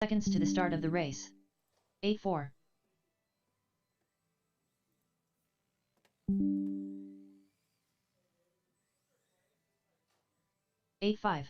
seconds to the start of the race. 8-4. 8-5.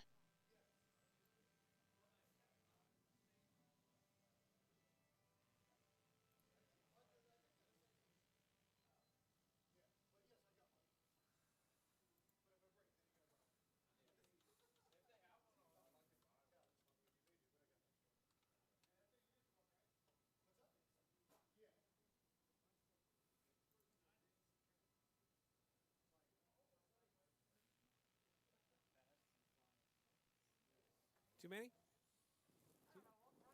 Too many?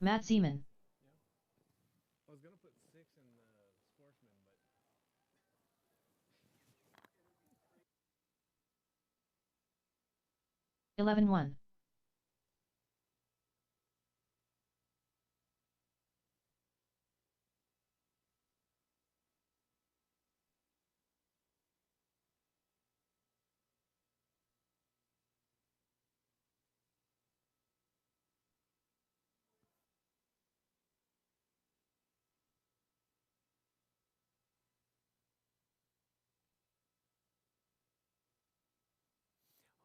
Matt Zeman. I was gonna put 6 in the sportsman, but 11-1.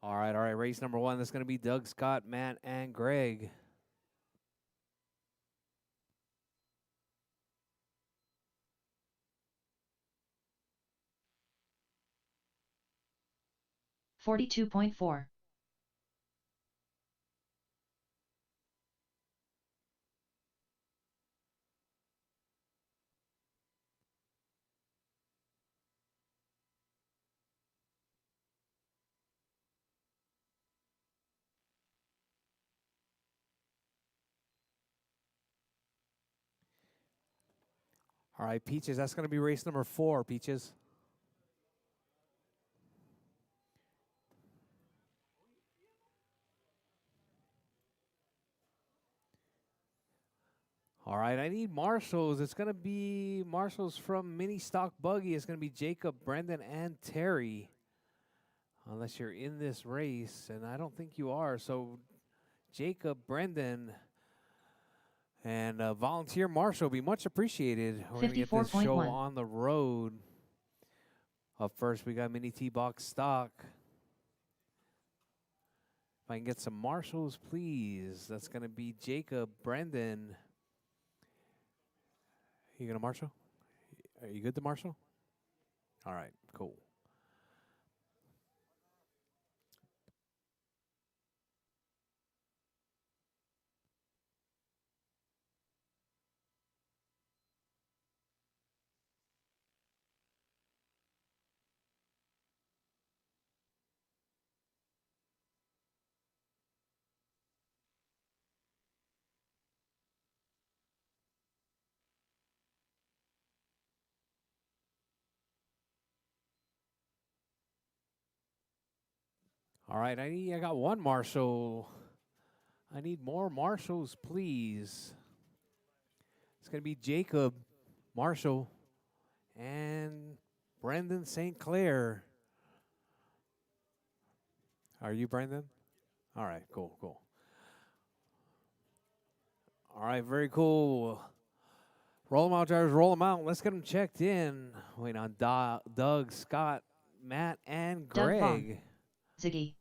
all right, all right. Race number 1. That's gonna be Doug, Scott, Matt, and Greg. 42.4. All right, Peaches. That's gonna be race number 4. Peaches. All right, I need marshals. It's gonna be marshals from Mini Stock Buggy. It's gonna be Jacob, Brendan, and Terry. Unless you're in this race, and I don't think you are. So, Jacob, Brendan, and volunteer marshal will be much appreciated. We're gonna get this show 54.1. on the road. Up first, we got Mini T-Box Stock. If I can get some marshals, please. That's going to be Jacob, Brendan. You going to marshal? Are you good to marshal? All right, cool. All right, I got one marshal. I need more marshals, please. It's going to be Jacob, Marshall, and Brendan St. Clair. Are you Brendan? All right, cool, cool. All right, very cool. Roll them out, drivers, roll them out. Let's get them checked in. Wait on Doug, Scott, Matt, and Doug Vaughn. Greg. Ziggy.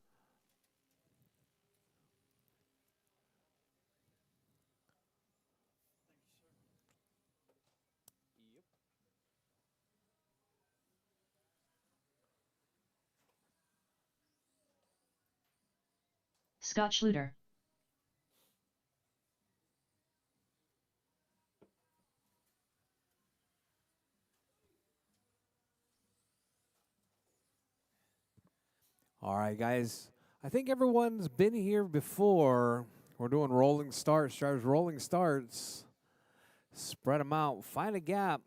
Scott Schluter. All right, guys. I think everyone's been here before. We're doing rolling starts, drivers, rolling starts. Spread them out. Find a gap.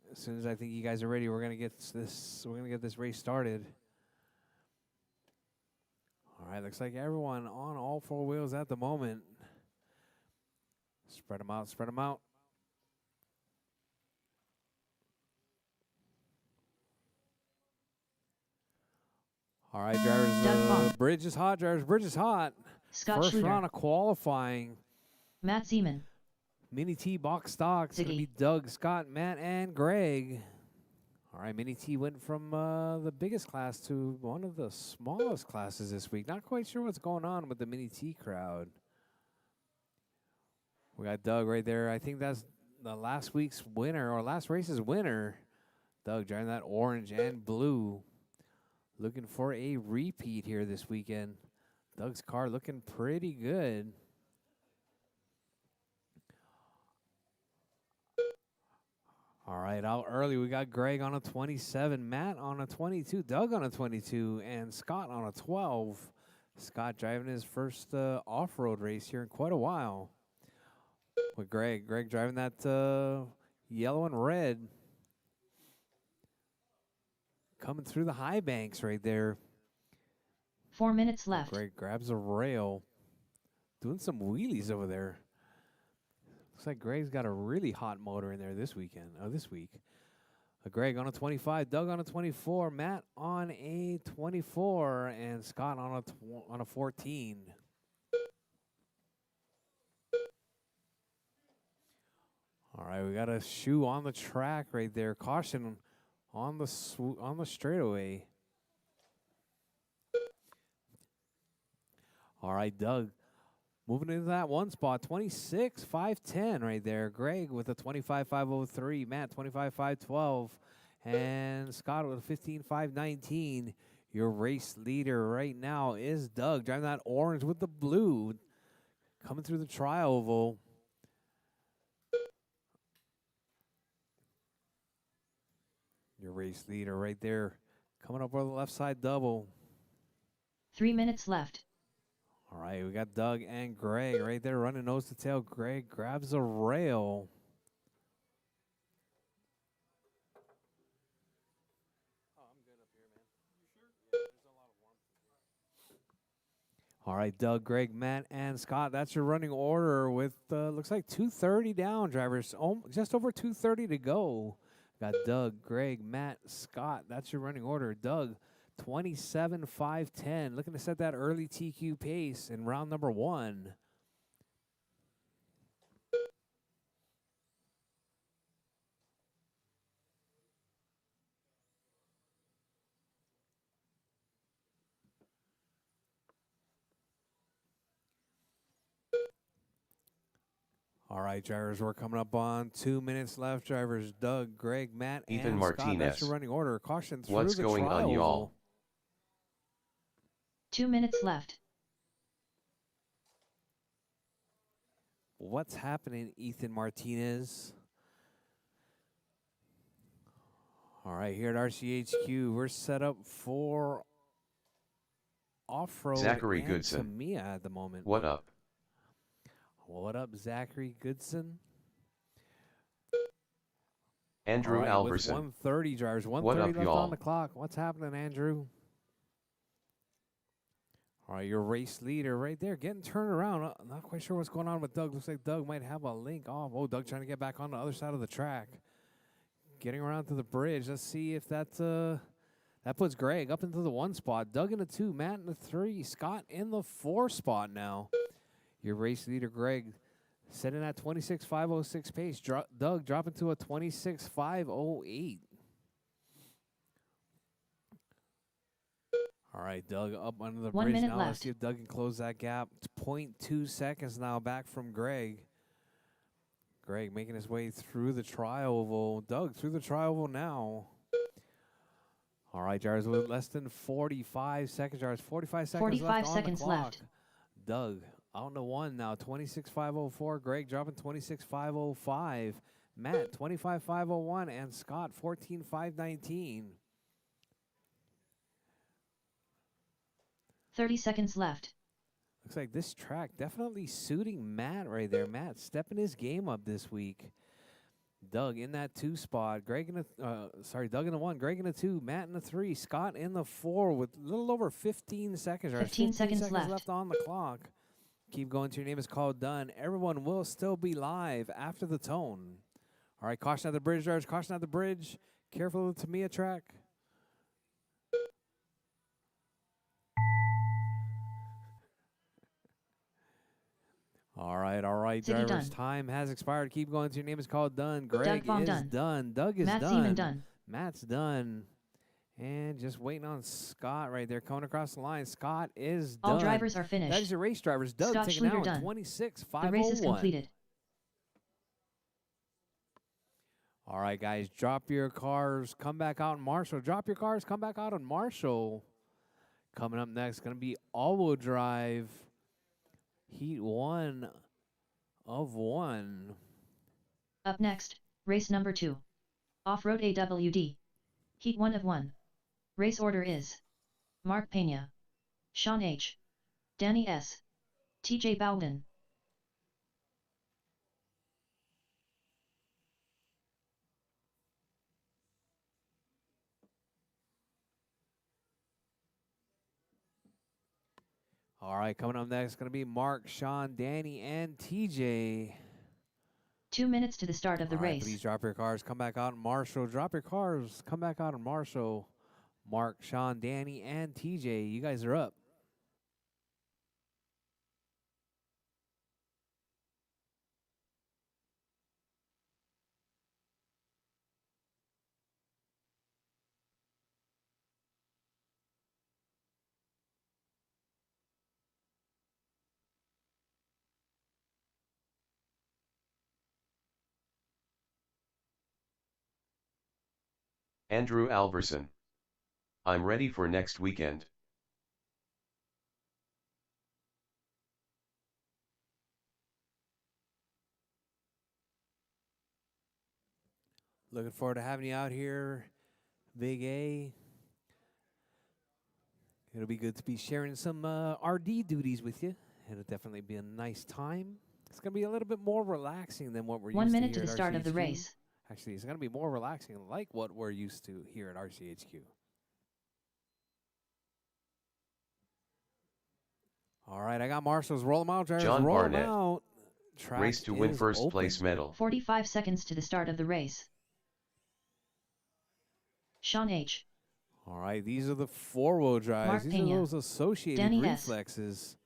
As soon as I think you guys are ready, we're gonna get this. We're gonna get this race started. All right, looks like everyone on all 4 wheels at the moment. Spread them out. Spread them out. All right, drivers. Bridge is hot, drivers. Bridge is hot. Scott First Schluter. round of qualifying. Matt Zeman. Mini T box stock. It's going to be Ziggy. Doug, Scott, Matt, and Greg. All right, Mini T went from the biggest class to one of the smallest classes this week. Not quite sure what's going on with the Mini T crowd. We got Doug right there. I think that's the last week's winner, or last race's winner. Doug driving that orange and blue. Looking for a repeat here this weekend. Doug's car looking pretty good. All right, out early, we got Greg on a 27, Matt on a 22, Doug on a 22, and Scott on a 12. Scott driving his first off-road race here in quite a while. With Greg driving that yellow and red. Coming through the high banks right there. 4 minutes left. Greg grabs a rail. Doing some wheelies over there. Looks like Greg's got a really hot motor in there this week. Greg on a 25, Doug on a 24, Matt on a 24, and Scott on a 14. All right, we got a shoe on the track right there. Caution on the straightaway. All right, Doug moving into that one spot, 26.510 right there. Greg with a 25.503, Matt 25.512, and Scott with a 15.519. Your race leader right now is Doug, driving that orange with the blue, coming through the tri-oval. Your race leader right there, coming up over the left side double. 3 minutes left. All right, we got Doug and Greg right there running nose to tail. Greg grabs a rail. Oh, I'm good up here, man. You sure? Yeah, there's a lot of warmth. All right, Doug, Greg, Matt, and Scott. That's your running order with, looks like 2:30 down, drivers. Just over 2:30 to go. Got Doug, Greg, Matt, Scott. That's your running order. Doug, 27.510. Looking to set that early TQ pace in round number 1. All right, drivers, we're coming up on 2 minutes left. Drivers, Doug, Greg, Matt, Ethan and Martinez. Scott. That's your running order. Caution through What's the going on, tri-oval. y'all? 2 minutes left. What's happening, Ethan Martinez? All right, here at RCHQ, we're set up for off-road Zachary and Goodson. Tamiya at the moment. What up? What up, Zachary Goodson? Andrew All right, with Alverson. 130 drivers, What 130 up, left y'all? on the clock. What's happening, Andrew? All right, your race leader right there, getting turned around. Not quite sure what's going on with Doug. Looks like Doug might have a link off. Oh, Doug trying to get back on the other side of the track. Getting around to the bridge. Let's see if that puts Greg up into the 1 spot. Doug in the 2, Matt in the 3, Scott in the 4 spot now. Your race leader, Greg, setting at 26.506 pace. Doug dropping to a 26.508. All right, Doug up under the 1 bridge minute now. left. Let's see if Doug can close that gap. It's 0.2 seconds now back from Greg. Greg making his way through the tri-oval. Doug through the tri-oval now. All right, drivers, with less than 45 seconds. Drivers, 45 seconds 45 left seconds on the clock. left. Doug out in the 1 now, 26.504. Greg dropping 26.505. Matt, 25.501. And Scott, 14.519. 30 seconds left. Looks like this track definitely suiting Matt right there. Matt stepping his game up this week. Doug in that 2 spot. Doug in the 1. Greg in the 2. Matt in the 3. Scott in the 4 with a little over 15 seconds. 15 seconds left. On the clock. Keep going till your name is called done. Everyone will still be live after the tone. All right, caution at the bridge, drivers. Caution at the bridge. Careful of the Tamiya track. All right, Ziggy drivers. done. Time has expired. Keep going. Your name is called done. Doug Greg Vom is done. done. Doug is Matt done. Seaman done. Matt's done. And just waiting on Scott right there, coming across the line. Scott is done. All drivers are finished. That is your race drivers. Doug Scott taking out done. 26.501. The race is completed. All right, guys, drop your cars. Come back out in Marshall. Drop your cars. Come back out in Marshall. Coming up next, going to be all-wheel drive. Heat 1 of 1. Up next, race number 2. Off-road AWD. Heat 1 of 1. Race order is Mark Pena, Sean H., Danny S., TJ Bowden. All right, coming up next, going to be Mark, Sean, Danny, and TJ. 2 minutes to the start of the All right, race. please drop your cars. Come back out in Marshall. Drop your cars. Come back out in Marshall. Mark, Sean, Danny, and TJ. You guys are up. Andrew Alverson. I'm ready for next weekend. Looking forward to having you out here, Big A. It'll be good to be sharing some RD duties with you. It'll definitely be a nice time. It's going to be a little bit more relaxing than what we're 1 used to minute to here the at start of the RCHQ. race. Actually, it's going to be more relaxing like what we're used to here at RCHQ. All right, I got Marshall's. Roll them out, drivers. John Roll Barnett. them out. Track Race to win is first open. place medal. 45 seconds to the start of the race. Sean H., All right, these are the four-wheel drives. Mark These Pena. are those associated Danny S. reflexes.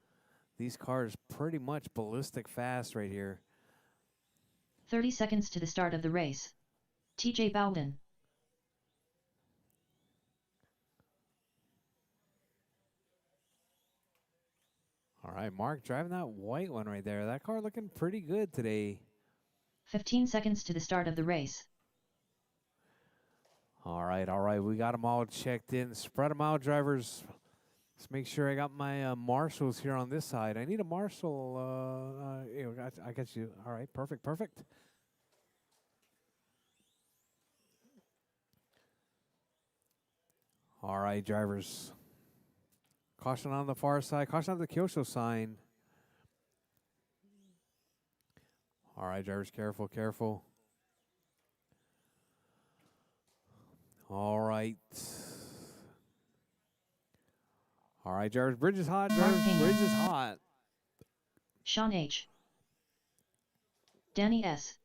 These cars pretty much ballistic fast right here. 30 seconds to the start of the race. TJ Bowden. All right, Mark driving that white one right there. That car looking pretty good today. 15 seconds to the start of the race. All right. We got them all checked in. Spread them out, drivers. Let's make sure I got my marshals here on this side. I need a marshal. I got you. All right, perfect. All right, drivers. Caution on the far side. Caution on the Kyosho sign. All right, drivers, careful. All right. All right, drivers, bridge is hot. Drivers, bridge is hot. Sean H., Danny S.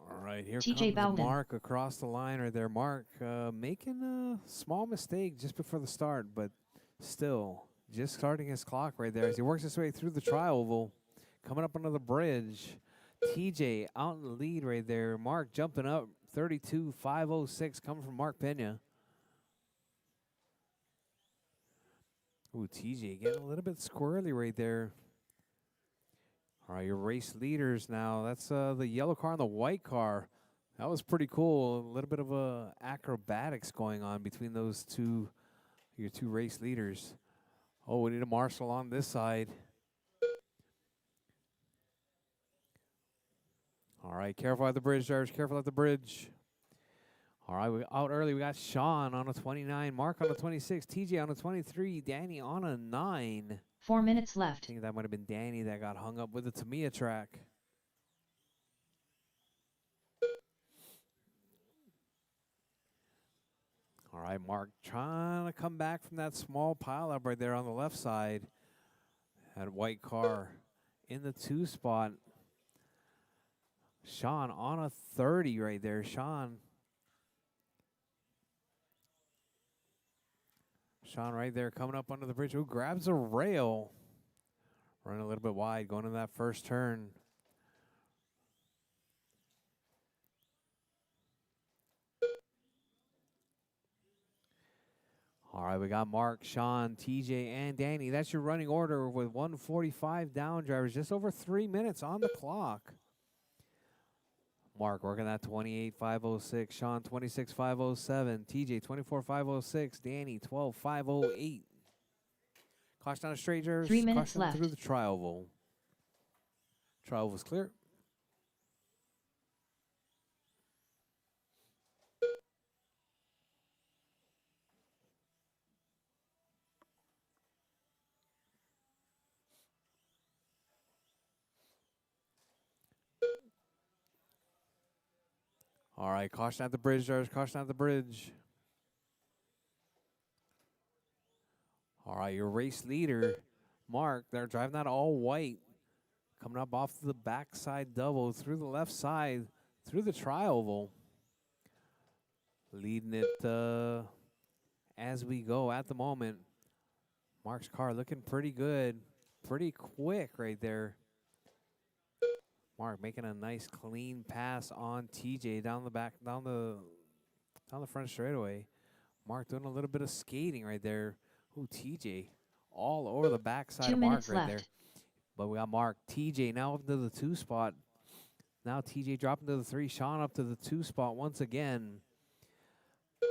All right, here TJ comes Bowden. Mark across the line right there. Mark making a small mistake just before the start, but still just starting his clock right there as he works his way through the tri-oval. Coming up under the bridge. TJ out in the lead right there. Mark jumping up 32.506 coming from Mark Pena. Ooh, TJ getting a little bit squirrely right there. All right, your race leaders now. That's the yellow car and the white car. That was pretty cool. A little bit of acrobatics going on between those two, your two race leaders. Oh, we need a marshal on this side. All right, careful at the bridge, drivers. Careful at the bridge. All right, we out early. We got Sean on a 29, Mark on a 26, TJ on a 23, Danny on a 9. 4 minutes I left. think that might have been Danny that got hung up with the Tamiya track. All right, Mark trying to come back from that small pileup right there on the left side. That white car in the 2 spot. Sean on a 30 right there. Sean right there coming up under the bridge. Who grabs a rail Running a little bit wide, going to that first turn. All right, we got Mark, Sean, TJ, and Danny. That's your running order with 1:45 down, drivers. Just over 3 minutes on the clock. Mark working that 28.506. Sean 26.507. TJ 24.506. Danny 12.508. Caution on the straight, drivers. 3 minutes Caution left. through the tri-oval. Tri-oval is clear. All right, caution at the bridge, drivers. Caution at the bridge. All right, your race leader, Mark, they're driving that all white. Coming up off the backside double through the left side, through the tri-oval. Leading it as we go at the moment. Mark's car looking pretty good. Pretty quick right there. Mark making a nice clean pass on TJ down the back, down the front straightaway. Mark doing a little bit of skating right there. Ooh, TJ all over the backside 2 of Mark minutes right left. there. But we got Mark. TJ now up to the 2 spot. Now TJ dropping to the 3. Sean up to the 2 spot once again.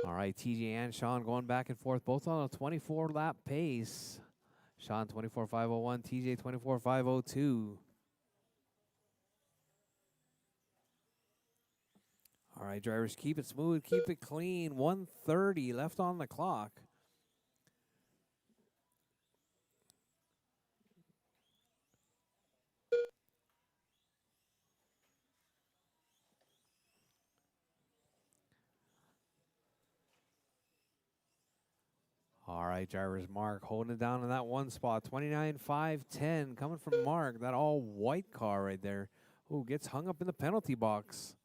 All right, TJ and Sean going back and forth, both on a 24-lap pace. Sean 24.501, TJ 24.502. All right, drivers, keep it smooth, keep it clean. 1:30 left on the clock. All right, drivers, Mark holding it down in that 1 spot. 29.510 coming from Mark, that all white car right there. Ooh, gets hung up in the penalty box.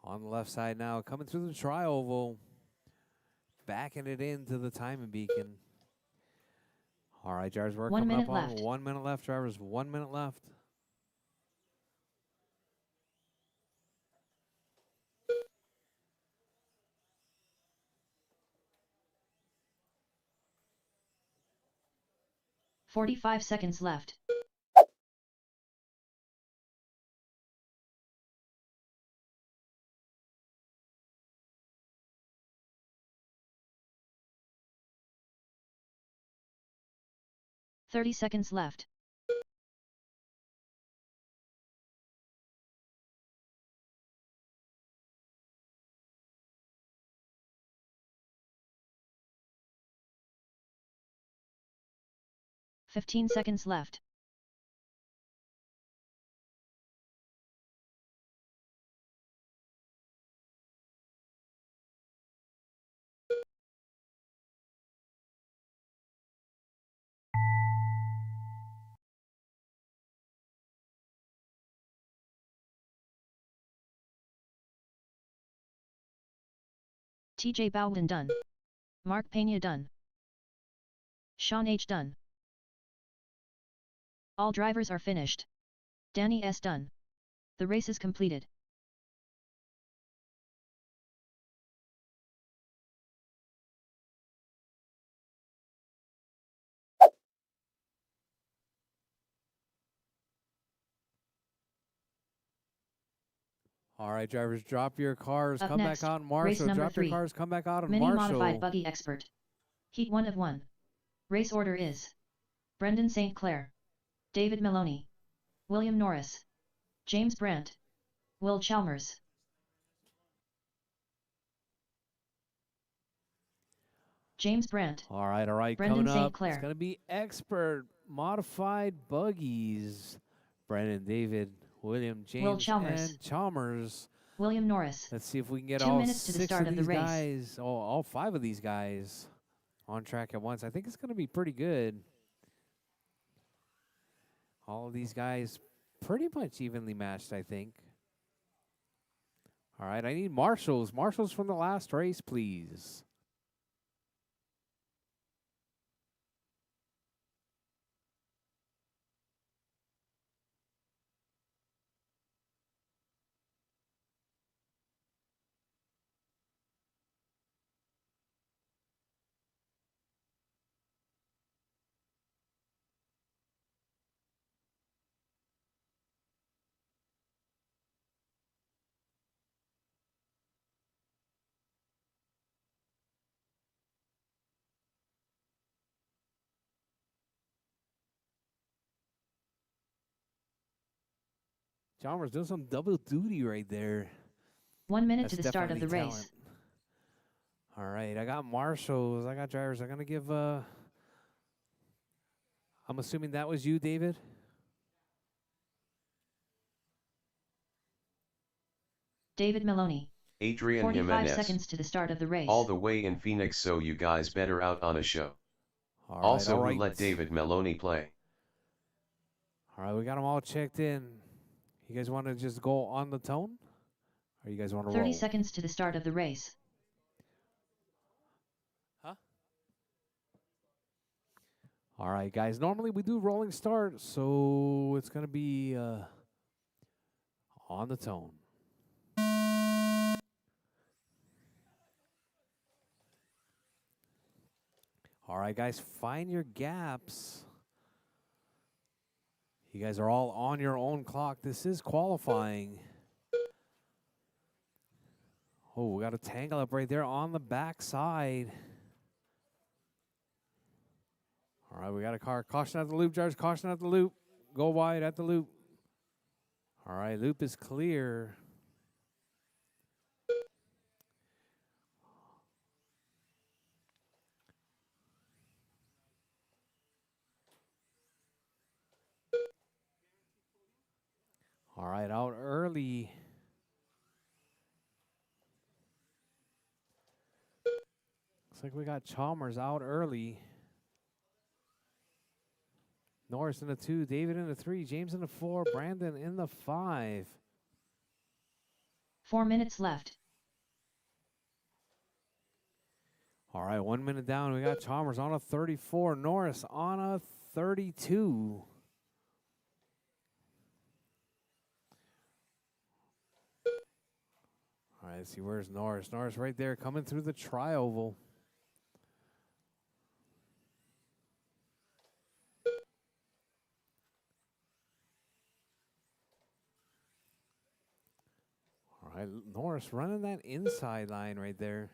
On the left side now, coming through the tri-oval. Backing it into the timing beacon. All right, drivers, we're 1 coming minute up on left. 1 minute left, drivers. 1 minute left. "45 seconds left. "30 seconds left. "15 seconds left. TJ Bowden done. Mark Pena done. Sean H done. All drivers are finished. Danny S done. The race is completed. All right, drivers, drop your cars. Up Come next, back out in race Marshall. number Drop your 3. cars. Come back out in Mini Modified Marshall. Buggy Expert. Heat 1 of 1. Race order is Brendan St. Clair, David Maloney, William Norris, James Brandt, Will Chalmers. James Brandt. All right, Brendan coming St. up, Clair. it's going to be expert modified buggies. Brendan, David, William, Will James, Chalmers. and Chalmers. William Norris. Let's see if we can get 2 all minutes to the 6 start of of the these race. guys, all 5 of these guys on track at once. I think it's going to be pretty good. All of these guys pretty much evenly matched, I think. All right, I need marshals. Marshals from the last race, please. Chalmers doing some double duty right there. 1 minute That's to the start of the definitely race. talent. All right, I got marshals. I got drivers. I'm going to give, I'm assuming that was you, David? David Maloney. Adrian 45 Jimenez. seconds to the start of the race. All the way in Phoenix, so you guys better out on a show. All Also, right. who let David Maloney play? All right, we got them all checked in. You guys want to just go on the tone? Or you guys want to 30 roll? seconds to the start of the race. Huh? All right, guys. Normally we do rolling start, so it's going to be on the tone. All right, guys, find your gaps. You guys are all on your own clock. This is qualifying. Oh, we got a tangle up right there on the backside. All right, we got a car. Caution at the loop, drivers. Caution at the loop. Go wide at the loop. All right, loop is clear. All right, out early. Looks like we got Chalmers out early. Norris in the 2, David in the 3, James in the 4, Brandon in the 5. 4 minutes left. All right, 1 minute down. We got Chalmers on a 34, Norris on a 32. All right, let's see, where's Norris? Norris right there coming through the tri-oval. All right, Norris running that inside line right there.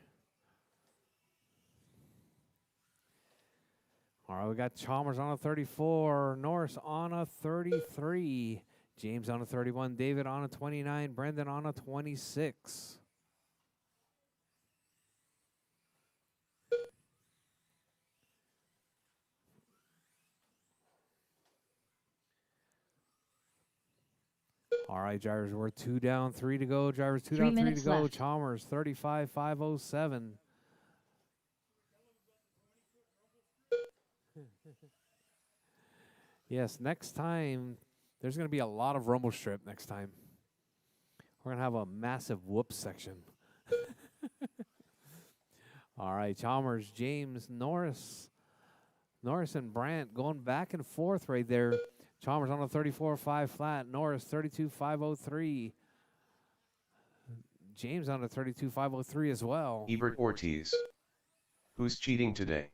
All right, we got Chalmers on a 34, Norris on a 33, James on a 31, David on a 29, Brendan on a 26. All right, drivers, we're 2 down, 3 to go. Drivers, 2 3 down, 3 to minutes go. left. Chalmers, 35,507. Yes, next time, there's going to be a lot of rumble strip next time. We're going to have a massive whoop section. All right, Chalmers, James, Norris. Norris and Brandt going back and forth right there. Chalmers on a 34.5 flat. Norris 32.503. James on a 32.503 as well. Ebert Ortiz. Who's cheating today?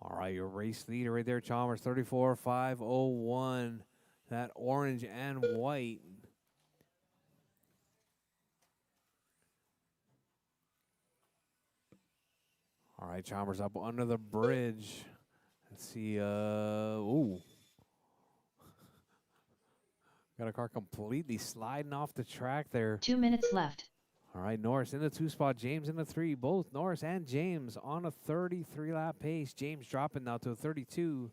All right, your race leader right there, Chalmers 34.501. That orange and white. All right, Chalmers up under the bridge. Let's see. Ooh. Got a car completely sliding off the track there. 2 minutes left. All right, Norris in the 2 spot. James in the 3. Both Norris and James on a 33-lap pace. James dropping now to a 32.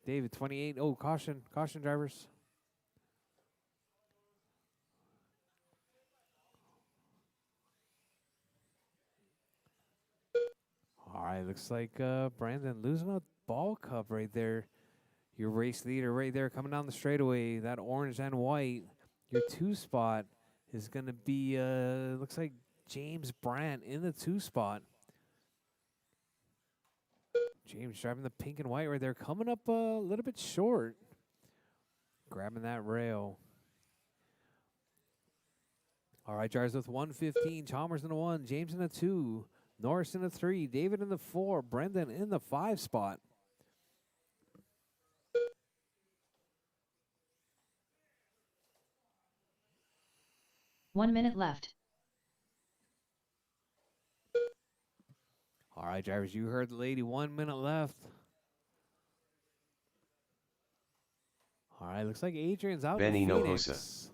David, 28. Oh, caution. Caution, drivers. All right, looks like Brandon losing a ball cup right there. Your race leader right there coming down the straightaway. That orange and white. Your 2 spot is going to be, looks like James Brandt in the 2 spot. James driving the pink and white right there. Coming up a little bit short. Grabbing that rail. All right, drivers with 115. Chalmers in the 1. James in the 2. Norris in the 3. David in the 4. Brendan in the 5 spot. One minute left. All right, drivers, you heard the lady. 1 minute left. All right, looks like Adrian's out Benny in no Phoenix. Hosa.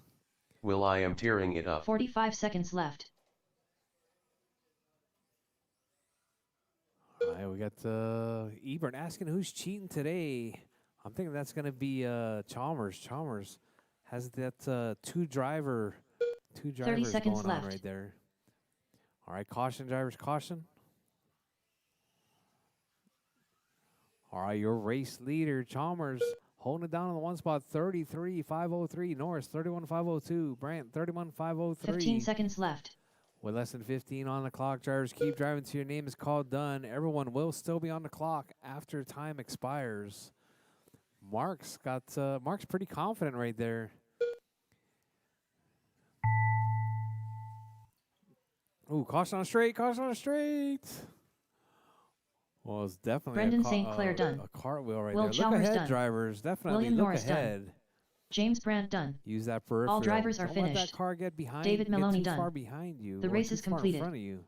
Will I am tearing it up. 45 seconds left. All right, we got Ebert asking who's cheating today. I'm thinking that's going to be Chalmers. Chalmers has that two drivers 30 seconds going left. on right there. All right, caution, drivers, caution. All right, your race leader, Chalmers, holding it down on the one spot, 33.503. Norris, 31.502. Brandt, 31.503. 15 seconds left. With less than 15 on the clock, drivers keep driving till your name is called done. Everyone will still be on the clock after time expires. Mark's pretty confident right there. Ooh, caution on straight, caution on straight. Well, it's definitely Brendan St. Clair done. a cartwheel right Will there. Chalmers Look ahead, done. drivers. Definitely William look Norris ahead. done. James Brandt done. Use that peripheral. All drivers are Don't let finished. that car get behind. David Maloney get too done. far behind you. The or race too is far completed. in front of you.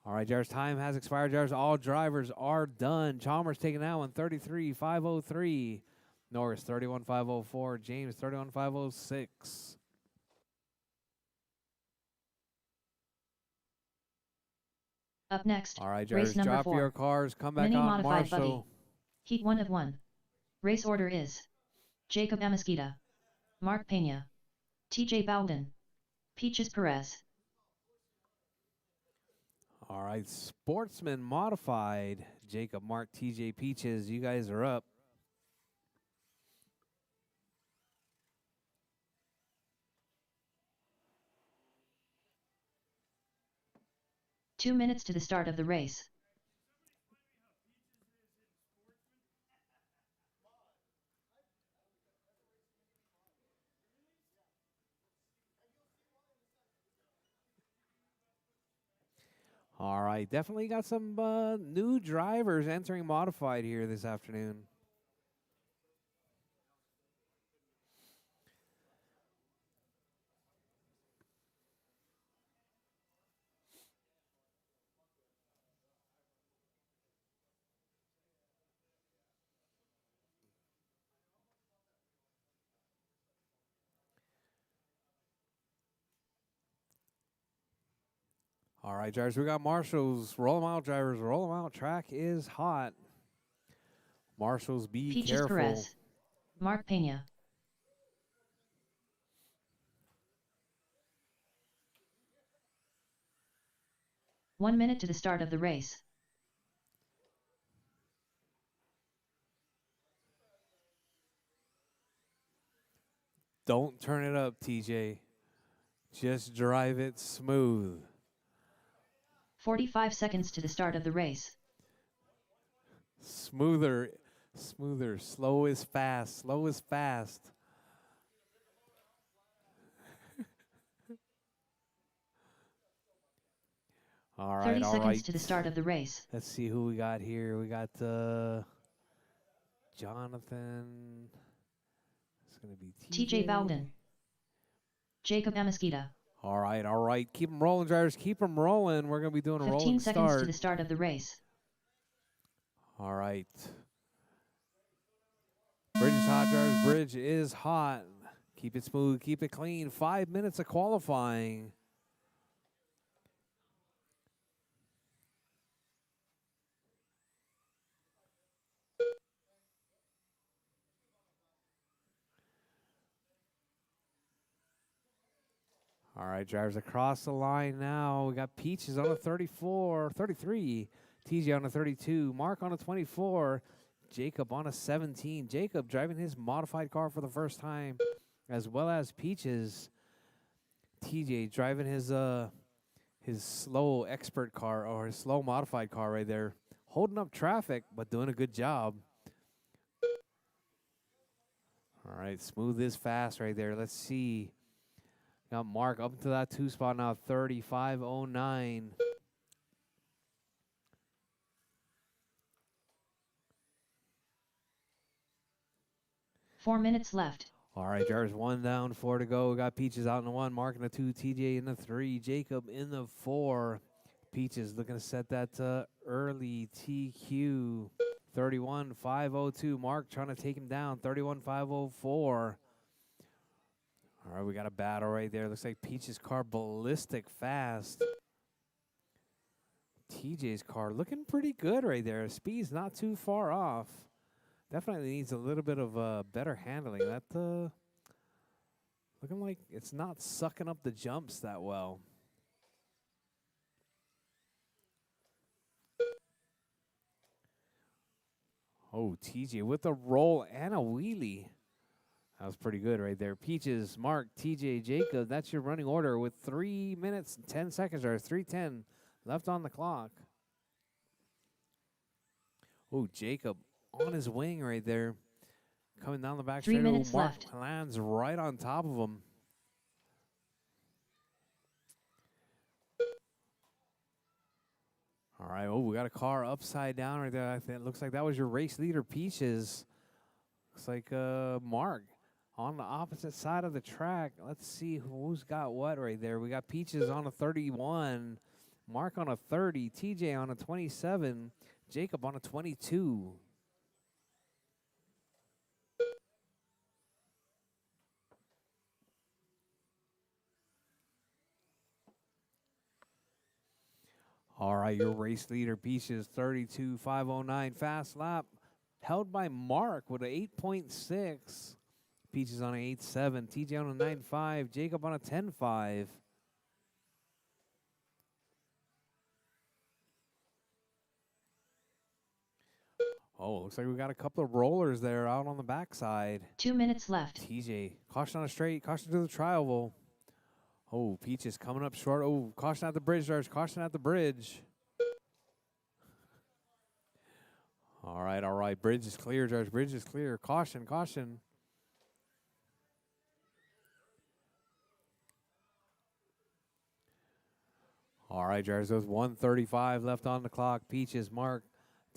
All right, drivers, time has expired. Drivers, all drivers are done. Chalmers taking that one, 33.503. Norris, 31.504. James, 31.506. Up next, All right, race drivers, number drop 4. your cars. Come back Mini on, modified Marshall. buggy. Heat 1 of 1. Race order is Jacob Amesquita, Mark Pena, TJ Bowden, Peaches Perez. All right, Sportsman Modified. Jacob, Mark, TJ, Peaches, you guys are up. Two minutes to the start of the race. All right, definitely got some new drivers entering Modified here this afternoon. All right, drivers, we got Marshall's. Roll them out, drivers. Roll them out. Track is hot. Marshall's, be Peaches careful. Perez, Mark Pena. One minute to the start of the race. Don't turn it up, TJ. Just drive it smooth. 45 seconds to the start of the race. Smoother, smoother. Slow is fast. Slow is fast. All right, 30 all seconds right. to the start of the race. Let's see who we got here. We got Jonathan. It's going to be TJ Bowden, Jacob Amesquita. All right, all right. Keep them rolling, drivers. Keep them rolling. We're going to be doing a 15 rolling seconds start. to the start of the race. All right. Bridge is hot, drivers. Bridge is hot. Keep it smooth. Keep it clean. 5 minutes of qualifying. All right, drivers across the line now. We got Peaches on a 33. TJ on a 32. Mark on a 24. Jacob on a 17. Jacob driving his modified car for the first time, as well as Peaches. TJ driving his slow expert car, or his slow modified car right there. Holding up traffic, but doing a good job. All right, smooth is fast right there. Let's see. Got Mark up to that 2 spot now, 35.09. Four minutes left. All right, drivers, 1 down, 4 to go. We got Peaches out in the 1, Mark in the 2, TJ in the 3, Jacob in the 4. Peaches looking to set that early TQ. 31,502. Mark trying to take him down. 31,504. All right, we got a battle right there. Looks like Peach's car ballistic fast. TJ's car looking pretty good right there. Speed's not too far off. Definitely needs a little bit of better handling. That looking like it's not sucking up the jumps that well. Oh, TJ with a roll and a wheelie. That was pretty good right there. Peaches, Mark, TJ, Jacob. That's your running order with 3 minutes and 10 seconds, or 3:10 left on the clock. Oh, Jacob on his wing right there. Coming down the back 3 straight. minutes Mark left. lands right on top of him. All right. Oh, we got a car upside down right there. I think it looks like that was your race leader, Peaches. Looks like Mark on the opposite side of the track. Let's see who's got what right there. We got Peaches on a 31, Mark on a 30, TJ on a 27, Jacob on a 22. All right, your race leader, Peaches, 32,509 fast lap. Held by Mark with an 8.6. Peaches on an 8.7. TJ on a 9.5. Jacob on a 10.5. Oh, looks like we got a couple of rollers there out on the backside. 2 minutes left. TJ, caution on a straight, caution to the tri-oval. Oh, Peaches coming up short. Oh, caution at the bridge, George. Caution at the bridge. All right, all right. Bridge is clear, George. Bridge is clear. Caution, caution. All right, George. There's 1:35 left on the clock. Peaches, Mark,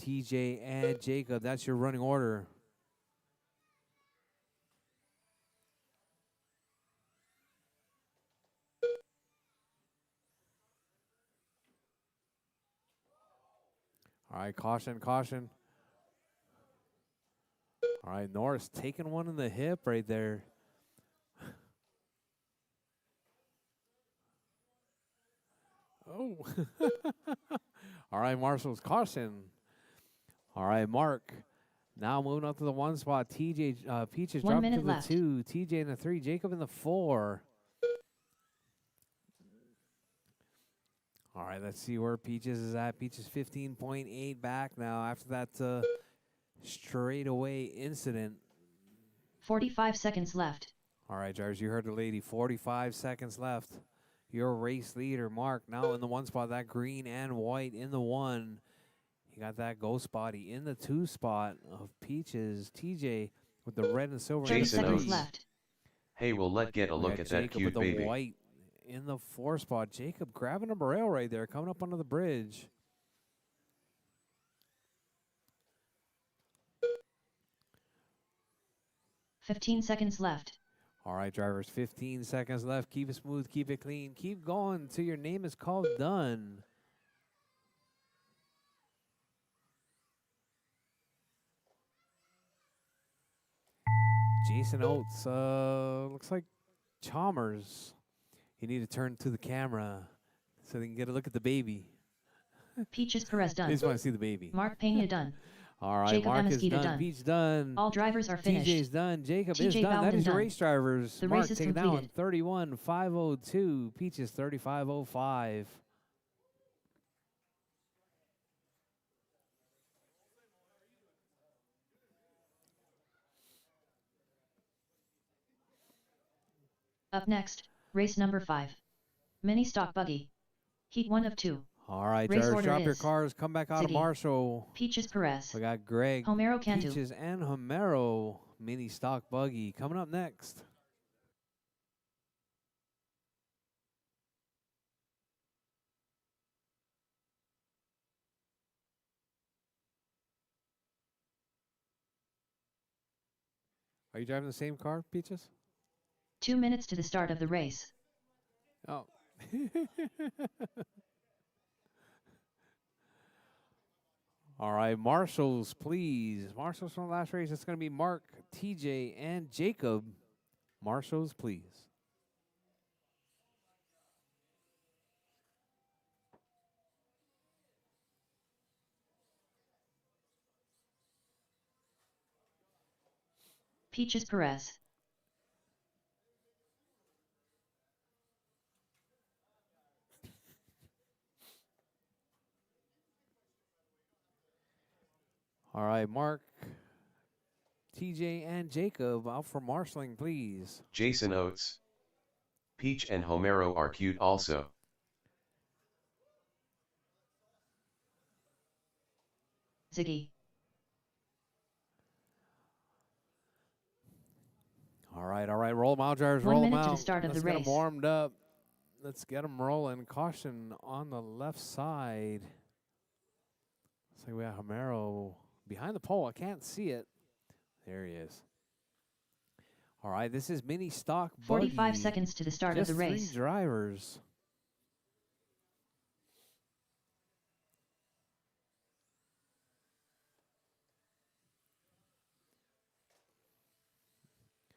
TJ, and Jacob. That's your running order. All right, caution, caution. All right, Norris taking one in the hip right there. Oh. All right, Marshall's caution. All right, Mark. Now moving up to the 1 spot. TJ, Peaches 1 dropping to minute the left. 2. TJ in the 3. Jacob in the 4. All right, let's see where Peaches is at. Peaches 15.8 back now after that straightaway incident. 45 seconds left. All right, Jars, you heard the lady. 45 seconds left. Your race leader, Mark, now in the 1 spot. That green and white in the 1. You got that ghost body in the 2 spot of Peaches. TJ with the red and silver. 30 Jason seconds Oates. left. Hey, well, let's get a We look got at that Jacob cute with the baby. white in the 4 spot. Jacob grabbing a rail right there, coming up under the bridge. $15 seconds left. All right, drivers, 15 seconds left. Keep it smooth, keep it clean. Keep going till your name is called done. Jason Oates, looks like Chalmers. You need to turn to the camera so they can get a look at the baby. Peaches Perez They done. just want to see the baby. Mark Pena done. All right, Jacob Mark is Amesquita done. done. Peach done. All drivers are finished. TJ's done. Jacob is TJ done. That Bowden is your done. race drivers. The Mark race is taking down completed. 31,502. Peaches 35,05. Up next, race number 5. Mini Stock Buggy. Heat 1 of 2. All right, Race drivers, order drop your is cars. Come back out of Ziggy, Marshall. Peaches Perez. We got Greg, Homero Cantu. Peaches, and Homero. Mini stock buggy coming up next. Are you driving the same car, Peaches? 2 minutes to the start of the race. Oh. All right, marshals, please. Marshals from the last race. It's going to be Mark, TJ, and Jacob. Marshals, please. Peaches Perez. All right, Mark, TJ, and Jacob out for marshaling, please. Jason Oates. Peach and Homero are cute also. Ziggy. All right, roll them out, drivers, 1 roll them minute to out. the start of Let's the get race. them warmed up. Let's get them rolling. Caution on the left side. Looks like we have Homero behind the pole. I can't see it. There he is. All right, this is mini stock 45 buggy. seconds to the start Just of the race. 3 drivers.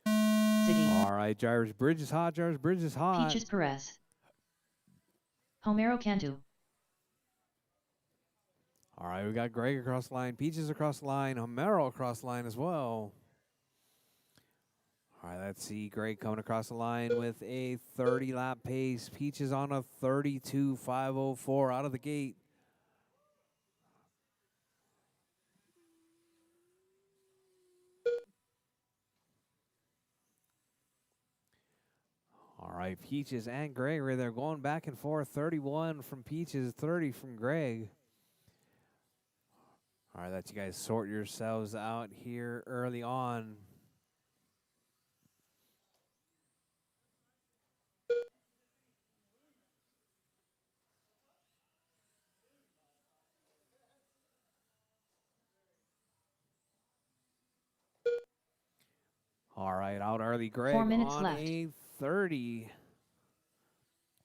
Ziggy. All right, drivers, bridge is hot, drivers, bridge is hot. Peaches Perez. Homero Cantu. All right, we got Greg across the line, Peaches across the line, Homero across the line as well. All right, let's see Greg coming across the line with a 30-lap pace. Peaches on a 32.504 out of the gate. All right, Peaches and Gregory, they're going back and forth. 31 from Peaches, 30 from Greg. All right, let you guys sort yourselves out here early on. All right, out early Greg 4 minutes on left. a 30.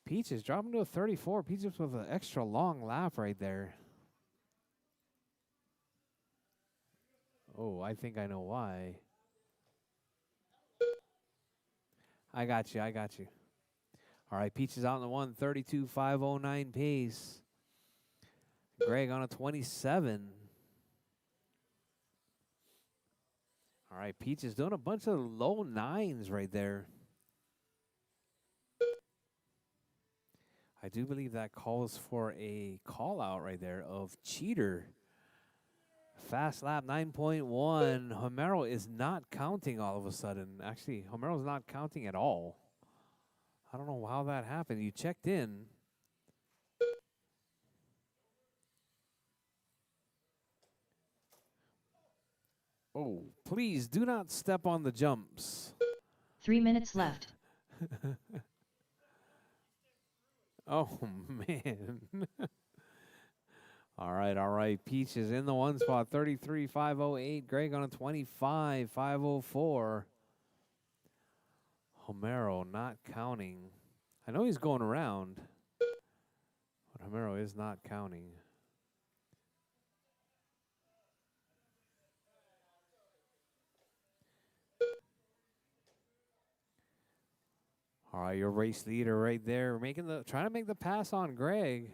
Peaches dropping to a 34. Peaches with an extra long lap right there. Oh, I think I know why. I got you. All right, Peaches out in the 132.509 pace. Greg on a 27. All right, Peaches doing a bunch of low 9s right there. I do believe that calls for a call out right there of cheater. Fast lap 9.1. Homero is not counting all of a sudden. Actually, Homero's not counting at all. I don't know how that happened. You checked in. Oh, please do not step on the jumps. 3 minutes left. Oh, man. All right. Peaches in the 1 spot, 33.508. Greg on a 25.504. Homero not counting. I know he's going around, but Homero is not counting. All right, your race leader right there, trying to make the pass on Greg.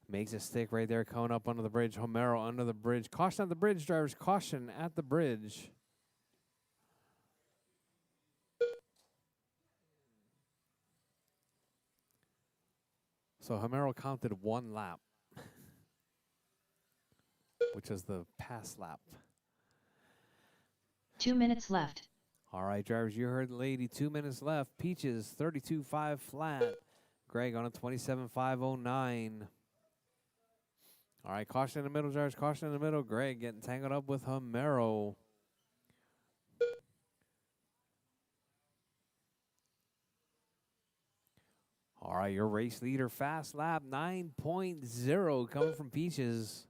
Makes a stick right there, coming up under the bridge. Homero under the bridge. Caution at the bridge, drivers. Caution at the bridge. So Homero counted 1 lap, which is the pass lap. 2 minutes left. All right, drivers, you heard the lady. 2 minutes left. Peaches, 32.5 flat. Greg on a 27.509. All right, caution in the middle, drivers. Caution in the middle. Greg getting tangled up with Homero. All right, your race leader, fast lap 9.0 coming from Peaches.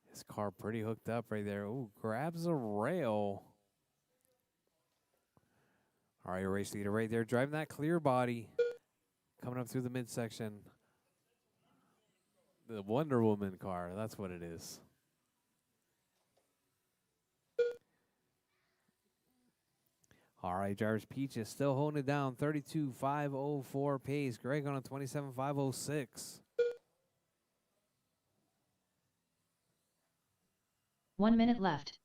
This car pretty hooked up right there. Ooh, grabs a rail. All right, your race leader right there, driving that clear body. Coming up through the midsection. The Wonder Woman car, that's what it is. All right, drivers. Peach is still holding it down. 32.504 pace. Greg on a 27.506. 1 minute left.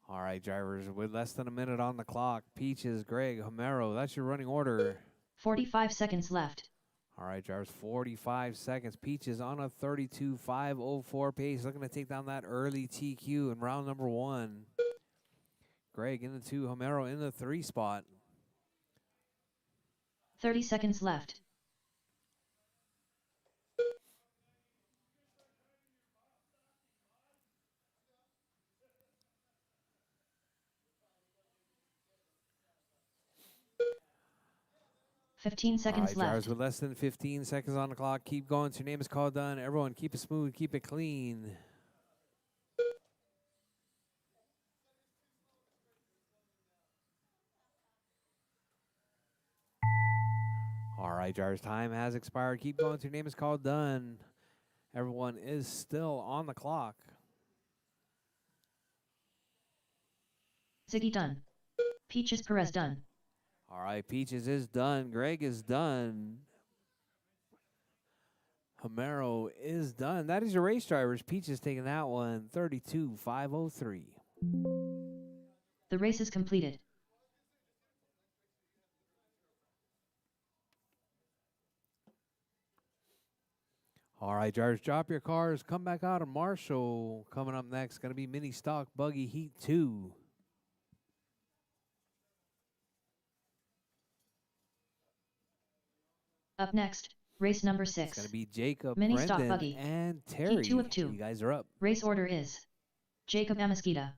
All right, drivers. With less than a minute on the clock. Peaches, Greg, Homero. That's your running order. 45 seconds left. All right, drivers. 45 seconds. Peaches on a 32.504 pace. Looking to take down that early TQ in round number 1. Greg in the 2. Homero in the 3 spot. 30 seconds left. Fifteen seconds All right, drivers, left. with less than 15 seconds on the clock. Keep going. So your name is called done. Everyone, keep it smooth. Keep it clean. All right, drivers, time has expired. Keep going. So your name is called done. Everyone is still on the clock. Ziggy done. Peaches Perez done. All right, Peaches is done. Greg is done. Homero is done. That is your race, drivers. Peaches taking that one. 32.503. The race is completed. All right, drivers, drop your cars. Come back out of Marshall. Coming up next, going to be Mini Stock Buggy Heat 2. Up next, race number It's going 6. to be Jacob, Mini Stock Brendan, Buggy. and Terry. Heat 2 of 2. You guys are up. Race order is Jacob Amasquita,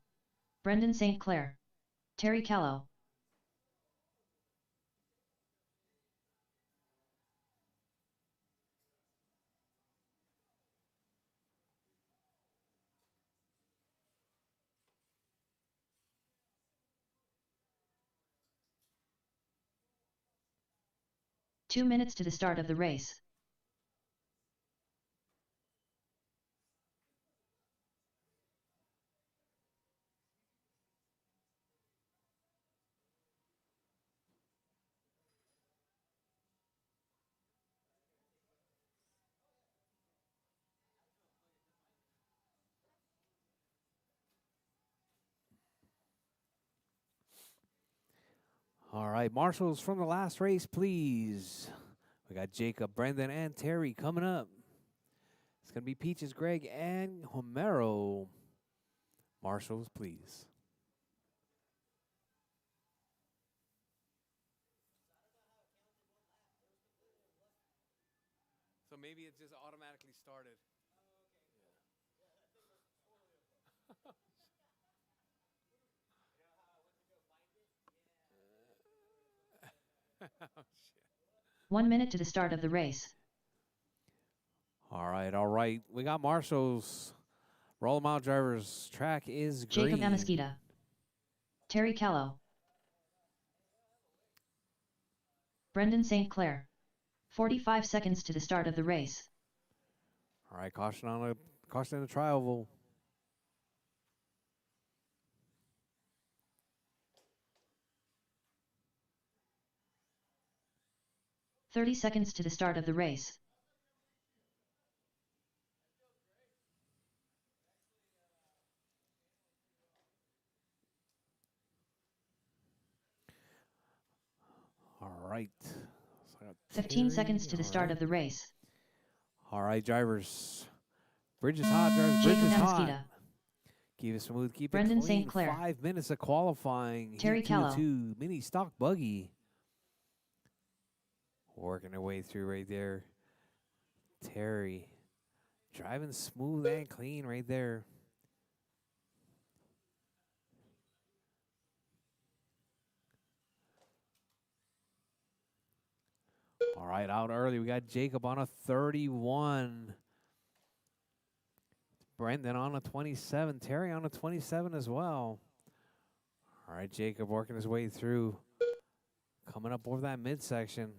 Brendan St. Clair, Terry Callow. Two minutes to the start of the race. All right, marshals from the last race, please. We got Jacob, Brendan, and Terry coming up. It's going to be Peaches, Greg, and Homero. Marshals, please. So maybe it just automatically started. Oh, shit. 1 minute to the start of the race. All right, all right. We got marshals. Roll them out, drivers. Track is green. Jacob Amasquita, Terry Callow, Brendan St. Clair. 45 seconds to the start of the race. All right, caution in the tri-oval. "30 seconds to the start of the race. All right. So I got 15 Terry, seconds to the all start right. of the race. All right, drivers. Bridge is hot, drivers. Jacob Bridge is hot. Amasquita, Keep it smooth. Keep Brendan it clean. St. Clair. 5 minutes of qualifying. Terry Heat 2 of Callow. 2. Mini stock buggy. Working their way through right there. Terry. Driving smooth and clean right there. All right, out early. We got Jacob on a 31. Brendan on a 27. Terry on a 27 as well. All right, Jacob working his way through. Coming up over that midsection.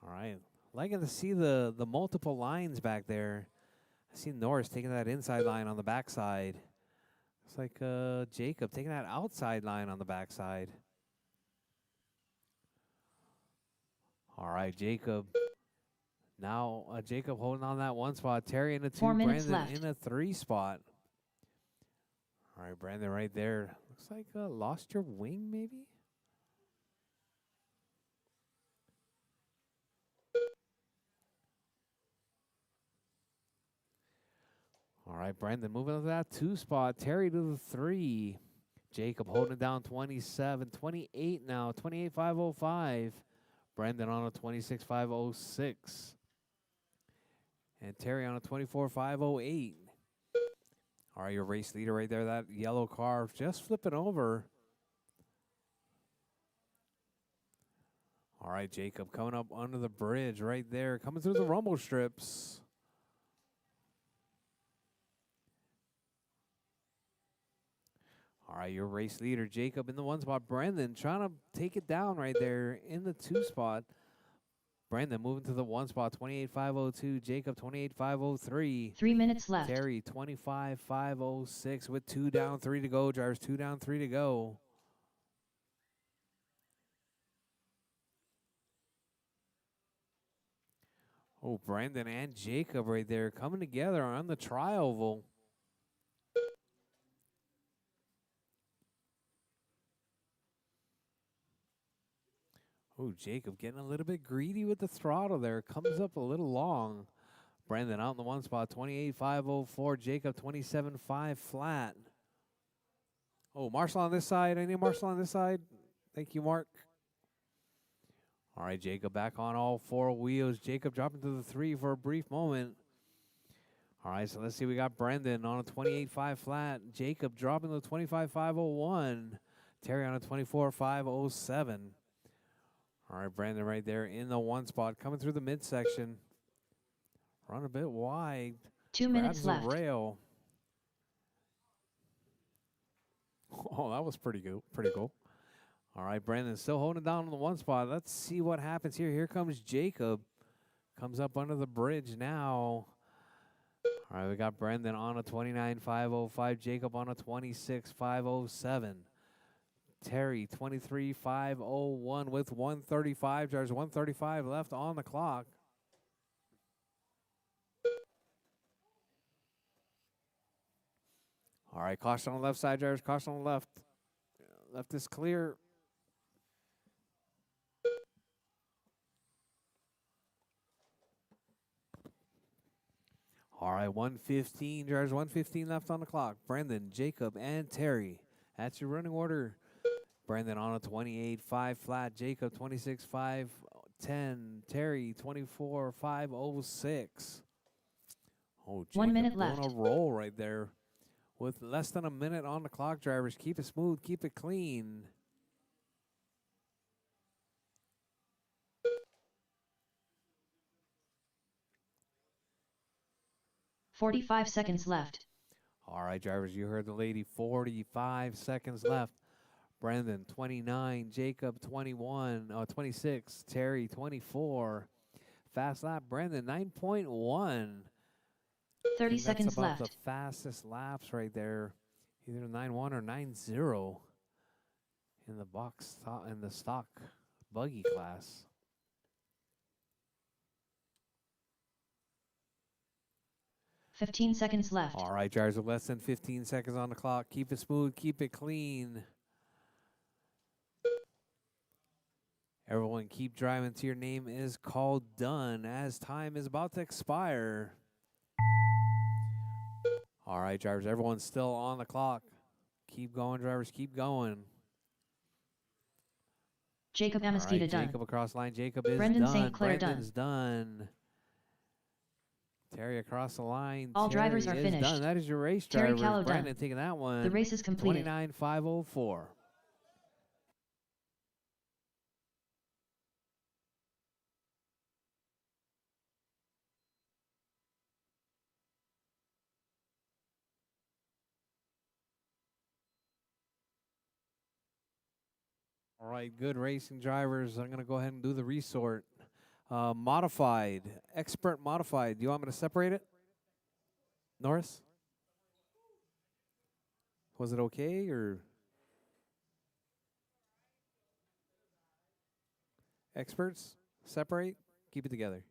All right. Liking to see the multiple lines back there. I see Norris taking that inside line on the backside. It's like Jacob taking that outside line on the backside. All right, Jacob. Now Jacob holding on that one spot. Terry in a 2. 4 minutes Brandon left. in a 3 spot. All right, Brandon right there. Looks like lost your wing maybe? All right, Brandon moving to that 2 spot. Terry to the 3. Jacob holding it down 27. 28 now. 28.505. Brandon on a 26.506. And Terry on a 24.508. All right, your race leader right there. That yellow car just flipping over. All right, Jacob coming up under the bridge right there. Coming through the rumble strips. All right, your race leader, Jacob, in the 1 spot. Brandon trying to take it down right there in the 2 spot. Brandon moving to the 1 spot, 28.502. Jacob, 28.503. 3 minutes left. Terry, 25.506 with 2 down, 3 to go. Drivers, 2 down, 3 to go. Oh, Brandon and Jacob right there coming together on the tri-oval. Oh, Jacob getting a little bit greedy with the throttle there. Comes up a little long. Brandon out in the 1 spot, 28.504. Jacob, 27.5 flat. Oh, Marshall on this side. I need Marshall on this side. Thank you, Mark. All right, Jacob back on all 4 wheels. Jacob dropping to the 3 for a brief moment. All right, so let's see. We got Brendan on a 28.5 flat. Jacob dropping to the 25.501. Terry on a 24.507. All right, Brandon right there in the 1 spot. Coming through the midsection. Run a bit wide. 2 minutes Grabs left. the rail. Oh, that was pretty good. Pretty cool. All right, Brandon still holding down on the 1 spot. Let's see what happens here. Here comes Jacob. Comes up under the bridge now. All right, we got Brandon on a 29.505. Jacob on a 26.507. Terry, 23.501 with 135. There's 135 left on the clock. All right, caution on the left side, drivers. Caution on the left. Left is clear. All right, 115, drivers. 115 left on the clock. Brandon, Jacob, and Terry. That's your running order. Brandon on a 28.5 flat. Jacob, 26.510. Terry, 24.506. Oh, Jacob 1 minute doing left. a roll right there. With less than a minute on the clock, drivers. Keep it smooth. Keep it clean. $45 seconds left. All right, drivers, you heard the lady. 45 seconds left. Brandon, 29. Jacob, 21. 26. Terry, 24. Fast lap, Brandon, 9.1. 30 That's seconds about left. the fastest laps right there. Either 9.1 or 9.0 in the box in the stock buggy class. $15 seconds left. All right, drivers, with less than 15 seconds on the clock. Keep it smooth. Keep it clean. Everyone keep driving till your name is called done as time is about to expire. All right, drivers, everyone's still on the clock. Keep going, drivers, keep going. Jacob All Amistida right, done. Jacob across line. Jacob is Brendan done. St. Clair Brendan's done. Terry across the line. All Terry drivers are is finished. done. That is your race Terry driver. Callow done. Brandon taking that one. The race is completed. 29.504. All right, good racing drivers. I'm going to go ahead and do the resort. Modified, expert modified. Do you want me to separate it? Norris? Was it okay or experts? Separate? Keep it together.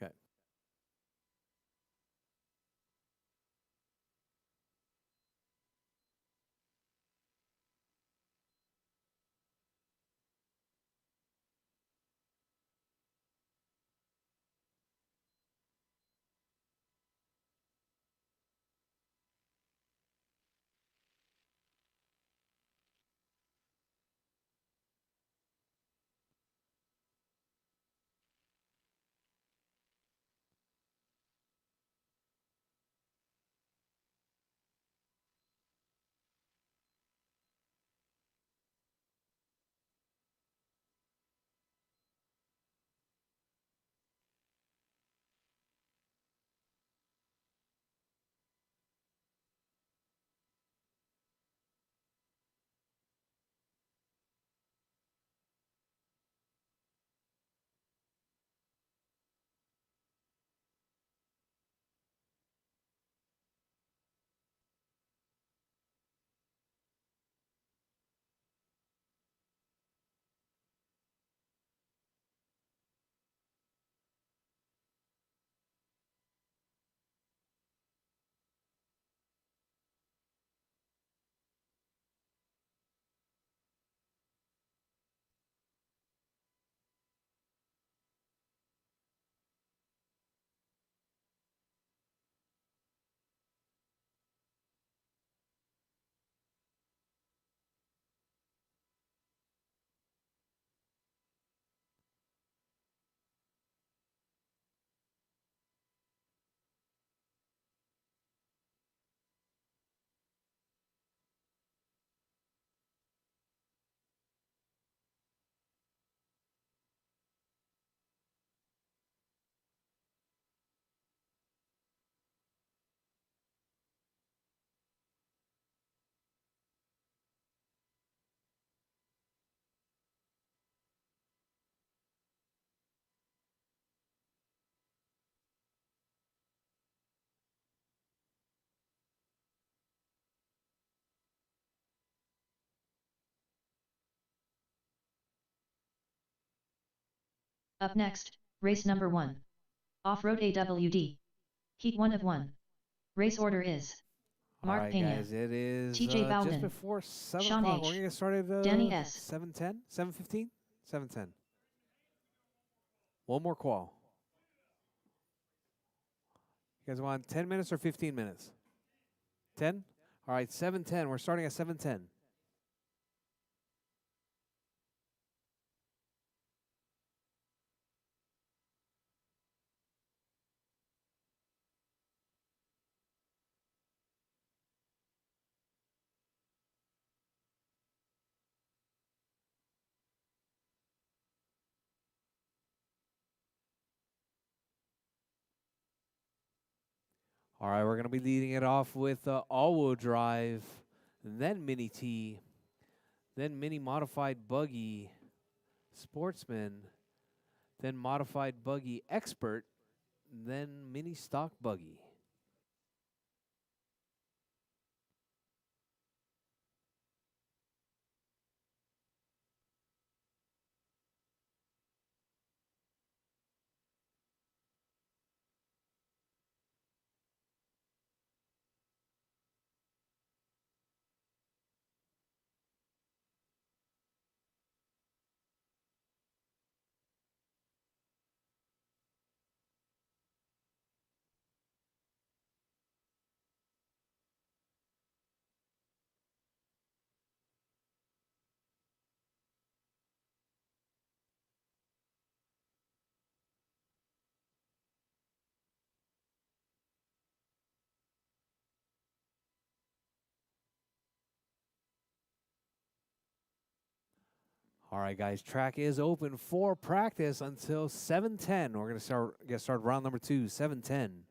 Okay. Up next, race number 1. Off-road AWD. Heat 1 of 1. Race order is All Mark right, Pena, guys. It is TJ just Bowden, before 7 Sean o'clock. We're H, going to get started Danny S. 7:10, 7:15, 7:10. One more qual. You guys want 10 minutes or 15 minutes? 10? All right, 7:10. We're starting at 7:10. All right, we're going to be leading it off with all-wheel drive, then Mini T, then Mini Modified Buggy Sportsman, then Modified Buggy Expert, then Mini Stock Buggy. All right, guys, track is open for practice until 7:10. We're going to get started round number 2, 7:10.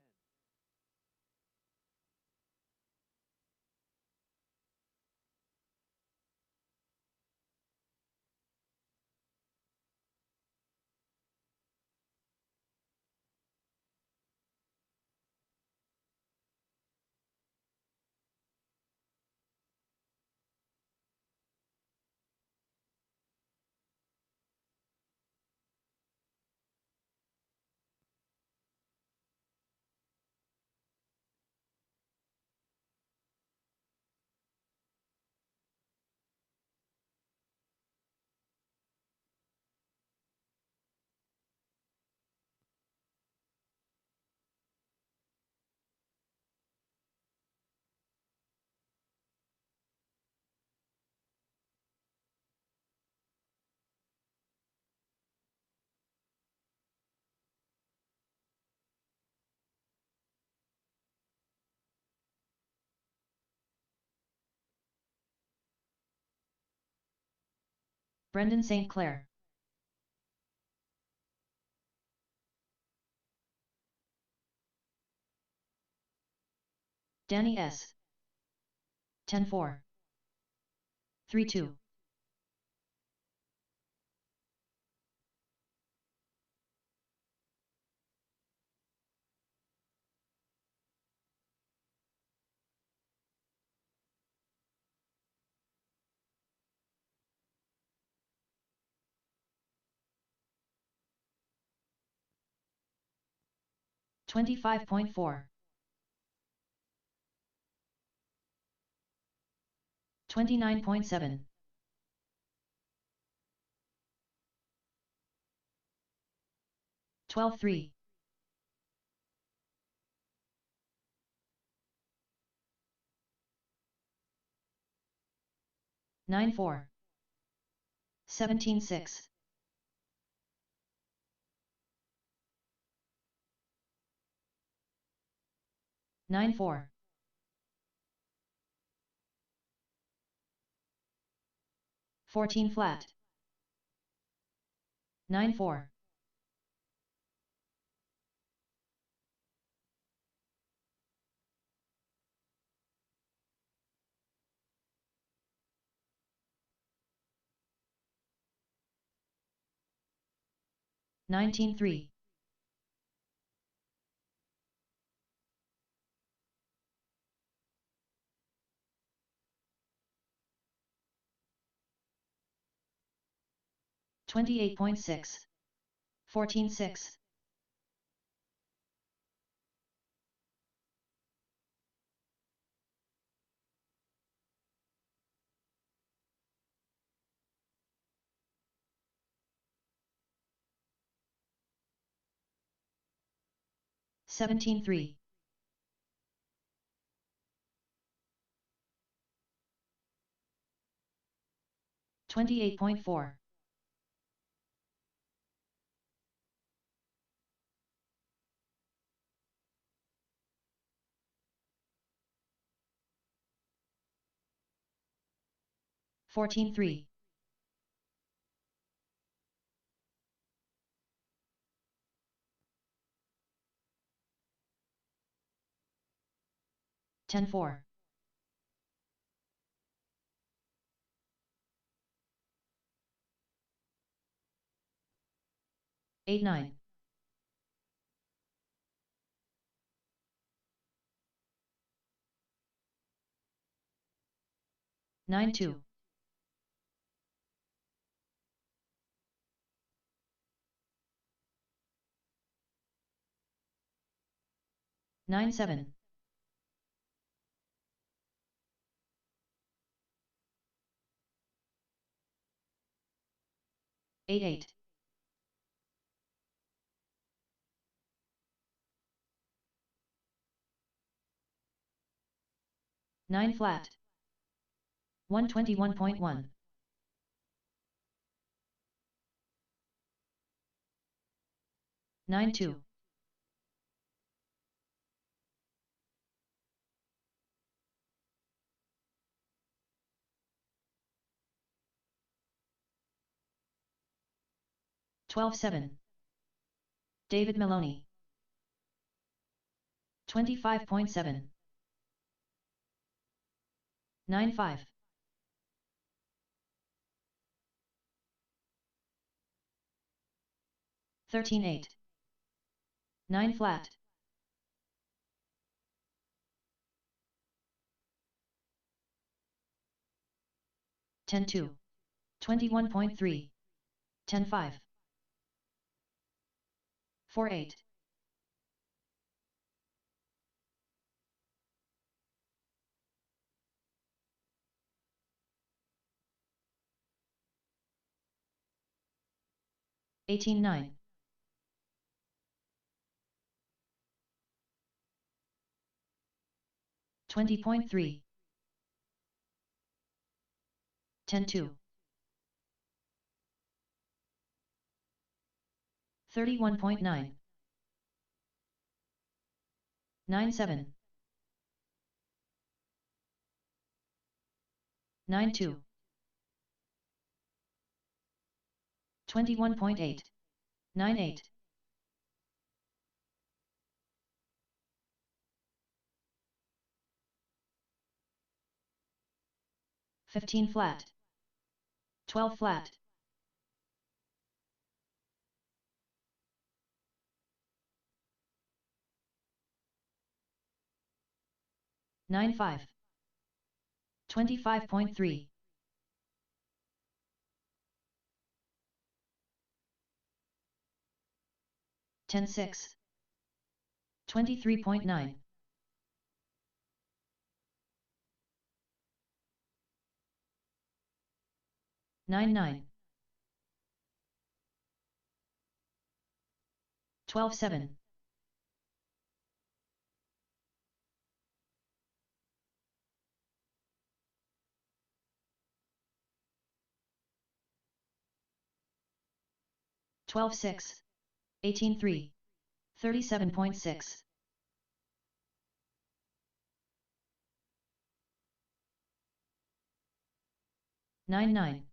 Brendan St. Clair. Danny S. 10-4. 3-2. $25.4. 29.7. 12-3. 9-4. 17-6. 9-4. 14 flat. 9-4. 19-3. 28.6. 14-6. 17-3. 28.4. 14-3. 10-4. 8-9. 9-2. 9-7. 8-8. 9 flat. 121.1. 9-2. 12-7. David Maloney. 25.7. 9-5. 13-8. 9 flat. 10-2. 21.3. 10-5. 4-8. 18-9. 20.3. 10-2. 31.9. 9-7. 9-2. 21.8. 98. 15 flat. 12 flat. 9-5. 25.3. 10-6. 23.9. 9-9. 12-7. 12-6. 18-3. 37.6. 9-9.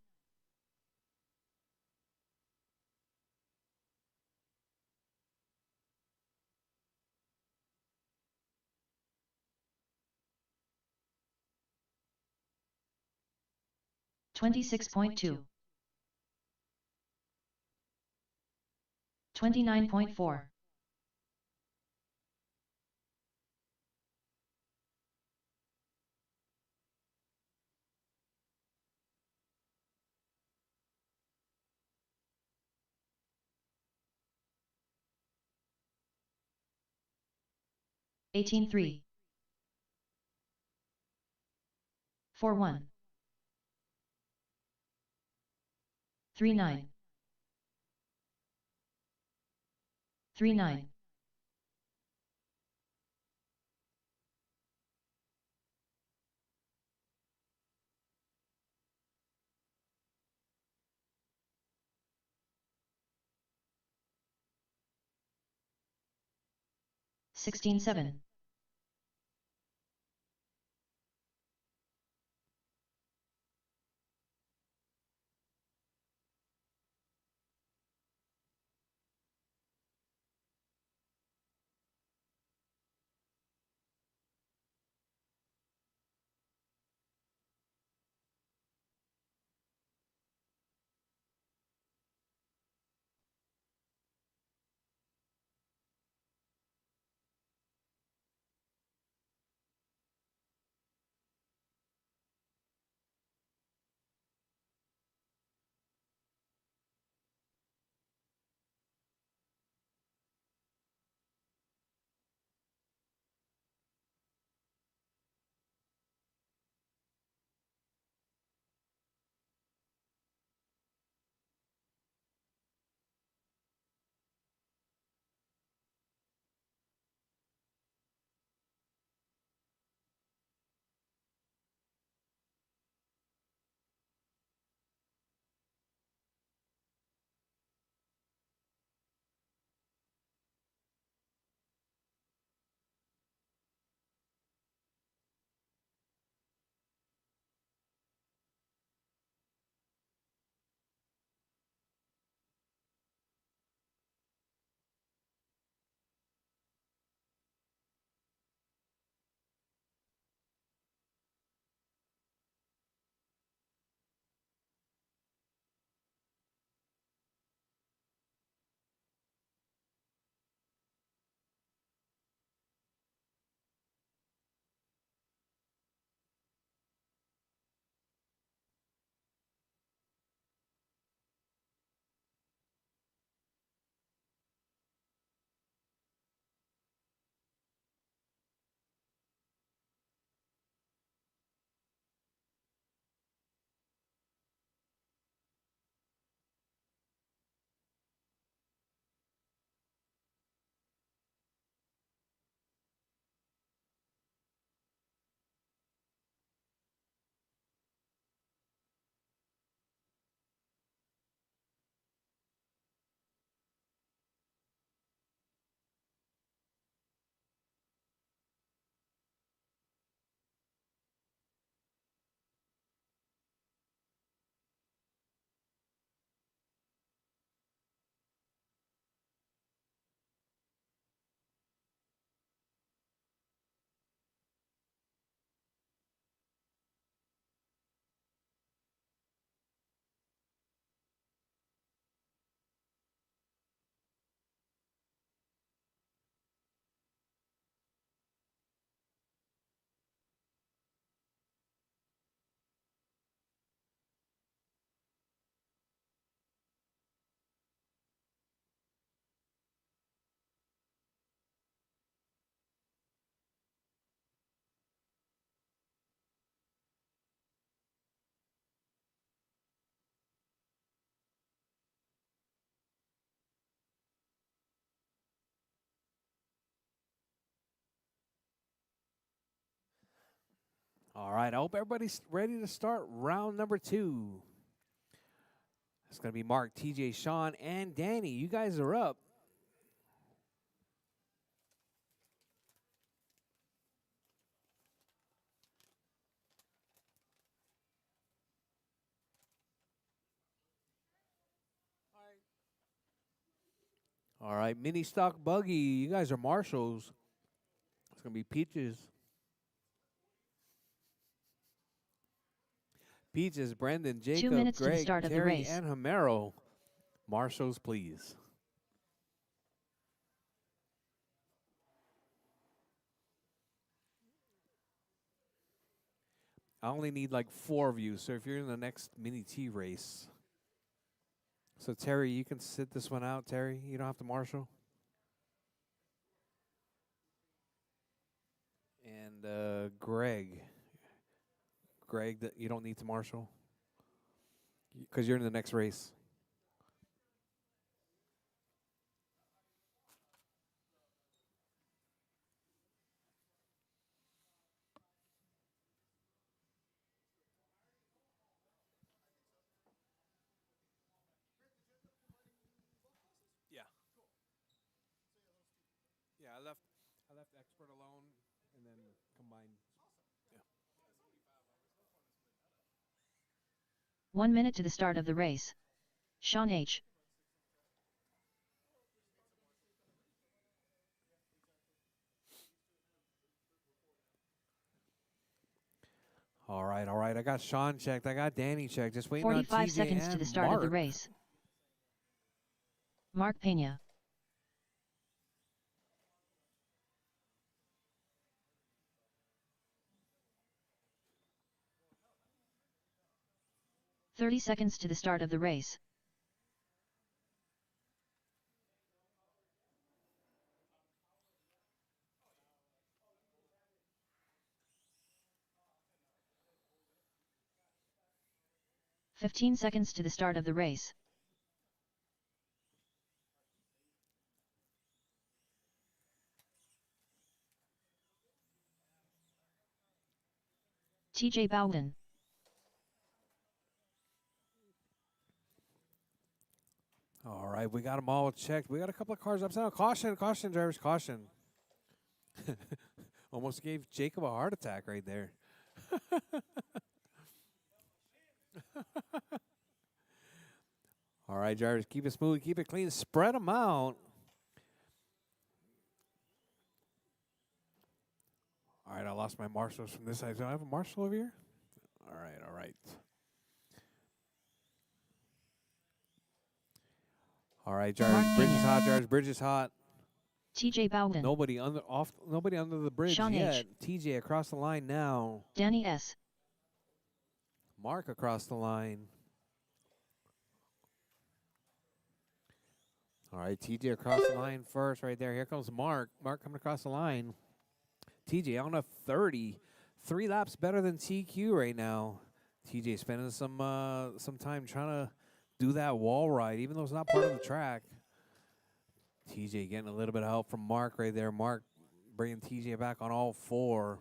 26.2. 29.4. 18-3. 4-1. 3-9. 3-9. 16-7. All right, I hope everybody's ready to start round number 2. It's going to be Mark, TJ, Sean, and Danny. You guys are up. All right, mini stock buggy. You guys are marshals. It's going to be Peaches. Peaches, Brendan, 2 Jacob, minutes to the Greg, start of the Terry, race. and Homero. Marshals, please. I only need like 4 of you, so if you're in the next mini T race. So Terry, you can sit this one out, Terry. You don't have to marshal. And Greg. Greg, you don't need to marshal because you're in the next race. Yeah. Yeah, I left expert alone and then combined. Yeah. 1 minute to the start of the race. Sean H. All right, all right. I got Sean checked. I got Danny checked. Just waiting on 45 TJ seconds to and the start of the Mark. race. Mark Pena. "30 seconds to the start of the race. "15 seconds to the start of the race. TJ Bowden. All right, we got them all checked. We got a couple of cars upside down. Caution, caution, drivers, caution. Almost gave Jacob a heart attack right there. All right, drivers, keep it smooth, keep it clean, spread them out. All right, I lost my marshals from this side. Do I have a marshal over here? All right, all right. All right, drivers, bridge is hot, drivers, bridge is hot. TJ Bowden. Nobody under the bridge Sean yet. H. TJ across the line now. Danny S. Mark across the line. All right, TJ across the line first right there. Here comes Mark. Mark coming across the line. TJ on a 30. 3 laps better than TQ right now. TJ spending some time trying to do that wall ride, even though it's not part of the track. TJ getting a little bit of help from Mark right there. Mark bringing TJ back on all 4.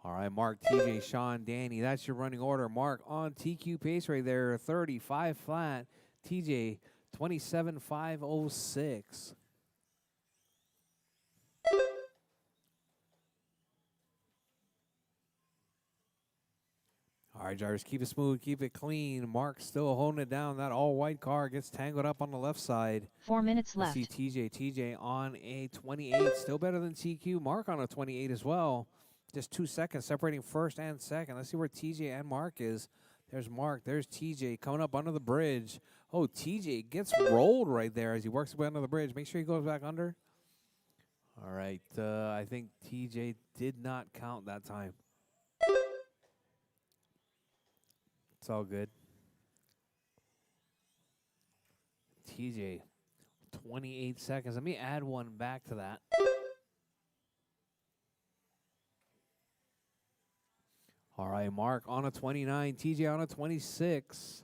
All right, Mark, TJ, Sean, Danny. That's your running order. Mark on TQ pace right there, 35 flat. TJ, 27.506. All right, drivers, keep it smooth, keep it clean. Mark still holding it down. That all-white car gets tangled up on the left side. 4 minutes I left. see TJ on a 28, still better than TQ. Mark on a 28 as well. Just 2 seconds separating first and second. Let's see where TJ and Mark is. There's Mark. There's TJ coming up under the bridge. Oh, TJ gets rolled right there as he works his way under the bridge. Make sure he goes back under. All right. I think TJ did not count that time. It's all good. TJ, 28 seconds. Let me add one back to that. All right, Mark on a 29. TJ on a 26.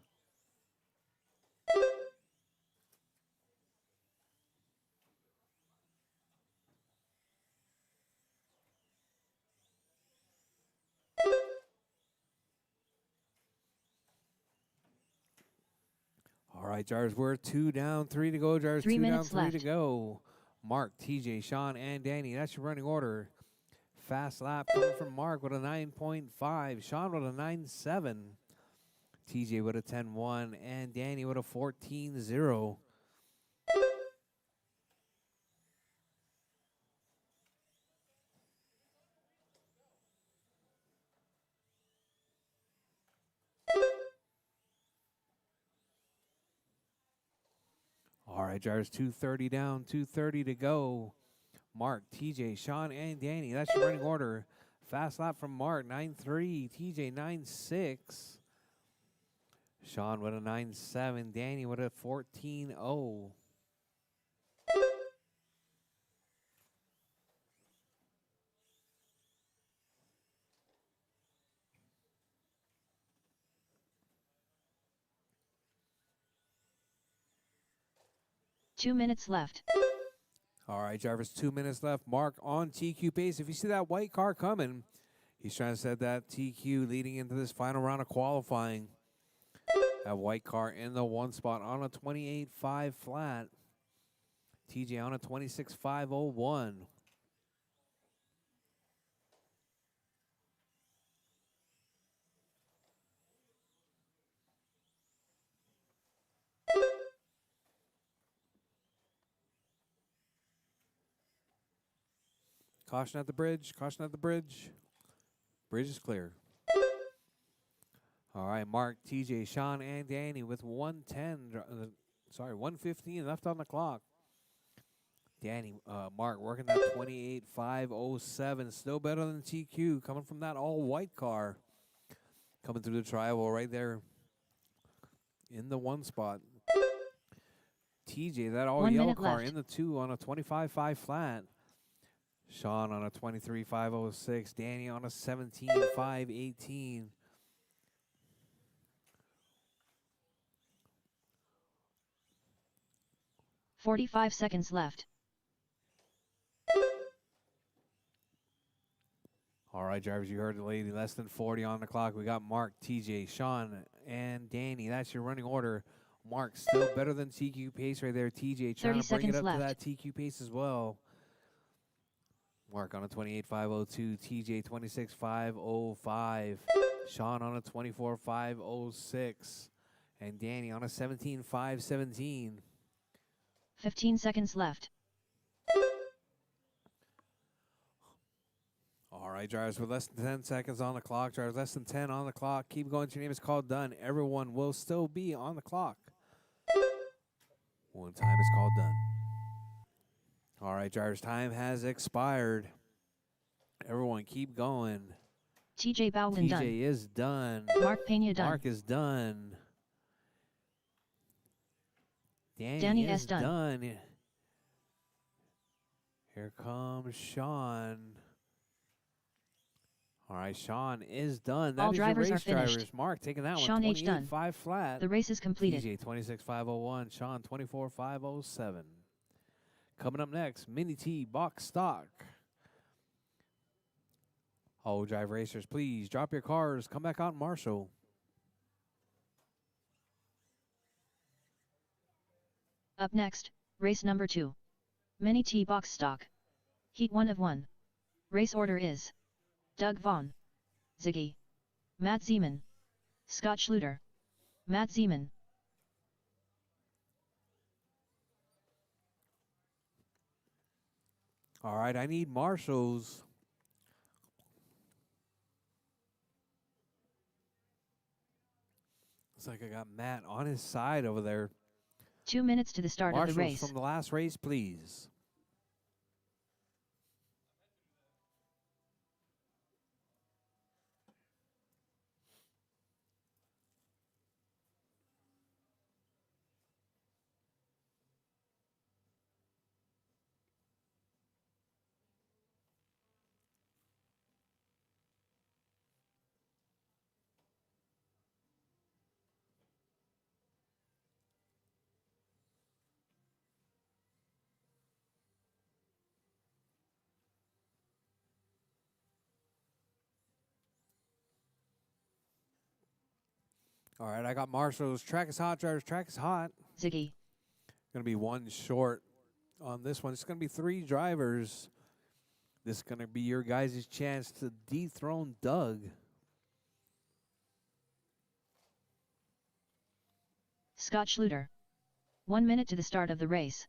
right, Jars, we're 2 down, 3 to go. Jars, 3 2 down, minutes 3 to left. go. Mark, TJ, Sean, and Danny. That's your running order. Fast lap coming from Mark with a 9.5. Sean with a 9.7. TJ with a 10.1. And Danny with a 14.0. All right, Jars, 2:30 down, 2:30 to go. Mark, TJ, Sean, and Danny. That's your running order. Fast lap from Mark, 9.3. TJ, 9.6. Sean with a 9.7. Danny with a 14.0. Two minutes left. All right, Jarvis, 2 minutes left. Mark on TQ pace. If you see that white car coming, he's trying to set that TQ leading into this final round of qualifying. That white car in the 1 spot on a 28.5 flat. TJ on a 26.501. Caution at the bridge. Caution at the bridge. Bridge is clear. All right, Mark, TJ, Sean, and Danny with 115 left on the clock. Danny, Mark working that 28.507. Still better than TQ coming from that all-white car. Coming through the tri-oval right there in the 1 spot. TJ, that all-yellow car left. in the 2 on a 25.5 flat. Sean on a 23.506. Danny on a 17.518. $45 seconds left. All right, drivers, you heard the lady. Less than 40 on the clock. We got Mark, TJ, Sean, and Danny. That's your running order. Mark still better than TQ pace right there. TJ trying to bring it up to that TQ pace as well. Mark on a 28.502. TJ 26.505. Sean on a 24.506. And Danny on a 17.517. 15 seconds left. All right, drivers, with less than 10 seconds on the clock, drivers, less than 10 on the clock. Keep going. Your name is called done. Everyone will still be on the clock when time is called done. All right, drivers, time has expired. Everyone keep going. TJ Bowden done. TJ is done. Mark Pena done. Mark is done. Danny is is done. Here comes Sean. All right, Sean is done. That All is drivers your are race finished. drivers. Mark taking that Sean one. H done. 28.5 flat. The race is completed. TJ 26.501. Sean 24.507. Coming up next, Mini T box stock. All drive racers, please drop your cars. Come back out in Marshall. Up next, race number 2. Mini T box stock. Heat 1 of 1. Race order is Doug Vaughn, Ziggy, Matt Zeman, Scott Schluter, Matt Zeman. All right, I need marshals. Looks like I got Matt on his side over there. 2 minutes to the start of the race. Marshals from the last race, please. All right, I got marshals. Track is hot, drivers. Track is hot. Ziggy. Going to be one short on this one. It's going to be 3 drivers. This is going to be your guys' chance to dethrone Doug. Scott Schluter. 1 minute to the start of the race.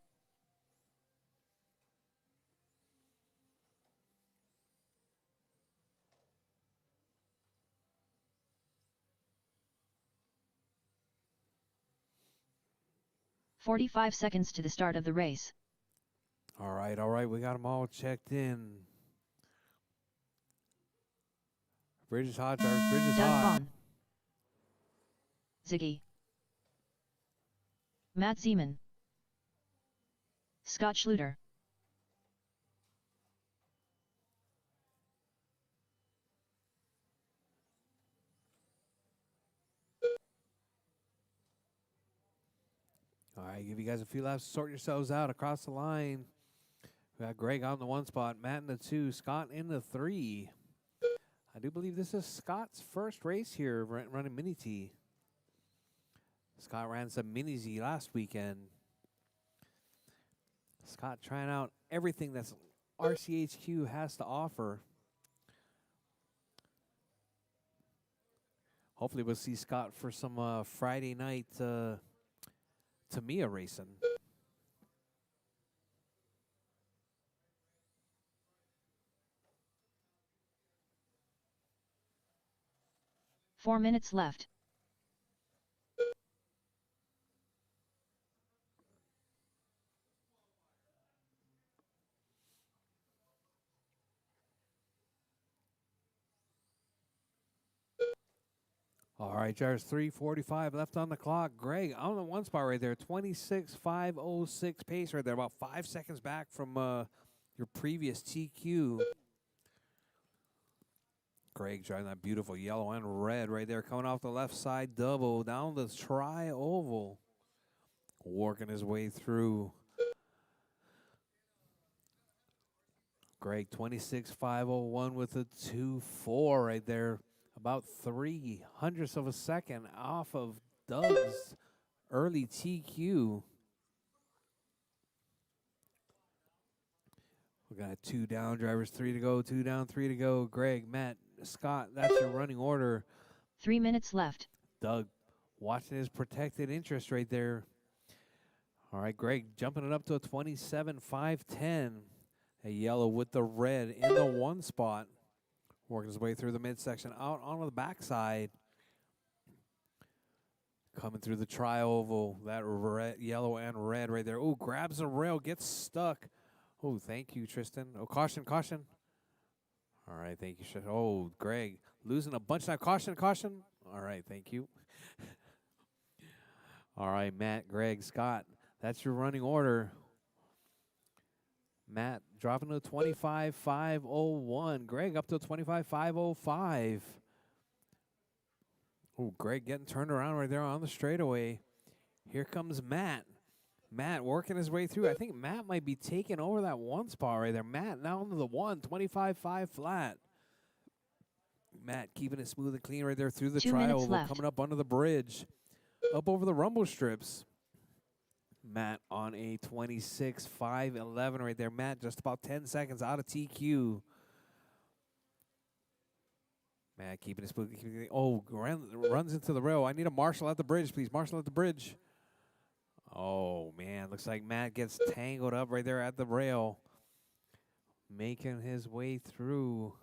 "45 seconds to the start of the race. All right. We got them all checked in. Bridge is hot, drivers. Bridge is Doug hot. Vaughn. Ziggy. Matt Zeman. Scott Schluter. All right, give you guys a few laps to sort yourselves out across the line. We got Greg on the 1 spot, Matt in the 2, Scott in the 3. I do believe this is Scott's first race here running Mini T. Scott ran some Mini Z last weekend. Scott trying out everything that's RCHQ has to offer. Hopefully we'll see Scott for some Friday night Tamiya racing. "4 minutes left. All right, Jars, 3:45 left on the clock. Greg on the 1 spot right there, 26.506 pace right there, about 5 seconds back from your previous TQ. Greg driving that beautiful yellow and red right there, coming off the left side double down the tri-oval, working his way through. Greg 26.501 with a 2.4 right there. About 0.03 of a second off of Doug's early TQ. We got 2 down, drivers 3 to go, 2 down, 3 to go. Greg, Matt, Scott, that's your running order. 3 minutes left. Doug watching his protected interest right there. All right, Greg jumping it up to a 27.510. A yellow with the red in the 1 spot. Working his way through the midsection, out onto the backside. Coming through the tri-oval, that red, yellow and red right there. Oh, grabs the rail, gets stuck. Oh, thank you, Tristan. Oh, caution. All right, thank you, Tristan. Oh, Greg losing a bunch of that. Caution. All right, thank you. All right, Matt, Greg, Scott, that's your running order. Matt dropping to 25.501. Greg up to 25.505. Oh, Greg getting turned around right there on the straightaway. Here comes Matt. Matt working his way through. I think Matt might be taking over that 1 spot right there. Matt now into the 1, 25.5 flat. Matt keeping it smooth and clean right there through the 2 minutes tri-oval, left. coming up under the bridge, up over the rumble strips. Matt on a 26.511 right there. Matt just about 10 seconds out of TQ. Matt keeping it smooth. Oh, runs into the rail. I need a marshal at the bridge, please. Marshal at the bridge. Oh, man. Looks like Matt gets tangled up right there at the rail. Making his way through.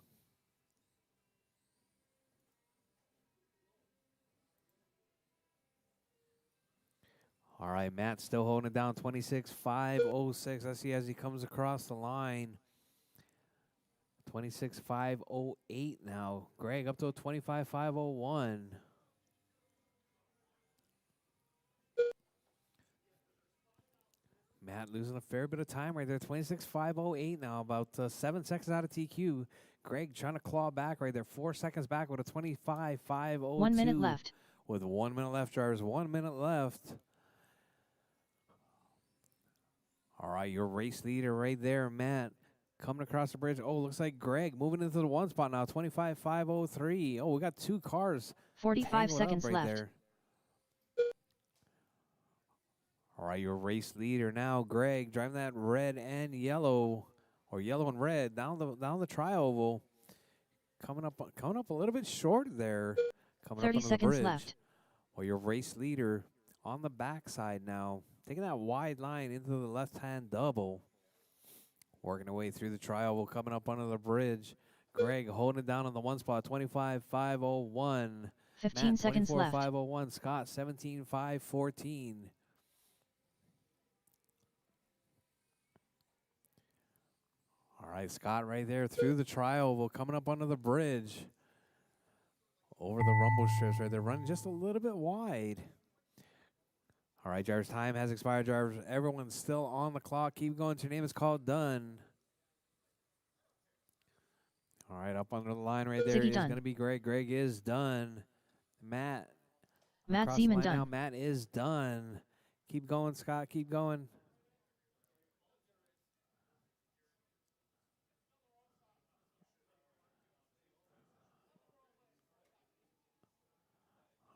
All right, Matt still holding it down, 26.506. Let's see as he comes across the line. 26.508 now. Greg up to a 25.501. Matt losing a fair bit of time right there. 26.508 now, about 7 seconds out of TQ. Greg trying to claw back right there. 4 seconds back with a 25.502. 1 minute left. With 1 minute left, drivers. 1 minute left. All right, your race leader right there, Matt, coming across the bridge. Oh, looks like Greg moving into the 1 spot now, 25.503. Oh, we got 2 cars. 45 seconds right left. there. All right, your race leader now, Greg, driving that red and yellow, or yellow and red down the tri-oval. Coming up a little bit short there. Coming up 30 under the seconds bridge. left. Well, your race leader on the backside now, taking that wide line into the left-hand double. Working their way through the tri-oval, coming up under the bridge. Greg holding it down on the one spot, 25.501. 15 Matt, seconds left. 24.501. Scott, 17.514. All right, Scott right there through the tri-oval, coming up under the bridge. Over the rumble strips right there, running just a little bit wide. All right, drivers, time has expired, drivers. Everyone's still on the clock. Keep going. Your name is called done. All right, up under the line right there is going to be Greg. Greg is done. Matt Zeman done. Now. Matt is done. Keep going, Scott. Keep going.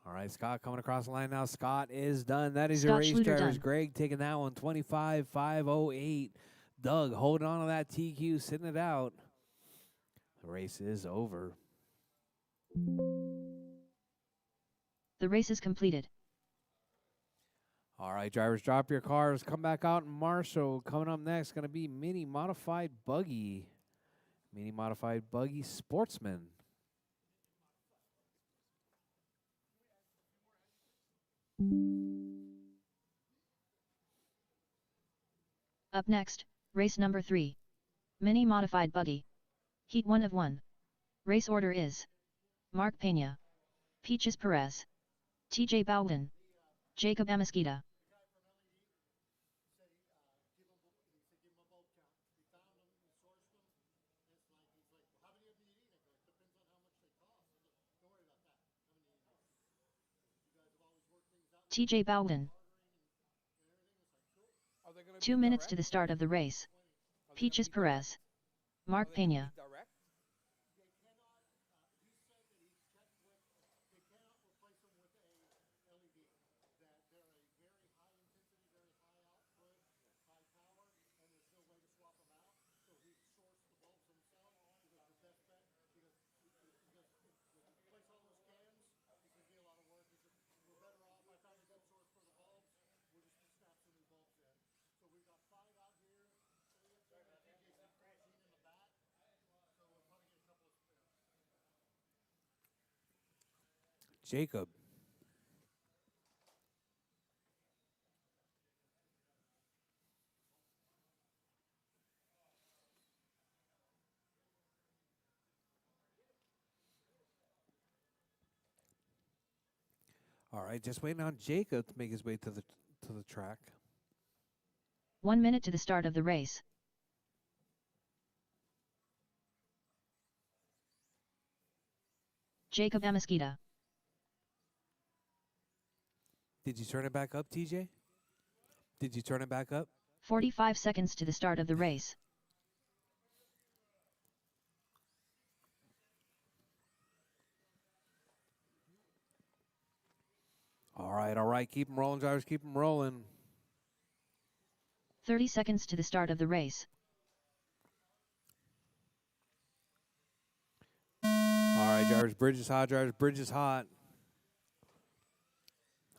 All right, Scott coming across the line now. Scott is done. That is your race, drivers. Greg taking that one, 25.508. Doug holding on to that TQ, sitting it out. The race is over. The race is completed. All right, drivers, drop your cars. Come back out in Marshall. Coming up next, going to be Mini Modified Buggy. Mini Modified Buggy Sportsman. Up next, race number 3. Mini Modified Buggy. Heat 1 of 1. Race order is Mark Pena, Peaches Perez, TJ Bowden, Jacob Amasquita. TJ Bowden. 2 minutes to the start of the race. Peaches Perez, Mark Pena. Jacob. All right, just waiting on Jacob to make his way to the track. 1 minute to the start of the race. Jacob Amasquita. Did you turn it back up, TJ? Did you turn it back up? 45 seconds to the start of the race. All right. Keep them rolling, drivers. Keep them rolling. 30 seconds to the start of the race. All right, drivers. Bridge is hot, drivers. Bridge is hot.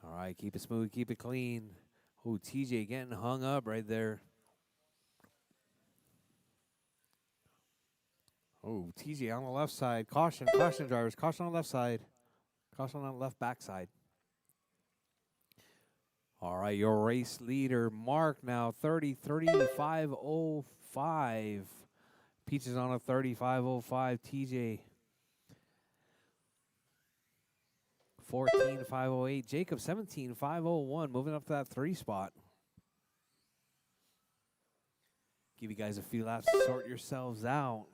All right, keep it smooth. Keep it clean. Oh, TJ getting hung up right there. Oh, TJ on the left side. Caution, drivers. Caution on the left side. Caution on the left backside. All right, your race leader, Mark, now 30.3505. Peaches on a 35.05. TJ 14.508. Jacob 17.501. Moving up to that 3 spot. Give you guys a few laps to sort yourselves out.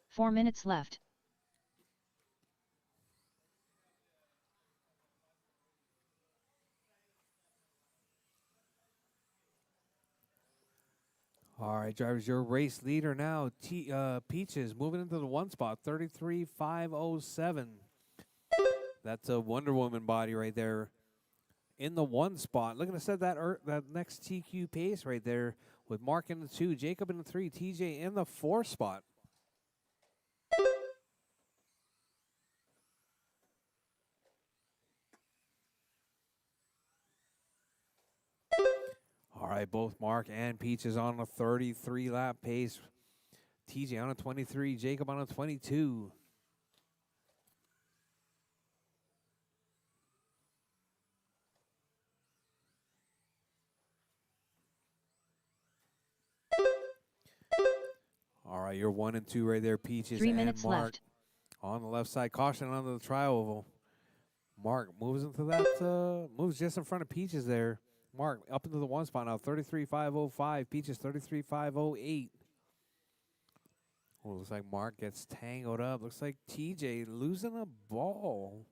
Four minutes left. All right, drivers, your race leader now, Peaches, moving into the one spot, 33,507. That's a Wonder Woman body right there in the one spot. Looking to set that that next TQ pace right there with Mark in the 2, Jacob in the 3, TJ in the 4 spot. All right, both Mark and Peaches on a 33-lap pace. TJ on a 23, Jacob on a 22. All right, you're 1 and 2 right there, Peaches 3 and minutes Mark. left. On the left side, caution onto the tri-oval. Mark moves into that, moves just in front of Peaches there. Mark up into the one spot now, 33,505. Peaches 33,508. Well, looks like Mark gets tangled up. Looks like TJ losing a ball.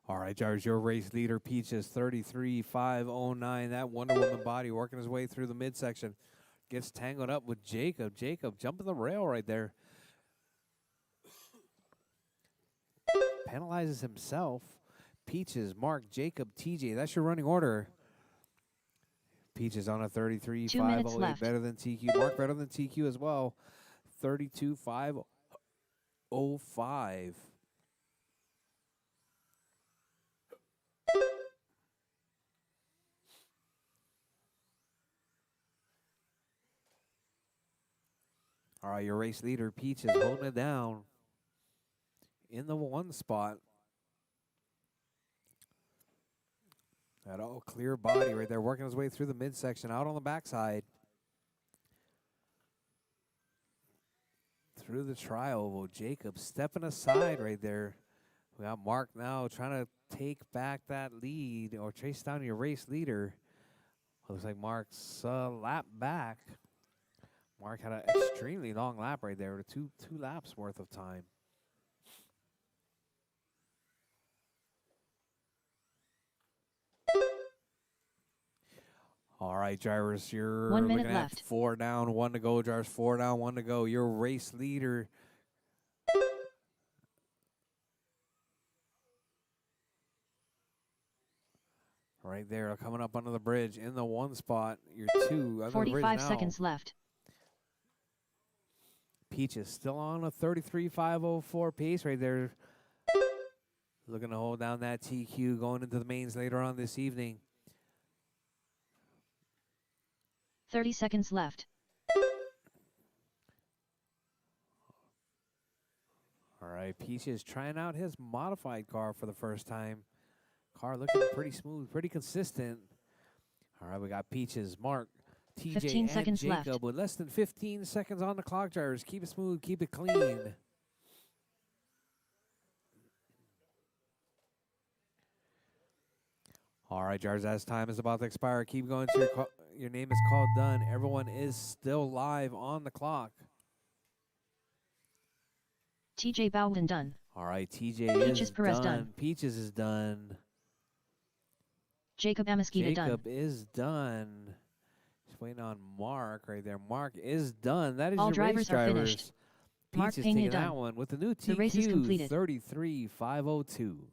All right, drivers, your race leader, Peaches, 33,509. That Wonder Woman body working his way through the midsection. Gets tangled up with Jacob. Jacob jumping the rail right there. Penalizes himself. Peaches, Mark, Jacob, TJ. That's your running order. Peaches on a 33,508. Better than TQ. Mark better than TQ as well. 32,505. All right, your race leader, Peaches, holding it down in the one spot. That all clear body right there, working his way through the midsection, out on the backside. Through the tri-oval, Jacob stepping aside right there. We got Mark now trying to take back that lead or chase down your race leader. Looks like Mark's lap back. Mark had an extremely long lap right there, two laps worth of time. All right, drivers, you're 1 minute looking at left. 4 down, 1 to go. Drivers, 4 down, 1 to go. Your race leader. Right there, coming up under the bridge in the one spot. Your 2 under the bridge 45 now. seconds left. Peaches still on a 33,504 pace right there. Looking to hold down that TQ going into the mains later on this evening. 30 seconds left. All right, Peaches trying out his modified car for the first time. Car looking pretty smooth, pretty consistent. All right, we got Peaches, Mark, TJ, 15 and seconds Jacob left. with less than 15 seconds on the clock, drivers. Keep it smooth, keep it clean. All right, drivers, as time is about to expire, keep going to your name is called done. Everyone is still live on the clock. TJ Bowden done. All right, TJ is Perez done. Peaches is done. Jacob Amesquita done. Jacob is done. Just waiting on Mark right there. Mark is done. That is All your drivers race are drivers. finished. Mark Peaches Pena taking done. that one with the new The race is TQ completed. 33,502.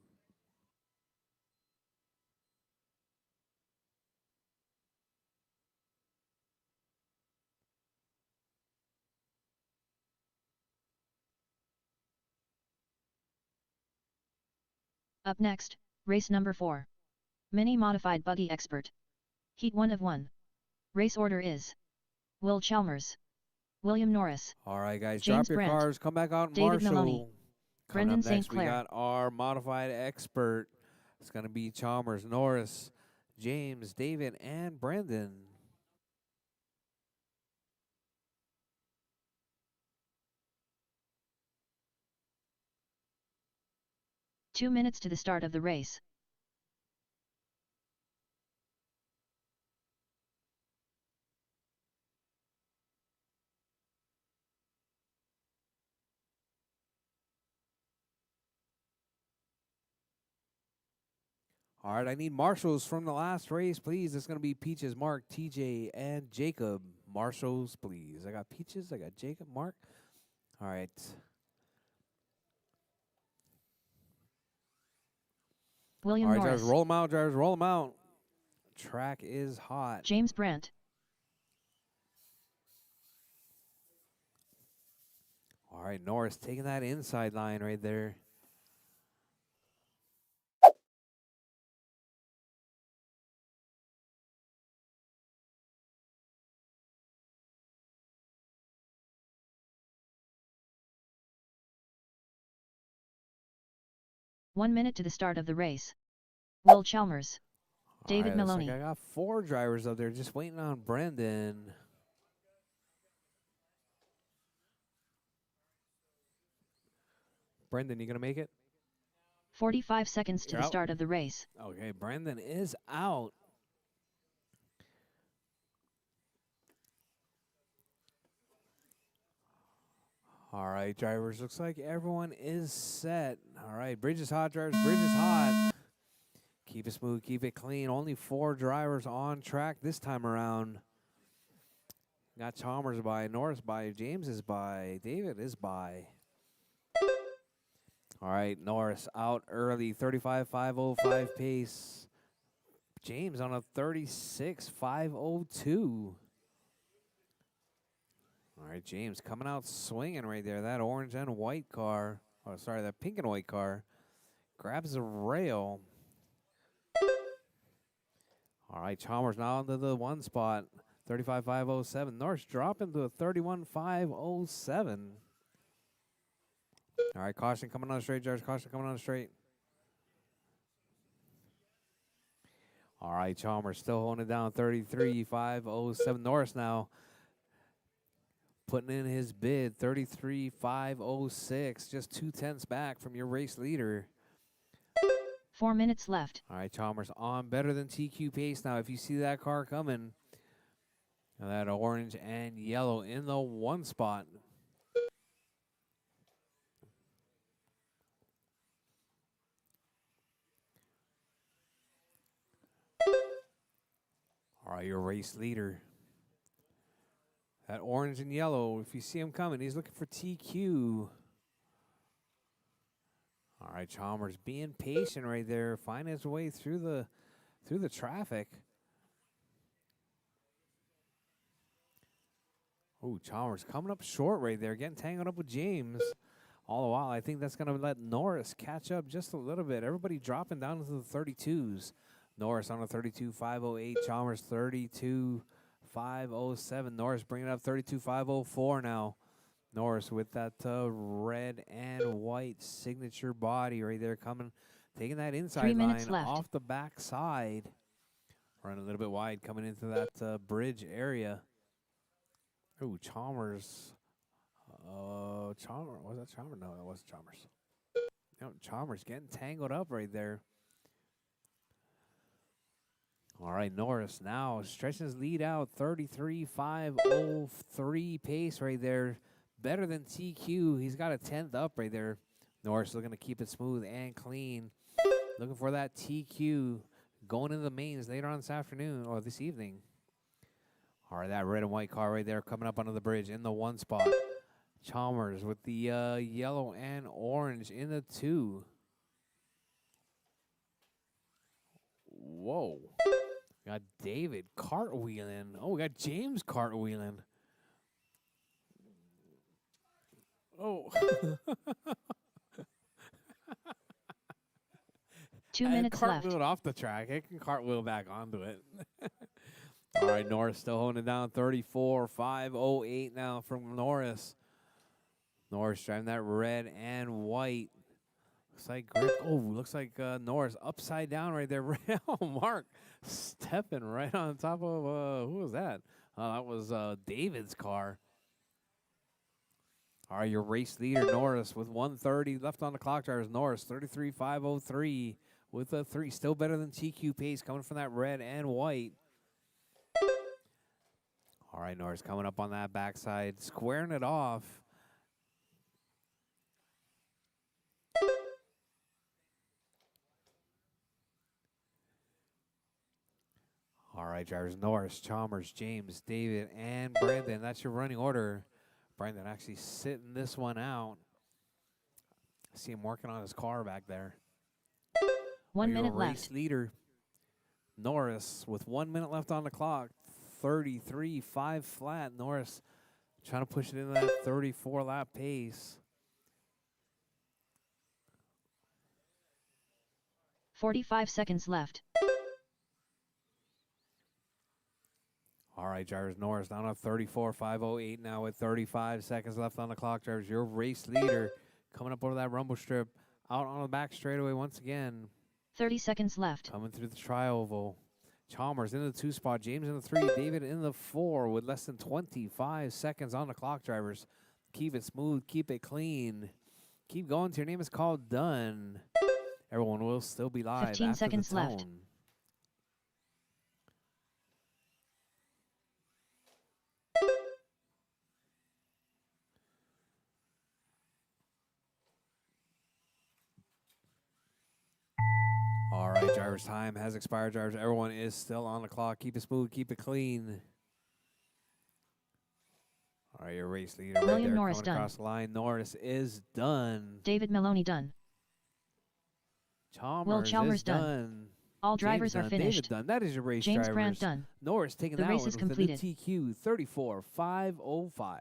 Up next, race number 4. Mini Modified Buggy Expert. Heat 1 of 1. Race order is Will Chalmers, William Norris, All right, guys, James drop your Brandt, cars. Come back out, David Marshall. Maloney, Coming Brendan up next, St. we Clair. got our modified expert. It's going to be Chalmers, Norris, James, David, and Brendan. Two minutes to the start of the race. All right, I need marshals from the last race, please. It's going to be Peaches, Mark, TJ, and Jacob. Marshals, please. I got Peaches, I got Jacob, Mark. All right. William All right, Norris. drivers, roll them out, drivers, roll them out. Track is hot. James Brandt. All right, Norris taking that inside line right there. One minute to the start of the race. Will Chalmers. David All right, looks Maloney. like I got 4 drivers up there just waiting on Brendan. Brendan, you going to make it? 45 seconds to You're the out. start of the race. Okay, Brendan is out. All right, drivers, looks like everyone is set. All right, bridge is hot, drivers, bridge is hot. Keep it smooth, keep it clean. Only 4 drivers on track this time around. Got Chalmers by, Norris by, James is by, David is by. All right, Norris out early, 35.505 pace. James on a 36.502. All right, James coming out swinging right there. That orange and white car, oh, sorry, that pink and white car, grabs the rail. All right, Chalmers now into the 1 spot, 35.507. Norris dropping to a 31.507. All right, caution coming on the straight, George. Caution coming on the straight. All right, Chalmers still holding it down, 33.507. Norris now putting in his bid, 33.506, just 2/10 back from your race leader. 4 minutes left. All right, Chalmers on better than TQ pace now. If you see that car coming, now that orange and yellow in the 1 spot. All right, your race leader. That orange and yellow, if you see him coming, he's looking for TQ. All right, Chalmers being patient right there, finding his way through the traffic. Oh, Chalmers coming up short right there, getting tangled up with James. All the while, I think that's going to let Norris catch up just a little bit. Everybody dropping down into the 32s. Norris on a 32.508, Chalmers 32.507. Norris bringing up 32.504 now. Norris with that red and white signature body right there coming, taking that inside 3 minutes line left. off the back side. Running a little bit wide coming into that bridge area. Ooh, Chalmers. Chalmers, was that Chalmers? No, that wasn't Chalmers. No, Chalmers getting tangled up right there. All right, Norris now stretching his lead out, 33.503 pace right there. Better than TQ. He's got a 10th up right there. Norris looking to keep it smooth and clean. Looking for that TQ going into the mains later on this afternoon or this evening. All right, that red and white car right there coming up onto the bridge in the 1 spot. Chalmers with the yellow and orange in the 2. Whoa. We got David cartwheeling. Oh, we got James cartwheeling. Oh. 2 minutes left. Cartwheeled off the track. It can cartwheel back onto it. All right, Norris still holding it down. 34.508 now from Norris. Norris driving that red and white. Looks like grip. Oh, looks like Norris upside down right there. Oh, Mark stepping right on top of, who was that? That was David's car. All right, your race leader, Norris, with 1:30 left on the clock. Drivers, Norris, 33.503 with a 3. Still better than TQ pace coming from that red and white. All right, Norris coming up on that backside, squaring it off. right, drivers. Norris, Chalmers, James, David, and Brandon. That's your running order. Brandon actually sitting this one out. I see him working on his car back there. 1 Your minute race left. leader, Norris, with 1 minute left on the clock. 33.5 flat. Norris trying to push it into that 34 lap pace. 45 seconds left. All right, drivers. Norris down to 34.508 now with 35 seconds left on the clock. Drivers, your race leader coming up over that rumble strip. Out on the back straightaway once again. 30 seconds left. Coming through the tri-oval. Chalmers in the 2 spot. James in the 3. David in the 4 with less than 25 seconds on the clock, drivers. Keep it smooth. Keep it clean. Keep going till your name is called done. Everyone will still be live 15 after seconds the left. tone. All right, drivers, time has expired, drivers. Everyone is still on the clock. Keep it smooth, keep it clean. All right, your race leader right William there Norris coming done. across the line. Norris is done. David Maloney done. Chalmers Chalmers is done. done. All James drivers are done. finished. David done. That is your race, James drivers. Brandt done. Norris taking The that race one is with a new completed. TQ 34.505.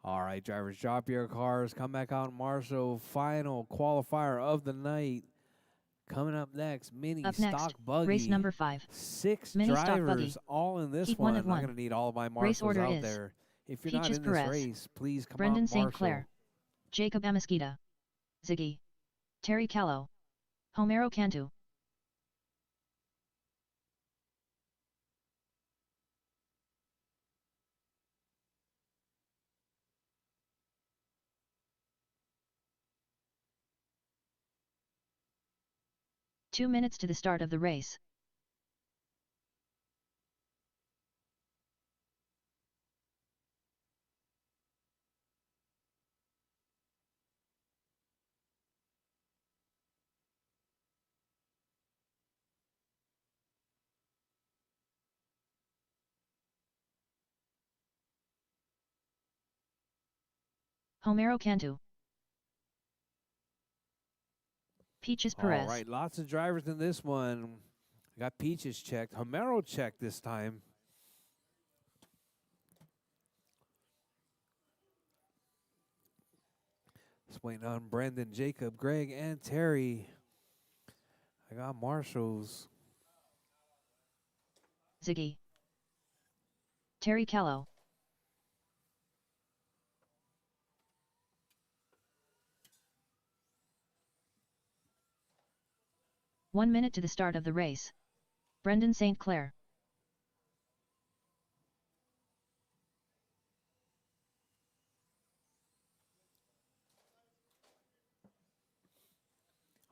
All right, drivers, drop your cars. Come back out, Marshall. Final qualifier of the night. Coming up next, mini Up stock next, buggy. race number 5. 6 Mini stock buggy. drivers all in this Heat one. 1 of I'm 1. going to need all of my Race marshals order out is there. If you're not Peaches in this Perez, race, please come Brendan out, St. Marshall. Clair, Jacob Amasquita, Ziggy, Terry Callow, Homero Cantu. Two minutes to the start of the race. Homero Cantu. Peaches Perez. All right, lots of drivers in this one. I got Peaches checked. Homero checked this time. Just waiting on Brendan, Jacob, Greg, and Terry. I got marshals. Ziggy. Terry Callow. One minute to the start of the race. Brendan St. Clair.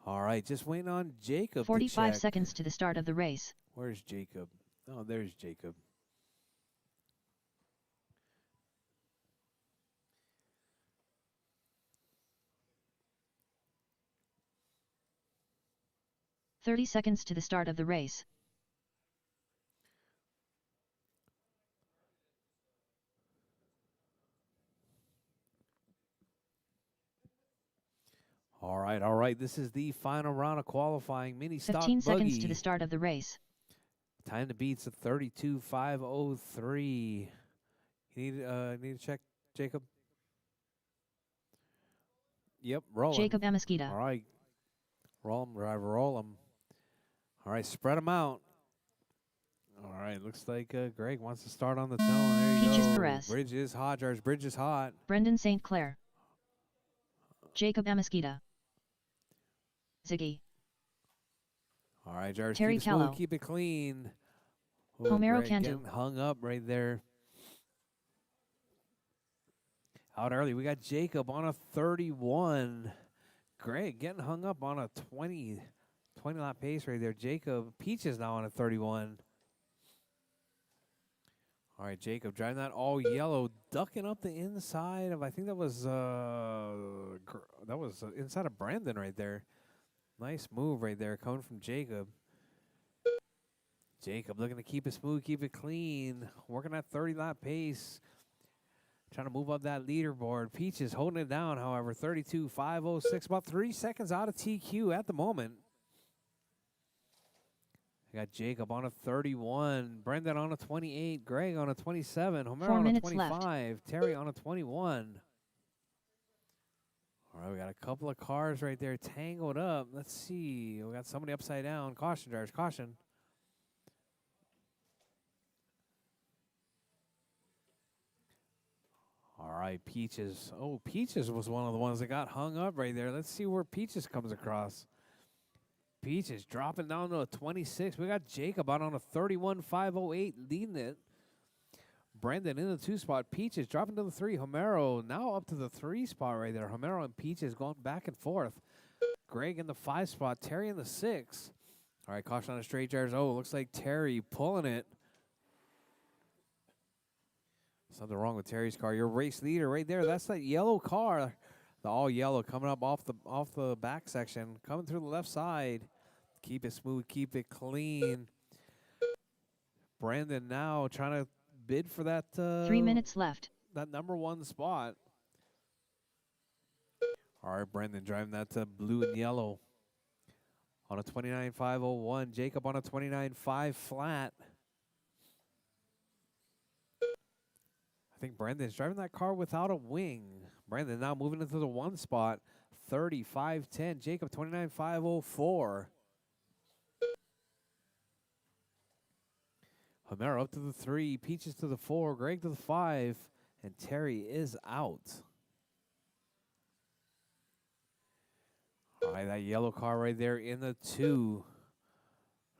All right, just waiting on Jacob 45 to check. seconds to the start of the race. Where's Jacob? Oh, there's Jacob. "30 seconds to the start of the race. All right, all right. This is the final round of qualifying. Mini stock 15 buggy. seconds to the start of the race. Time to beat's a 32.503. You need to check, Jacob? Yep, roll 'em. Jacob Amasquita. All right. Roll them, driver, roll them. All right, spread them out. All right, looks like Greg wants to start on the tone. There you Peaches go. Perez. Bridge is hot, George. Bridge is hot. Brendan St. Clair. Jacob Amasquita. Ziggy. All right, George. Terry Keep it smooth, Callow. keep it clean. Homero Greg Cantu. getting hung up right there. Out early, we got Jacob on a 31. Greg getting hung up on a 20 lap pace right there. Jacob Peaches now on a 31. All right, Jacob driving that all yellow, ducking up the inside of, I think that was inside of Brandon right there. Nice move right there coming from Jacob. Jacob looking to keep it smooth, keep it clean, working at 30-lap pace, trying to move up that leaderboard. Peaches holding it down, however, 32.506, about 3 seconds out of TQ at the moment. I got Jacob on a 31, Brendan on a 28, Greg on a 27, Homero 4 on a minutes 25, left. Terry on a 21. All right, we got a couple of cars right there tangled up. Let's see. We got somebody upside down. Caution, drivers, caution. All right, Peaches. Oh, Peaches was one of the ones that got hung up right there. Let's see where Peaches comes across. Peaches dropping down to a 26. We got Jacob out on a 31.508, leading it. Brendan in the 2 spot. Peaches dropping to the 3. Homero now up to the 3 spot right there. Homero and Peaches going back and forth. Greg in the 5 spot. Terry in the 6. All right, caution on the straight drivers. Oh, looks like Terry pulling it. Something wrong with Terry's car. Your race leader right there. That's that yellow car. The all yellow coming up off the back section. Coming through the left side. Keep it smooth. Keep it clean. Brandon now trying to bid for that 3 minutes left. That number 1 spot. All right, Brandon driving that blue and yellow on a 29.501. Jacob on a 29.5 flat. I think Brandon's driving that car without a wing. Brandon now moving into the 1 spot. 35.10. Jacob 29.504. Homero up to the 3. Peaches to the 4. Greg to the 5. And Terry is out. All right, that yellow car right there in the 2.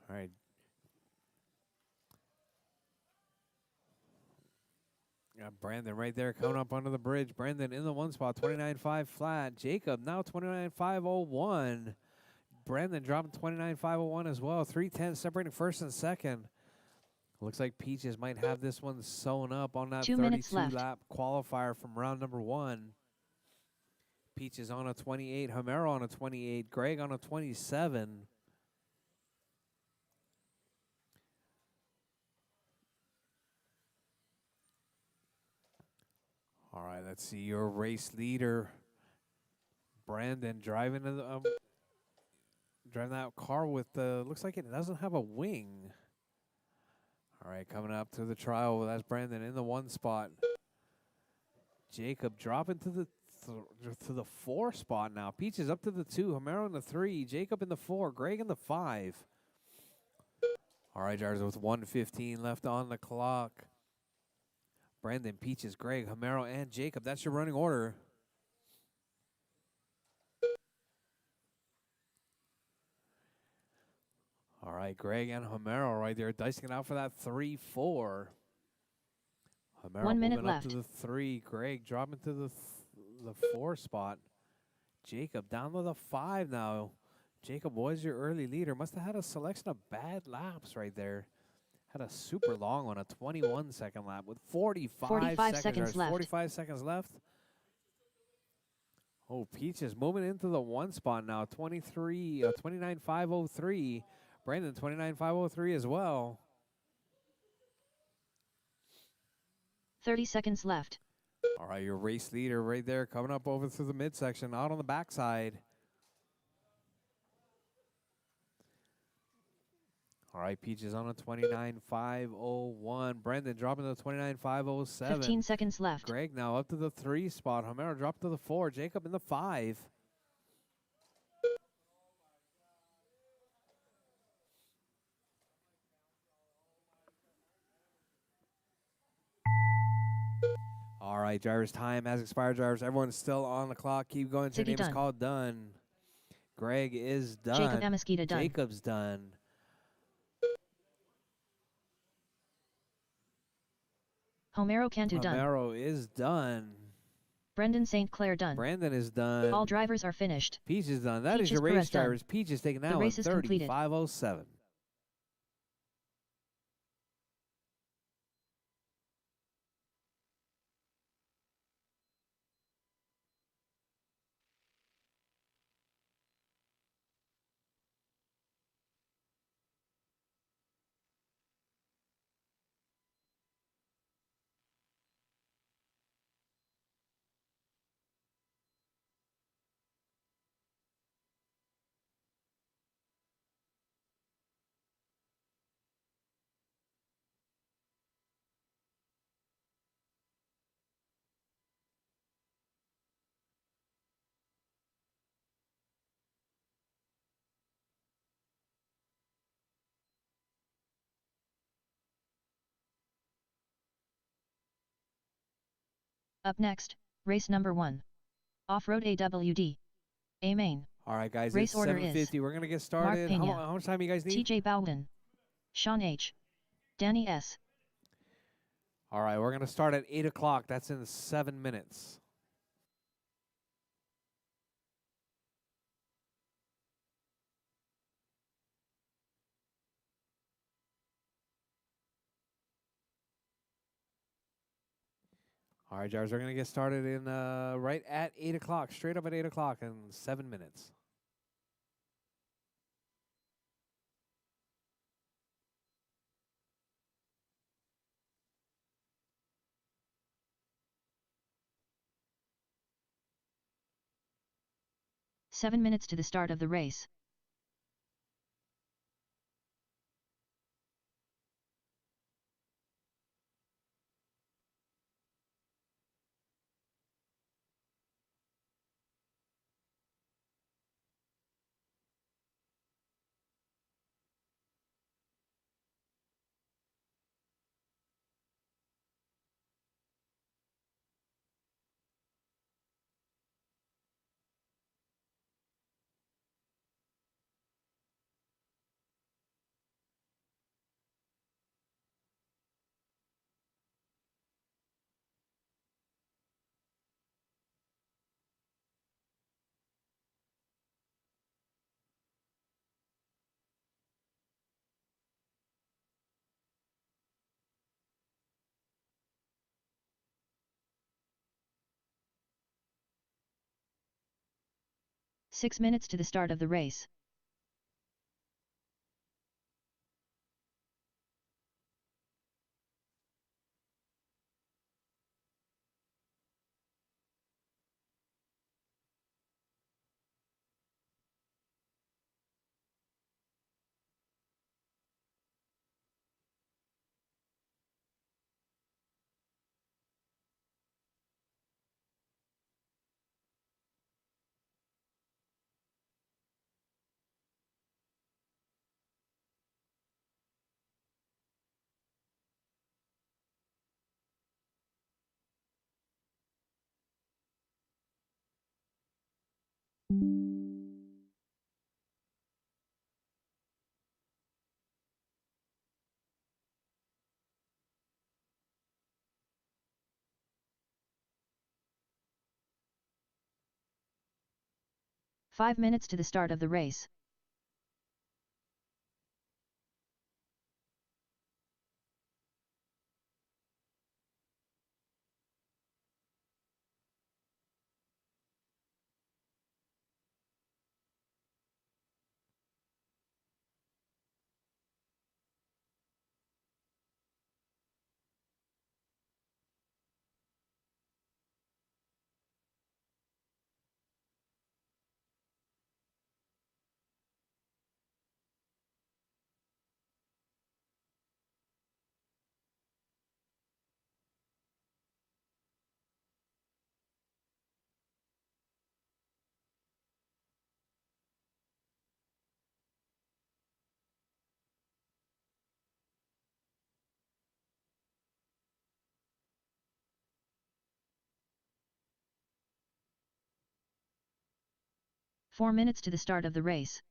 All right. Got Brandon right there coming up under the bridge. Brandon in the 1 spot, 29.5 flat. Jacob now 29.501. Brandon dropping 29.501 as well. 3:10 separating first and second. Looks like Peaches might have this one sewn up on that 2 minutes 32-lap qualifier from round number 1. Peaches on a 28. Homero on a 28. Greg on a 27. All right, let's see your race leader, Brandon, driving driving that car with the, looks like it doesn't have a wing. All right, coming up to the trial, that's Brandon in the 1 spot. Jacob dropping to the 4 spot now. Peaches up to the 2, Homero in the 3, Jacob in the 4, Greg in the 5. All right, drivers, with 1:15 left on the clock. Brandon, Peaches, Greg, Homero, and Jacob. That's your running order. All right, Greg and Homero right there dicing it out for that 3-4. Homero 1 minute moving up left. to the 3. Greg dropping to the 4 spot. Jacob down to the 5 now. Jacob was your early leader. Must have had a selection of bad laps right there. Had a super long one, a 21-second lap with 45 seconds left. 45 seconds left. Oh, Peaches moving into the 1 spot now. 29.503. Brandon 29.503 as well. 30 seconds left. All right, your race leader right there coming up over through the midsection, out on the backside. All right, Peaches on a 29.501. Brendan dropping to the 29.507. 15 seconds left. Greg now up to the 3 spot. Homero dropped to the 4. Jacob in the 5. All right, drivers, time has expired, drivers. Everyone's still on the clock. Keep going. Your name is called. Done. Greg is done. Jacob Amesquita done. Jacob's done. Homero Cantu done. Homero is done. Brendan St. Clair done. Brandon is done. All drivers are finished. Peach is done. That is Peaches your race, Perez done. drivers. Peach is taken The out race on is completed. 35.07. Up next, race number 1. Off-road AWD. A main. All right, guys, Race it's order is 7:50. We're going to get Mark started. Pena, How much time you guys need? TJ Bowden, Sean H, Danny S. All right, we're going to start at 8 o'clock. That's in 7 minutes. All right, Jars, we're going to get started in right at 8 o'clock, straight up at 8 o'clock in 7 minutes. Seven minutes to the start of the race. Six minutes to the start of the race. Five minutes to the start of the race. Four minutes to the start of the race.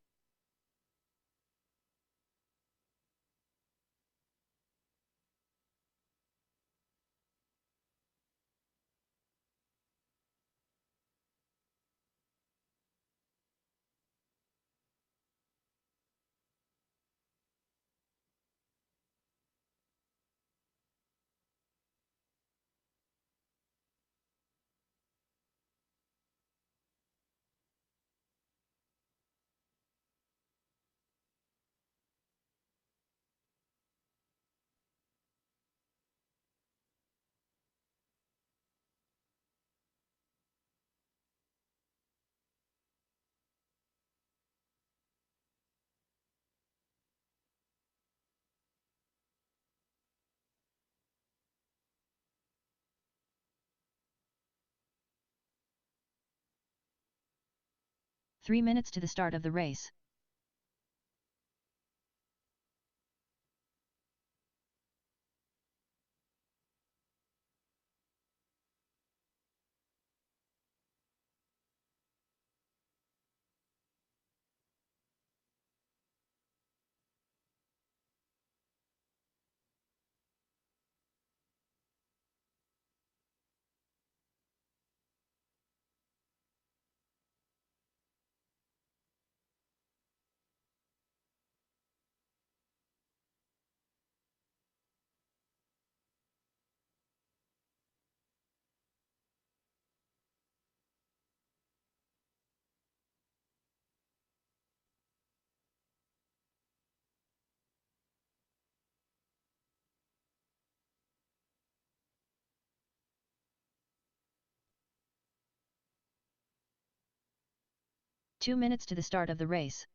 Three minutes to the start of the race. 2 minutes to the start of the race.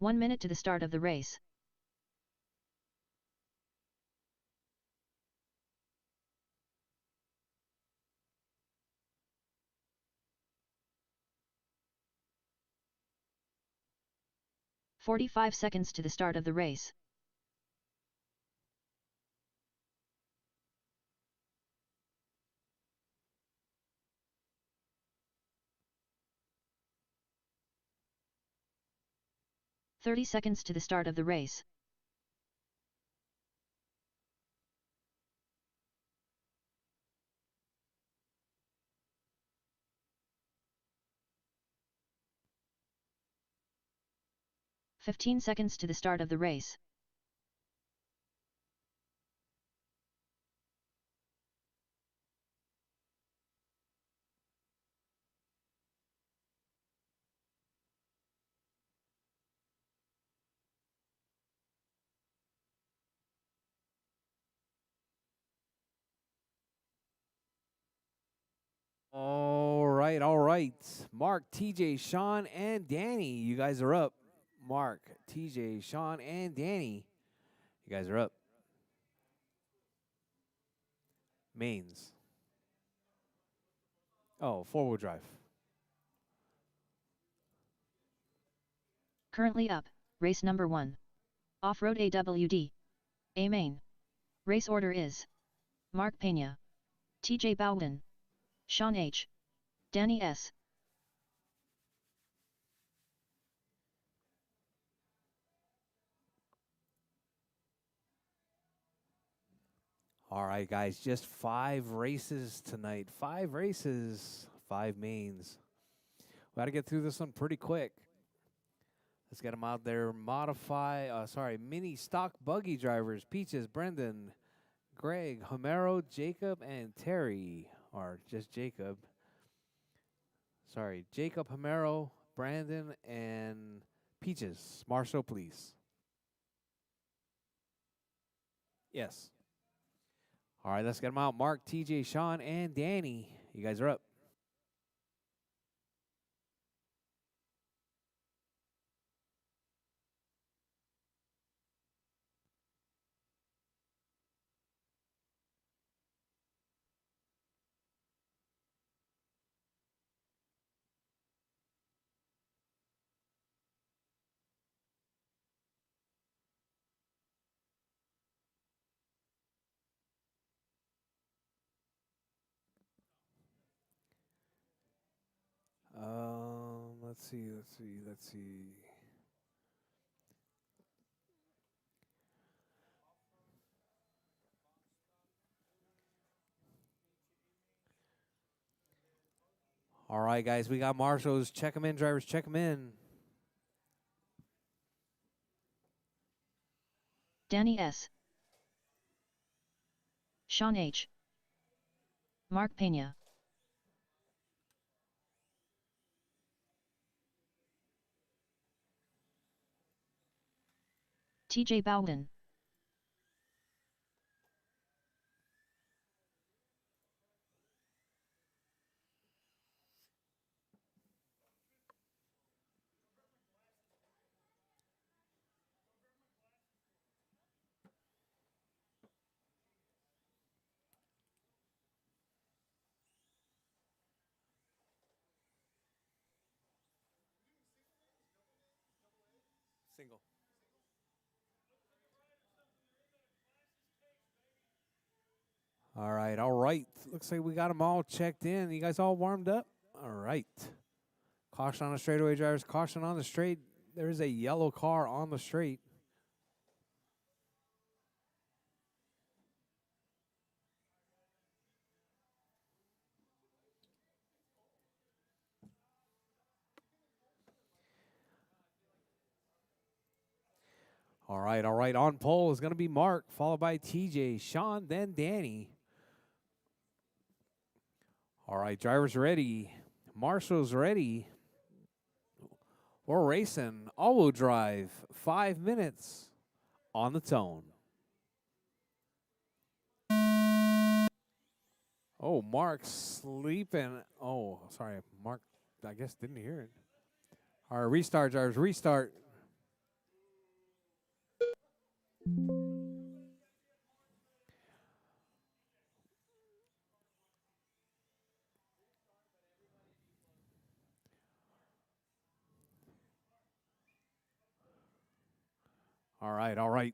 One minute to the start of the race. "45 seconds to the start of the race. "30 seconds to the start of the race. "15 seconds to the start of the race. All right, all right. Mark, TJ, Sean, and Danny, you guys are up. Mark, TJ, Sean, and Danny, you guys are up. Mains. Oh, four-wheel drive. Currently up, race number 1. Off-road AWD. A main. Race order is Mark Pena, TJ Bowden, Sean H, Danny S. All right, guys, just 5 races tonight. 5 races, 5 mains. We got to get through this one pretty quick. Let's get them out there. Mini stock buggy drivers. Peaches, Brendan, Greg, Homero, Jacob, and Terry. Or just Jacob. Sorry, Jacob, Homero, Brandon, and Peaches. Marshall, please. Yes. All right, let's get them out. Mark, TJ, Sean, and Danny. You guys are up. Let's see. All right, guys, we got marshals. Check them in, drivers. Check them in. Danny S. Sean H. Mark Pena. TJ Bowden. Single. All right, all right. Looks like we got them all checked in. You guys all warmed up? All right. Caution on the straightaway, drivers. Caution on the straight. There is a yellow car on the straight. All right, all right. On pole is going to be Mark, followed by TJ, Sean, then Danny. All right, drivers ready. Marshall's ready. We're racing. All-wheel drive. 5 minutes on the tone. Oh, Mark's sleeping. Oh, sorry. Mark, I guess, didn't hear it. All right, restart, drivers. Restart. All right, all right.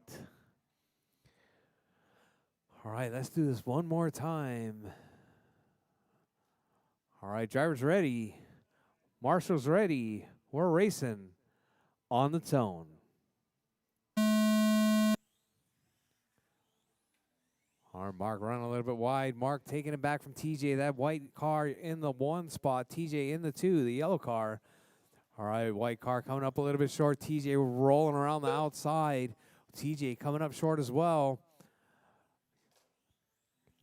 All right, let's do this one more time. All right, drivers ready. Marshall's ready. We're racing on the tone. All right, Mark running a little bit wide. Mark taking it back from TJ. That white car in the 1 spot. TJ in the 2, the yellow car. All right, white car coming up a little bit short. TJ rolling around the outside. TJ coming up short as well.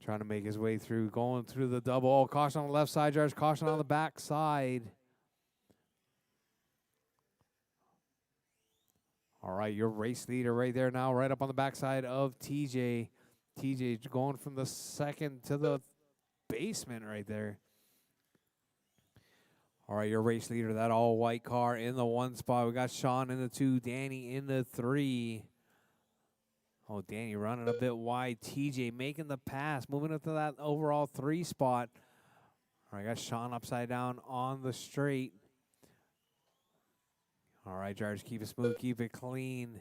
Trying to make his way through, going through the double. Oh, caution on the left side, drivers. Caution on the back side. All right, your race leader right there now, right up on the backside of TJ. TJ going from the second to the basement right there. All right, your race leader, that all-white car in the 1 spot. We got Sean in the 2, Danny in the 3. Oh, Danny running a bit wide. TJ making the pass, moving up to that overall 3 spot. All right, got Sean upside down on the straight. All right, drivers, keep it smooth, keep it clean.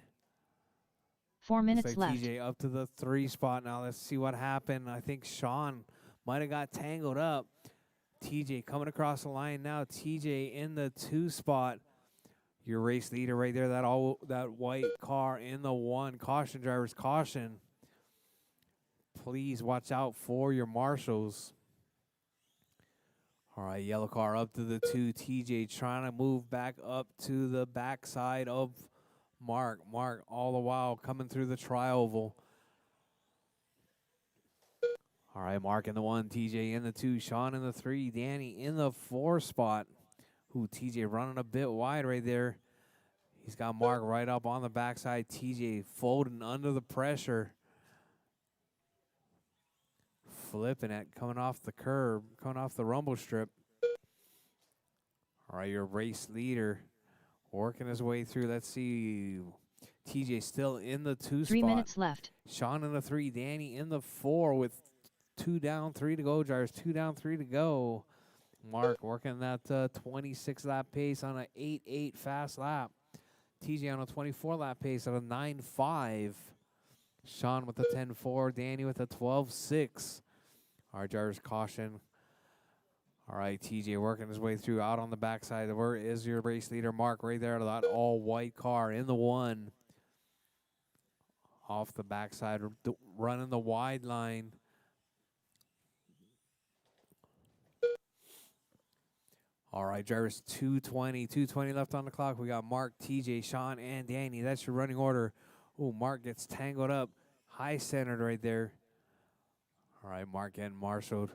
4 minutes Looks like left. TJ up to the 3 spot now. Let's see what happened. I think Sean might have got tangled up. TJ coming across the line now. TJ in the 2 spot. Your race leader right there. That white car in the 1. Caution, drivers, caution. Please watch out for your marshals. All right, yellow car up to the 2. TJ trying to move back up to the backside of Mark. Mark all the while coming through the tri-oval. All right, Mark in the 1, TJ in the 2, Sean in the 3, Danny in the 4 spot. Ooh, TJ running a bit wide right there. He's got Mark right up on the backside. TJ folding under the pressure. Flipping it, coming off the curb, coming off the rumble strip. All right, your race leader working his way through. Let's see. TJ still in the 2 spot. 3 minutes left. Sean in the 3, Danny in the 4 with 2 down, 3 to go, drivers. 2 down, 3 to go. Mark working that 26 lap pace on an 8.8 fast lap. TJ on a 24 lap pace at a 9.5. Sean with the 10.4. Danny with a 12.6. All right, drivers, caution. All right, TJ working his way through out on the backside. Where is your race leader? Mark right there, that all-white car in the 1. Off the backside, running the wide line. All right, drivers, 2:20 left on the clock. We got Mark, TJ, Sean, and Danny. That's your running order. Oh, Mark gets tangled up. High centered right there. All right, Mark getting marshaled.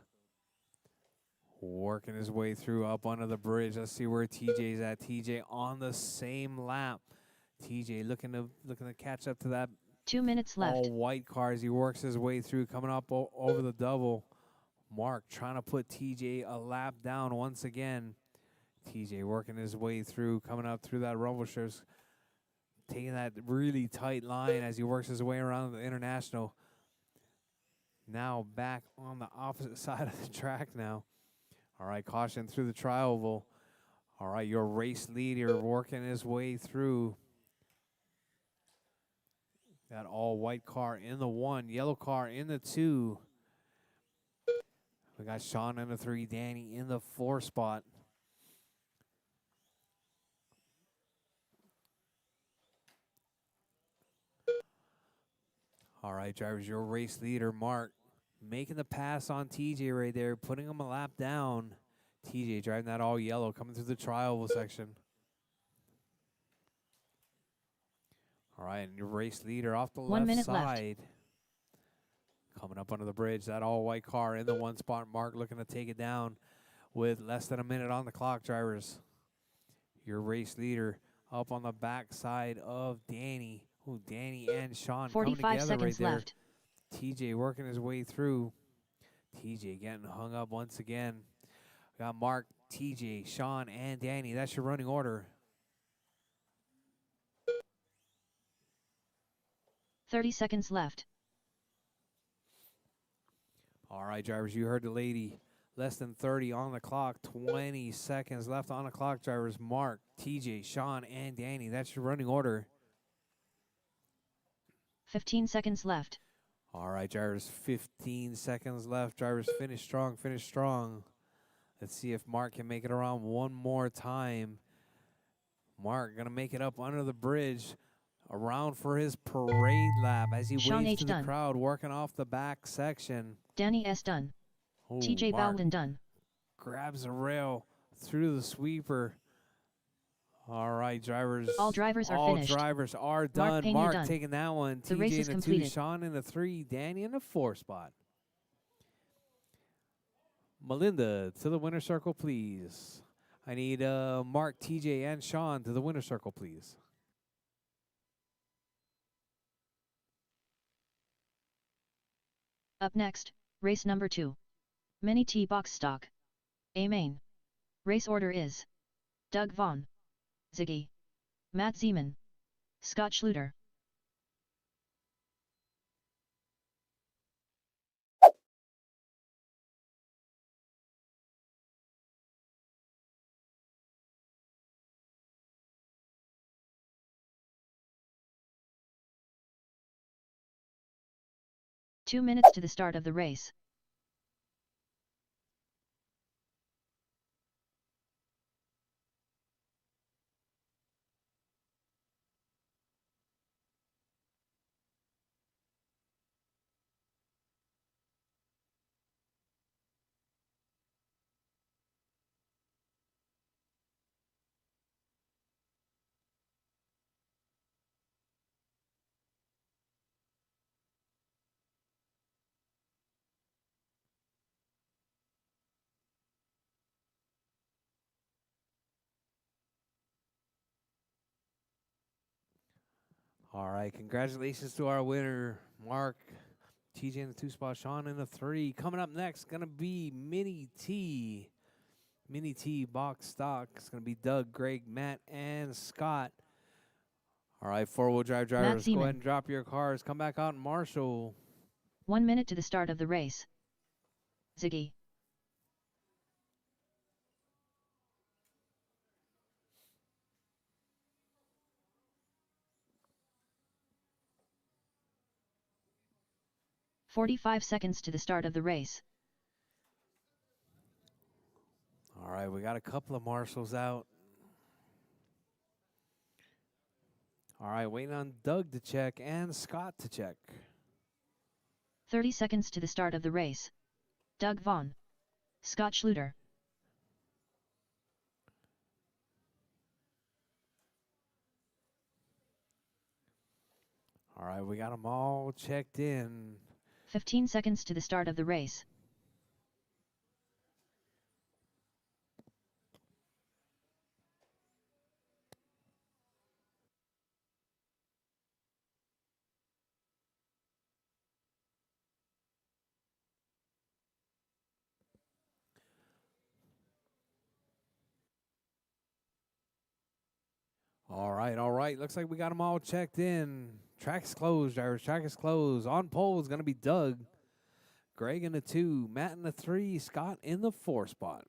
Working his way through up under the bridge. Let's see where TJ's at. TJ on the same lap. TJ looking to catch up to that 2 minutes left. all white car as he works his way through, coming up over the double. Mark trying to put TJ a lap down once again. TJ working his way through, coming up through that rumble strips, taking that really tight line as he works his way around the international. Now back on the opposite side of the track now. All right, caution through the tri-oval. All right, your race leader working his way through. That all white car in the 1, yellow car in the 2. We got Sean in the 3, Danny in the 4 spot. All right, drivers, your race leader, Mark, making the pass on TJ right there, putting him a lap down. TJ driving that all yellow, coming through the trial section. All right, and your race leader off the 1 left minute side. Coming up under the bridge, that all white car in the 1 spot. Mark looking to take it down with less than a minute on the clock, drivers. Your race leader up on the back side of Danny. Ooh, Danny and Sean coming 45 together seconds right there. left. TJ working his way through. TJ getting hung up once again. We got Mark, TJ, Sean, and Danny. That's your running order. 30 seconds left. All right, drivers, you heard the lady. Less than 30 on the clock. 20 seconds left on the clock, drivers. Mark, TJ, Sean, and Danny. That's your running order. 15 seconds left. All right, drivers, 15 seconds left. Drivers, finish strong, finish strong. Let's see if Mark can make it around one more time. Mark going to make it up under the bridge. Around for his parade lap as he Sean waves H. to the done. crowd, working off the back section. Danny S. done. Oh, TJ Mark Bowden done. grabs the rail through the sweeper. All right, drivers. All drivers are all finished. drivers are Mark done. Pena Mark done. taking that one. The TJ race in is the 2, completed. Sean in the 3, Danny in the 4 spot. Melinda, to the winner's circle, please. I need Mark, TJ, and Sean to the winner's circle, please. Up next, race number 2. Mini T box stock. A main. Race order is Doug Vaughn, Ziggy, Matt Zeman, Scott Schluter. Two minutes to the start of the race. All right, congratulations to our winner, Mark, TJ in the 2 spot, Sean in the 3. Coming up next, going to be Mini T. Mini T box stock. It's going to be Doug, Greg, Matt, and Scott. All right, 4-wheel drive drivers, go ahead and drop your cars. Come back out and marshal. 1 minute to the start of the race. Ziggy. "45 seconds to the start of the race. All right, we got a couple of marshals out. All right, waiting on Doug to check and Scott to check. 30 seconds to the start of the race. Doug Vaughn, Scott Schluter. All right, we got them all checked in. 15 seconds to the start of the race. All right, all right. Looks like we got them all checked in. Track is closed, drivers. Track is closed. On pole is going to be Doug. Greg in the 2, Matt in the 3, Scott in the 4 spot.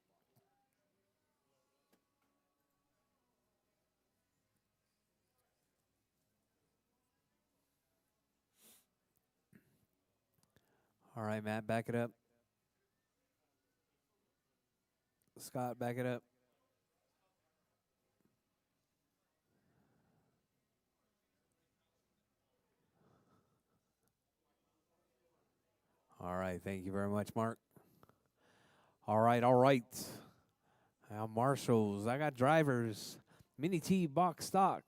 All right, Matt, back it up. Scott, back it up. All right, thank you very much, Mark. All right, all right. Now, marshals, I got drivers. Mini T box stock,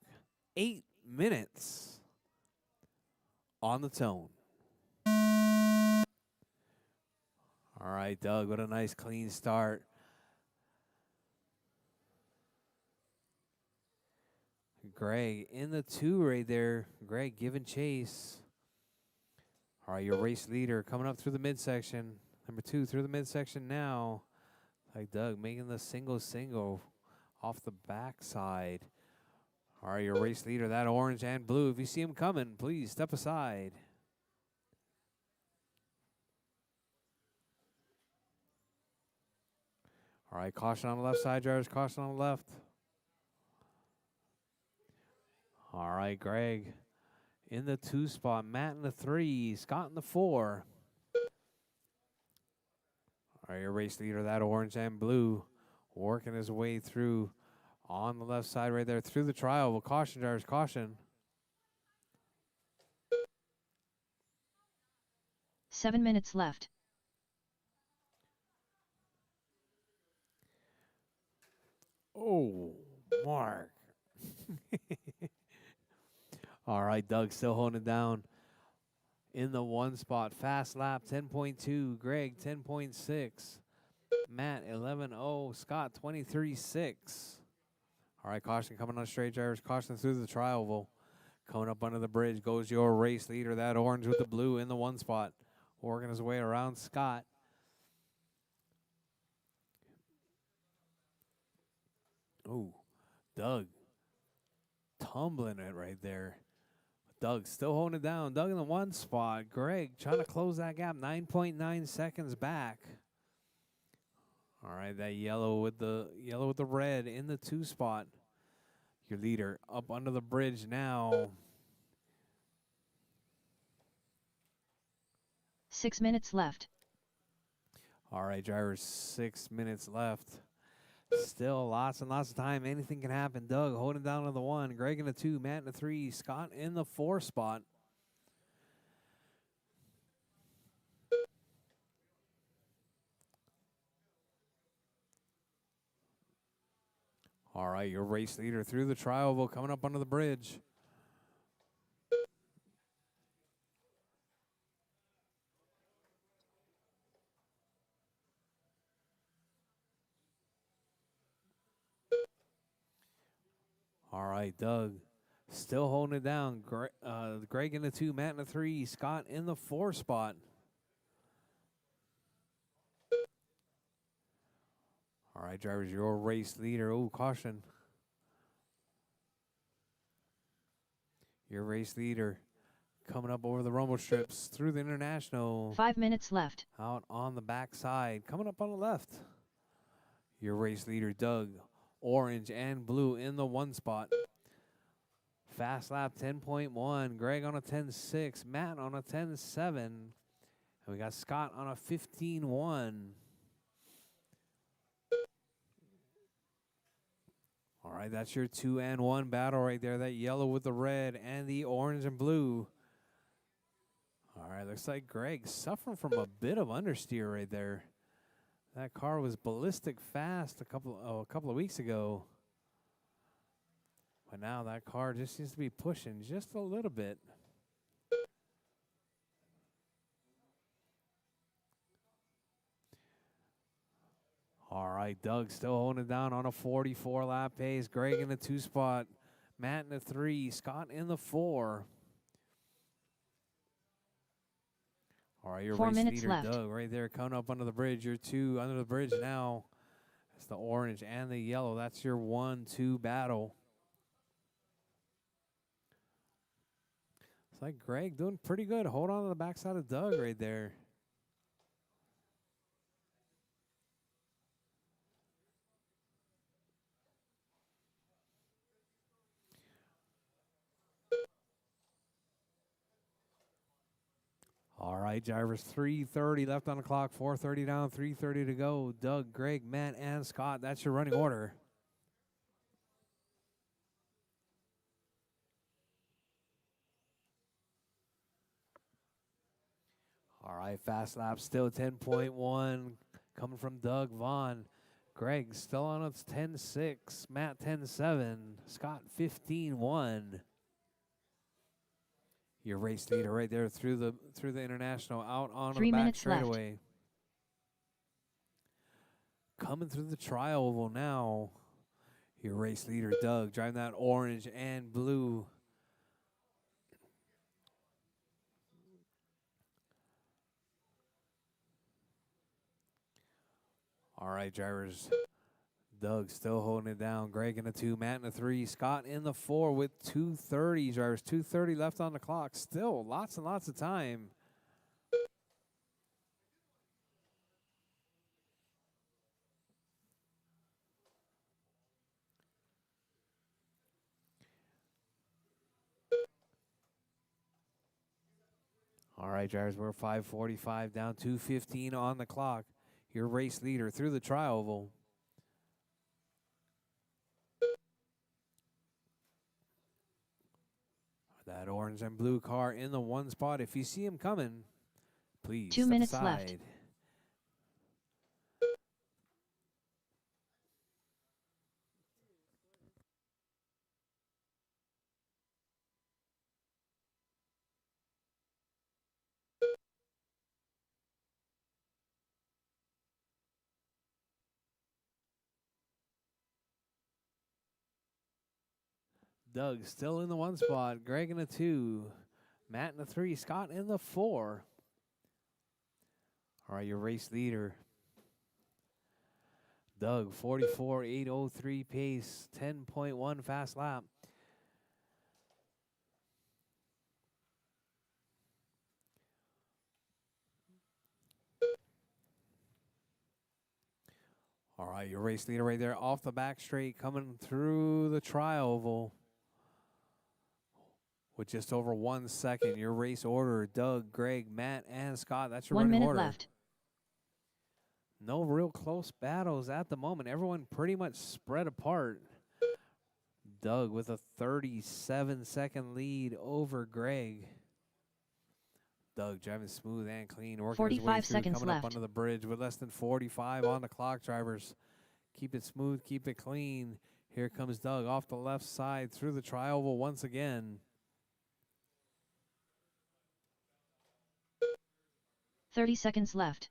8 minutes on the tone. All right, Doug, what a nice clean start. Greg in the 2 right there. Greg giving chase. All right, your race leader coming up through the midsection. Number 2 through the midsection now. Like Doug making the single off the backside. All right, your race leader, that orange and blue. If you see him coming, please step aside. All right, caution on the left side, drivers. Caution on the left. All right, Greg in the 2 spot. Matt in the 3. Scott in the 4. All right, your race leader, that orange and blue, working his way through on the left side right there through the trial. Well, caution, drivers, caution. 7 minutes left. Oh, Mark. All right, Doug still holding it down in the 1 spot. Fast lap, 10.2. Greg, 10.6. Matt, 11.0. Scott, 23.6. All right, caution coming on straight, drivers. Caution through the tri-oval. Coming up under the bridge goes your race leader, that orange with the blue in the 1 spot. Working his way around Scott. Oh, Doug tumbling it right there. Doug still holding it down. Doug in the 1 spot. Greg trying to close that gap. 9.9 seconds back. All right, that yellow with the red in the 2 spot. Your leader up under the bridge now. 6 minutes left. All right, drivers, 6 minutes left. Still lots and lots of time. Anything can happen. Doug holding down to the 1. Greg in the 2. Matt in the 3. Scott in the 4 spot. All right, your race leader through the tri-oval coming up under the bridge. All right, Doug still holding it down. Greg in the 2, Matt in the 3, Scott in the 4 spot. All right, drivers, your race leader. Oh, caution. Your race leader coming up over the rumble strips through the international. 5 minutes left. Out on the backside. Coming up on the left. Your race leader, Doug. Orange and blue in the 1 spot. Fast lap 10.1. Greg on a 10.6. Matt on a 10.7. And we got Scott on a 15.1. All right, that's your 2 and 1 battle right there. That yellow with the red and the orange and blue. All right, looks like Greg suffering from a bit of understeer right there. That car was ballistic fast a couple of weeks ago. But now that car just seems to be pushing just a little bit. All right, Doug still holding it down on a 44 lap pace. Greg in the 2 spot. Matt in the 3. Scott in the 4. All right, your 4 race minutes leader, left. Doug, right there coming up under the bridge. Your 2 under the bridge now. It's the orange and the yellow. That's your 1-2 battle. It's like Greg doing pretty good. Hold on to the backside of Doug right there. All right, drivers, 3:30 left on the clock, 4:30 down, 3:30 to go. Doug, Greg, Matt, and Scott, that's your running order. All right, fast lap still 10.1 coming from Doug Vaughn. Greg still on its 10.6, Matt 10.7, Scott 15.1. Your race leader right there through the international out onto 3 the back minutes left. straightaway. Coming through the tri oval now. Your race leader Doug driving that orange and blue. All right, drivers. Doug still holding it down. Greg in the 2, Matt in the 3, Scott in the 4 with 2:30 drivers. 2:30 left on the clock. Still lots and lots of time. All right, drivers, we're 5:45 down, 2:15 on the clock. Your race leader through the tri-oval. That orange and blue car in the 1 spot. If you see him coming, please 2 step minutes aside. left. Doug still in the 1 spot. Greg in the 2. Matt in the 3. Scott in the 4. All right, your race leader. Doug, 44.803 pace, 10.1 fast lap. All right, your race leader right there off the back straight coming through the tri-oval. With just over 1 second, your race order, Doug, Greg, Matt, and Scott. That's your 1 running minute order. left. No real close battles at the moment. Everyone pretty much spread apart. Doug with a 37-second lead over Greg. Doug driving smooth and clean, working his way 45 through, seconds coming up left. under the bridge with less than 45 on the clock, drivers. Keep it smooth, keep it clean. Here comes Doug off the left side through the tri-oval once again. 30 seconds left.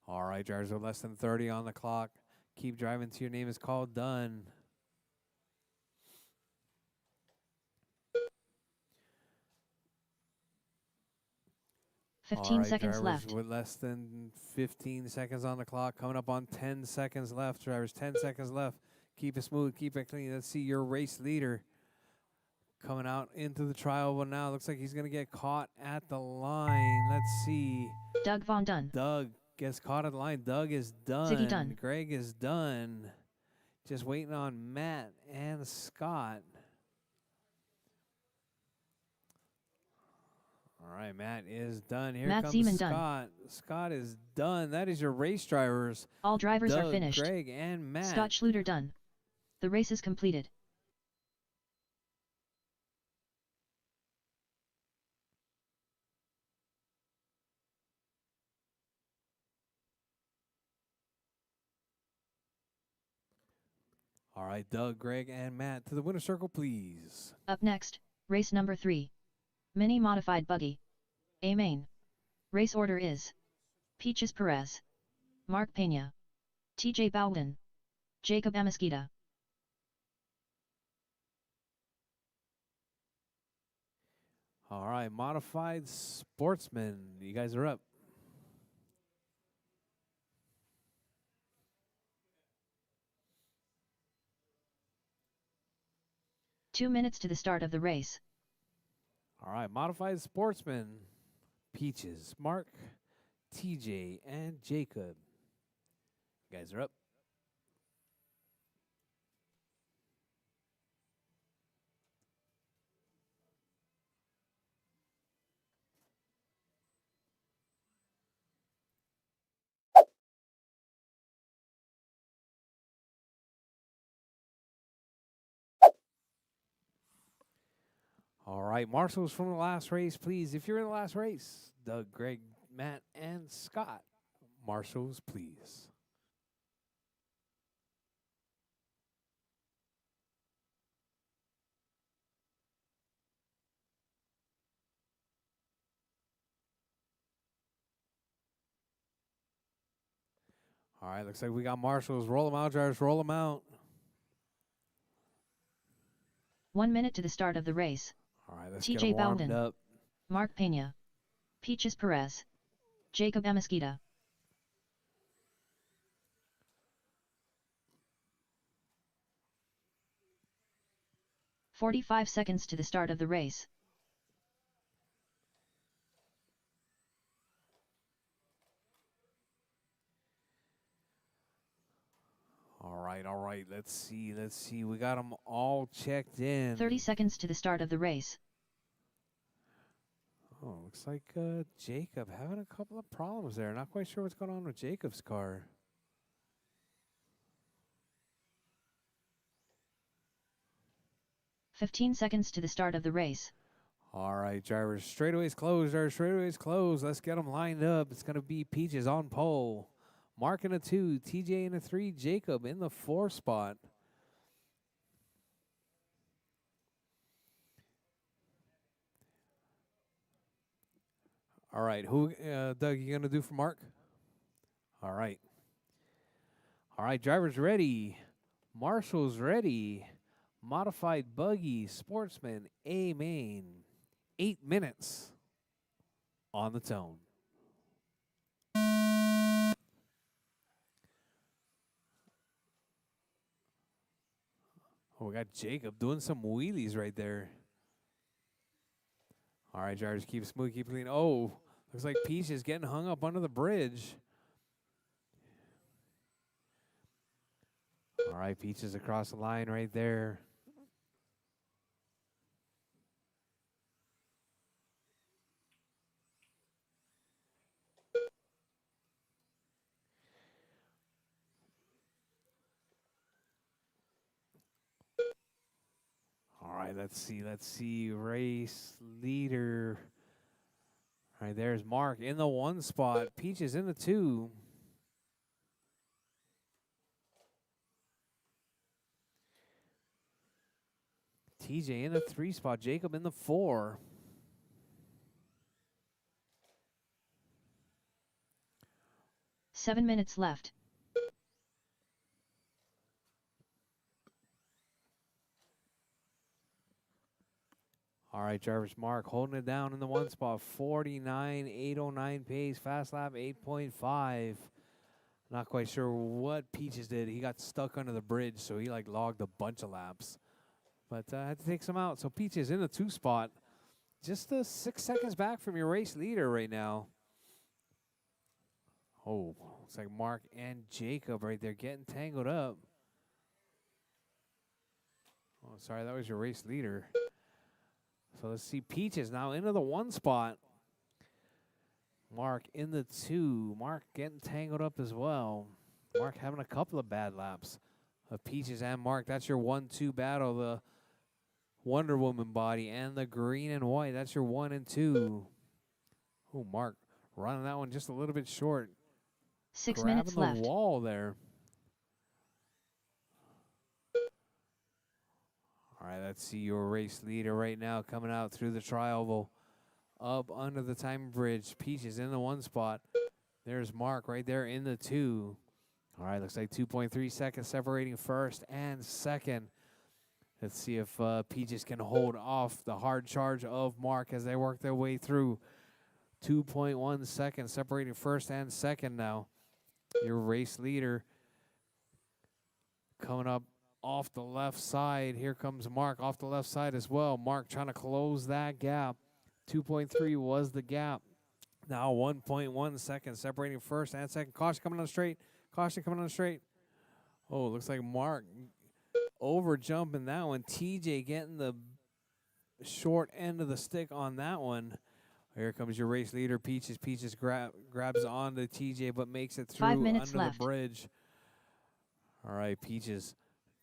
All right, drivers, with less than 30 on the clock. Keep driving till your name is called done. All 15 right, seconds drivers, left. with less than 15 seconds on the clock, coming up on 10 seconds left, drivers, 10 seconds left. Keep it smooth, keep it clean. Let's see your race leader coming out into the tri-oval now. Looks like he's going to get caught at the line. Let's see. Doug Vaughn done. Doug gets caught at the line. Doug is done. Ziggy done. Greg is done. Just waiting on Matt and Scott. All right, Matt is done. Here Matt comes Seaman Scott. done. Scott is done. That is your race drivers. All drivers Doug, are finished. Greg, and Matt. Scott Schluter done. The race is completed. All right, Doug, Greg, and Matt to the winner's circle, please. Up next, race number 3. Mini Modified Buggy. A main. Race order is Peaches Perez, Mark Pena, TJ Bowden, Jacob Amesquita. All right, Modified Sportsman. You guys are up. Two minutes to the start of the race. All right, Modified Sportsman. Peaches, Mark, TJ, and Jacob. You guys are up. All right, marshals from the last race, please. If you're in the last race, Doug, Greg, Matt, and Scott. Marshals, please. All right, looks like we got marshals. Roll them out, drivers. Roll them out. 1 minute to the start of the race. All right, let's get TJ them warmed Baldwin, up. Mark Pena, Peaches Perez, Jacob Amesquita. 45 seconds to the start of the race. All right. Let's see. We got them all checked in. 30 seconds to the start of the race. Oh, looks like Jacob having a couple of problems there. Not quite sure what's going on with Jacob's car. "15 seconds to the start of the race. All right, drivers, straightaways closed. Drivers, straightaways closed. Let's get them lined up. It's going to be Peaches on pole. Mark in a 2, TJ in a 3, Jacob in the 4 spot. All right, Doug, you going to do for Mark? All right. All right, drivers ready. Marshals ready. Modified buggy, sportsman, A main. 8 minutes on the tone. Oh, we got Jacob doing some wheelies right there. All right, drivers, keep it smooth, keep it clean. Oh, looks like Peach is getting hung up under the bridge. All right, Peach is across the line right there. All right, let's see. Race leader. All right, there's Mark in the 1 spot. Peach is in the 2. TJ in the 3 spot. Jacob in the 4. "7 minutes left. All right, drivers, Mark holding it down in the 1 spot. 49.809 pace. Fast lap 8.5. Not quite sure what Peaches did. He got stuck under the bridge, so he like logged a bunch of laps. But had to take some out. So Peaches in the 2 spot. Just 6 seconds back from your race leader right now. Oh, looks like Mark and Jacob right there getting tangled up. Oh, sorry, that was your race leader. So let's see, Peaches now into the 1 spot. Mark in the 2. Mark getting tangled up as well. Mark having a couple of bad laps of Peaches and Mark. That's your 1-2 battle. The Wonder Woman body and the green and white. That's your 1 and 2. Oh, Mark running that one just a little bit short. 6 minutes left. Grabbing the wall there. All right, let's see your race leader right now coming out through the tri-oval. Up under the time bridge. Peaches in the 1 spot. There's Mark right there in the 2. All right, looks like 2.3 seconds separating first and second. Let's see if Peaches can hold off the hard charge of Mark as they work their way through. 2.1 seconds separating first and second now. Your race leader coming up off the left side. Here comes Mark off the left side as well. Mark trying to close that gap. 2.3 was the gap. Now 1.1 seconds separating first and second. Caution coming on the straight. Caution coming on the straight. Oh, looks like Mark over jumping that one. TJ getting the short end of the stick on that one. Here comes your race leader, Peaches. Peaches grabs onto TJ, but makes it through 5 minutes under left. the bridge. All right, Peaches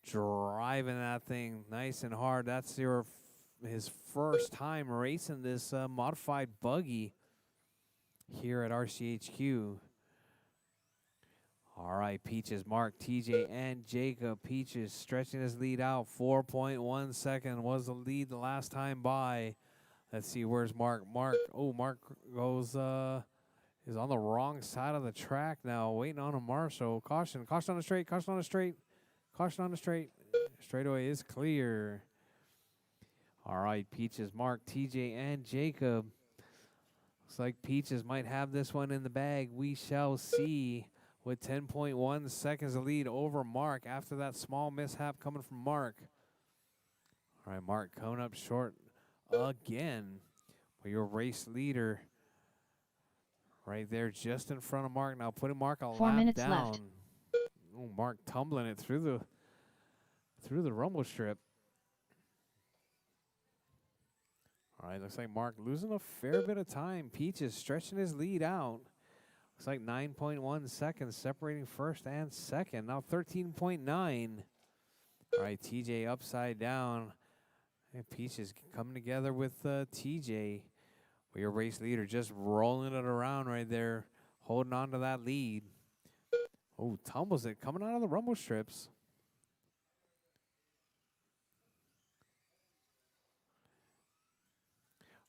driving that thing nice and hard. That's your his first time racing this modified buggy here at RCHQ. All right, Peaches, Mark, TJ, and Jacob. Peaches stretching his lead out. 4.1 second was the lead the last time by. Let's see, where's Mark? Mark goes, is on the wrong side of the track now, waiting on a Marshall. Caution on the straight, caution on the straight, caution on the straight. Straightaway is clear. All right, Peaches, Mark, TJ, and Jacob. Looks like Peaches might have this one in the bag. We shall see, with 10.1 seconds of lead over Mark after that small mishap coming from Mark. All right, Mark coming up short again. But your race leader right there just in front of Mark. Now putting Mark a 4 lap minutes down. left. Oh, Mark tumbling it through the rumble strip. All right, looks like Mark losing a fair bit of time. Peaches stretching his lead out. Looks like 9.1 seconds separating first and second. Now 13.9. All right, TJ upside down. And Peaches coming together with TJ. Your race leader just rolling it around right there, holding on to that lead. Oh, tumbles it coming out of the rumble strips.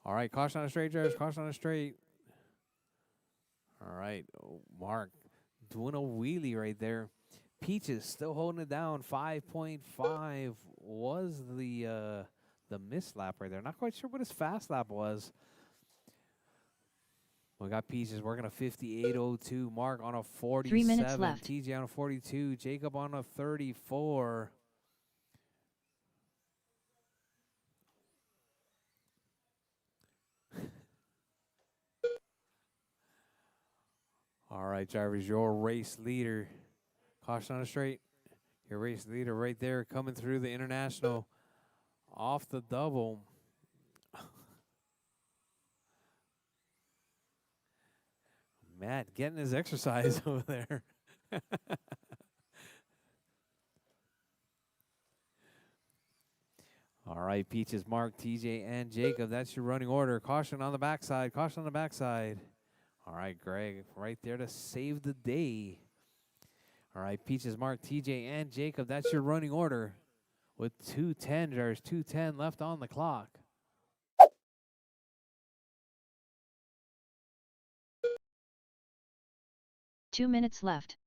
All right, caution on the straight, drivers. Caution on the straight. All right, Mark doing a wheelie right there. Peaches still holding it down. 5.5 was the miss lap right there. Not quite sure what his fast lap was. We got Peaches working a 58.02. Mark on a 47. 3 minutes left. TJ on a 42. Jacob on a 34. All right, drivers, your race leader. Caution on the straight. Your race leader right there coming through the international off the double. Matt getting his exercise over there. All right, Peaches, Mark, TJ, and Jacob. That's your running order. Caution on the backside. Caution on the backside. All right, Greg, right there to save the day. All right, Peaches, Mark, TJ, and Jacob. That's your running order with 2:10. There's 2:10 left on the clock. Two minutes left.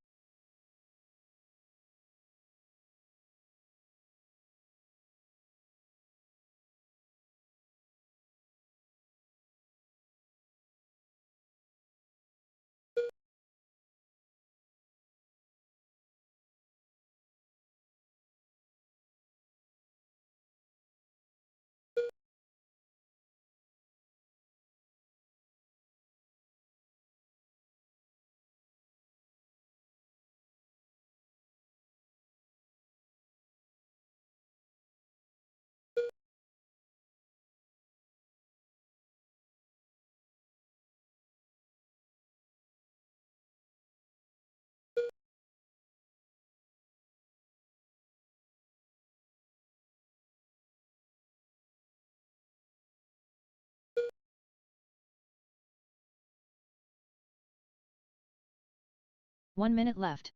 One minute left.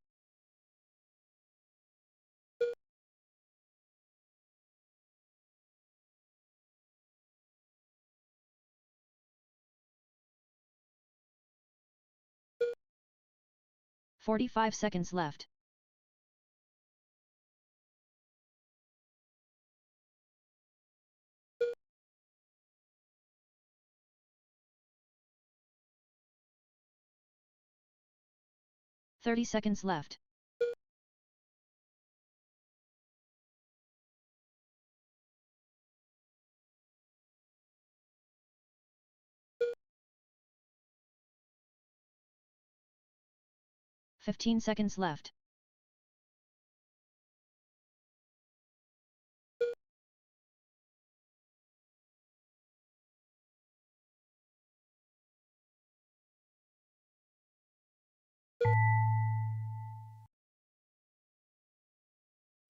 "45 seconds left. "30 seconds left. "15 seconds left.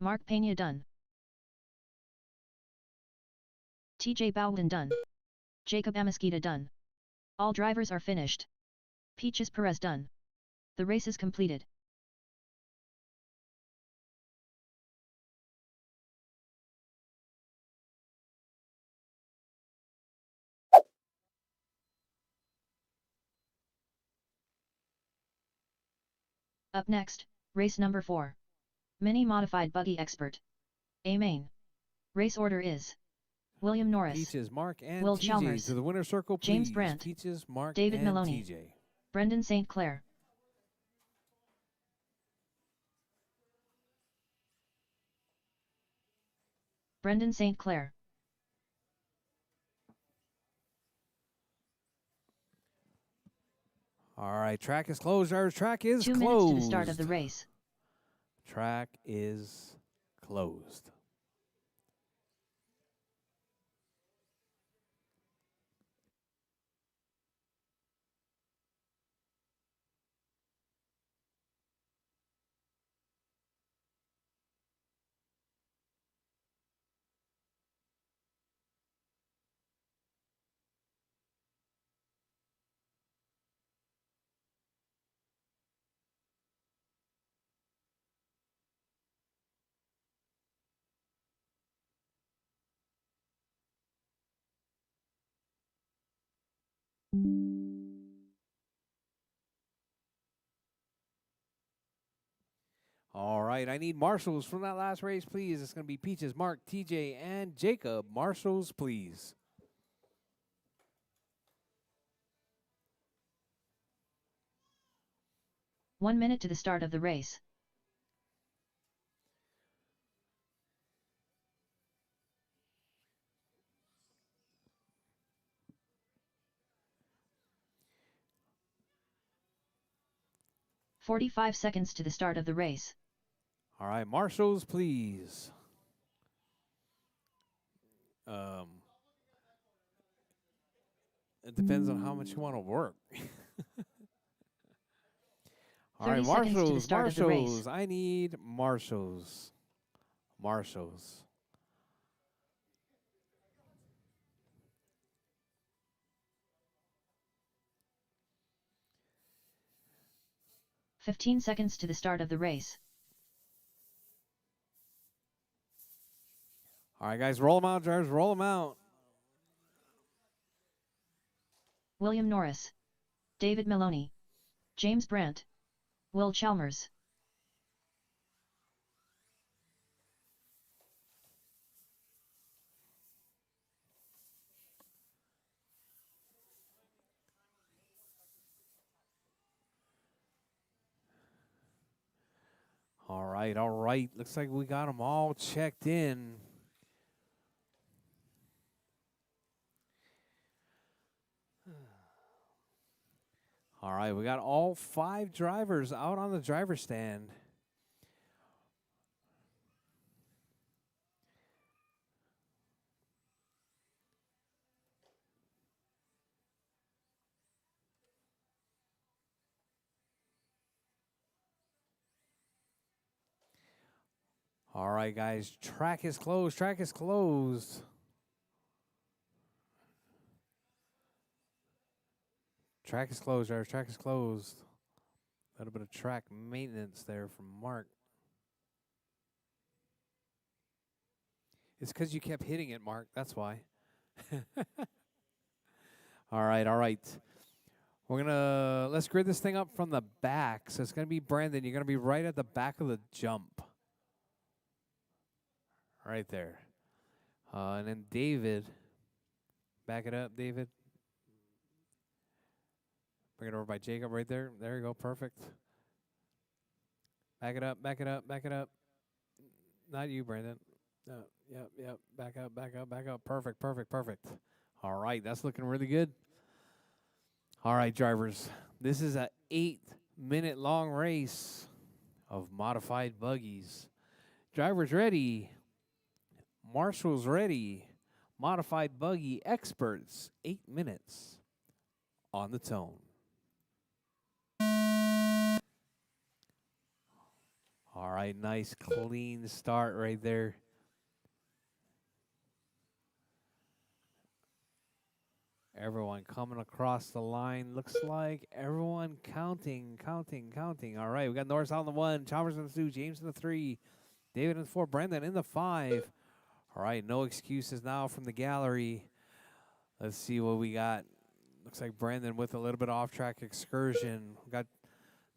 Mark Peña done. TJ Bowden done. Jacob Amesquita done. All drivers are finished. Peaches Perez done. The race is completed. Up next, race number 4. Mini Modified Buggy Expert. A main. Race order is William Norris, Peaches, Mark, and Will TJ Chalmers, to the winner's circle, please. James Brandt, Peaches, Mark, David and Maloney, TJ. Brendan St. Clair. Brendan St. Clair. All right, track is closed. Our track is 2 closed. minutes to the start of the race. Track is closed. All right, I need marshals from that last race, please. It's going to be Peaches, Mark, TJ, and Jacob. Marshals, please. One minute to the start of the race. "45 seconds to the start of the race. All right, marshals, please. It depends on how much you want to work. All right, 30 seconds to the start of the race. marshals. I need marshals. Marshals. 15 seconds to the start of the race. All right, guys, roll them out, drivers. Roll them out. William Norris, David Maloney, James Brandt, Will Chalmers. All right, all right. Looks like we got them all checked in. All right, we got all 5 drivers out on the driver's stand. All right, guys, track is closed. Track is closed. Track is closed, drivers. Track is closed. A little bit of track maintenance there from Mark. It's because you kept hitting it, Mark. That's why. All right, all right. Let's grid this thing up from the back. So it's going to be Brandon. You're going to be right at the back of the jump. Right there. And then David. Back it up, David. Bring it over by Jacob right there. There you go. Perfect. Back it up, back it up, back it up. Not you, Brandon. Yep. Back up, back up, back up. Perfect, perfect, perfect. All right, that's looking really good. All right, drivers. This is a 8-minute long race of modified buggies. Drivers ready. Marshals ready. Modified buggy experts. 8 minutes on the tone. All right, nice clean start right there. Everyone coming across the line. Looks like everyone counting. All right, we got Norris on the 1, Chalmers in the 2, James in the 3, David in the 4, Brendan in the 5. All right, no excuses now from the gallery. Let's see what we got. Looks like Brendan with a little bit of off-track excursion. We got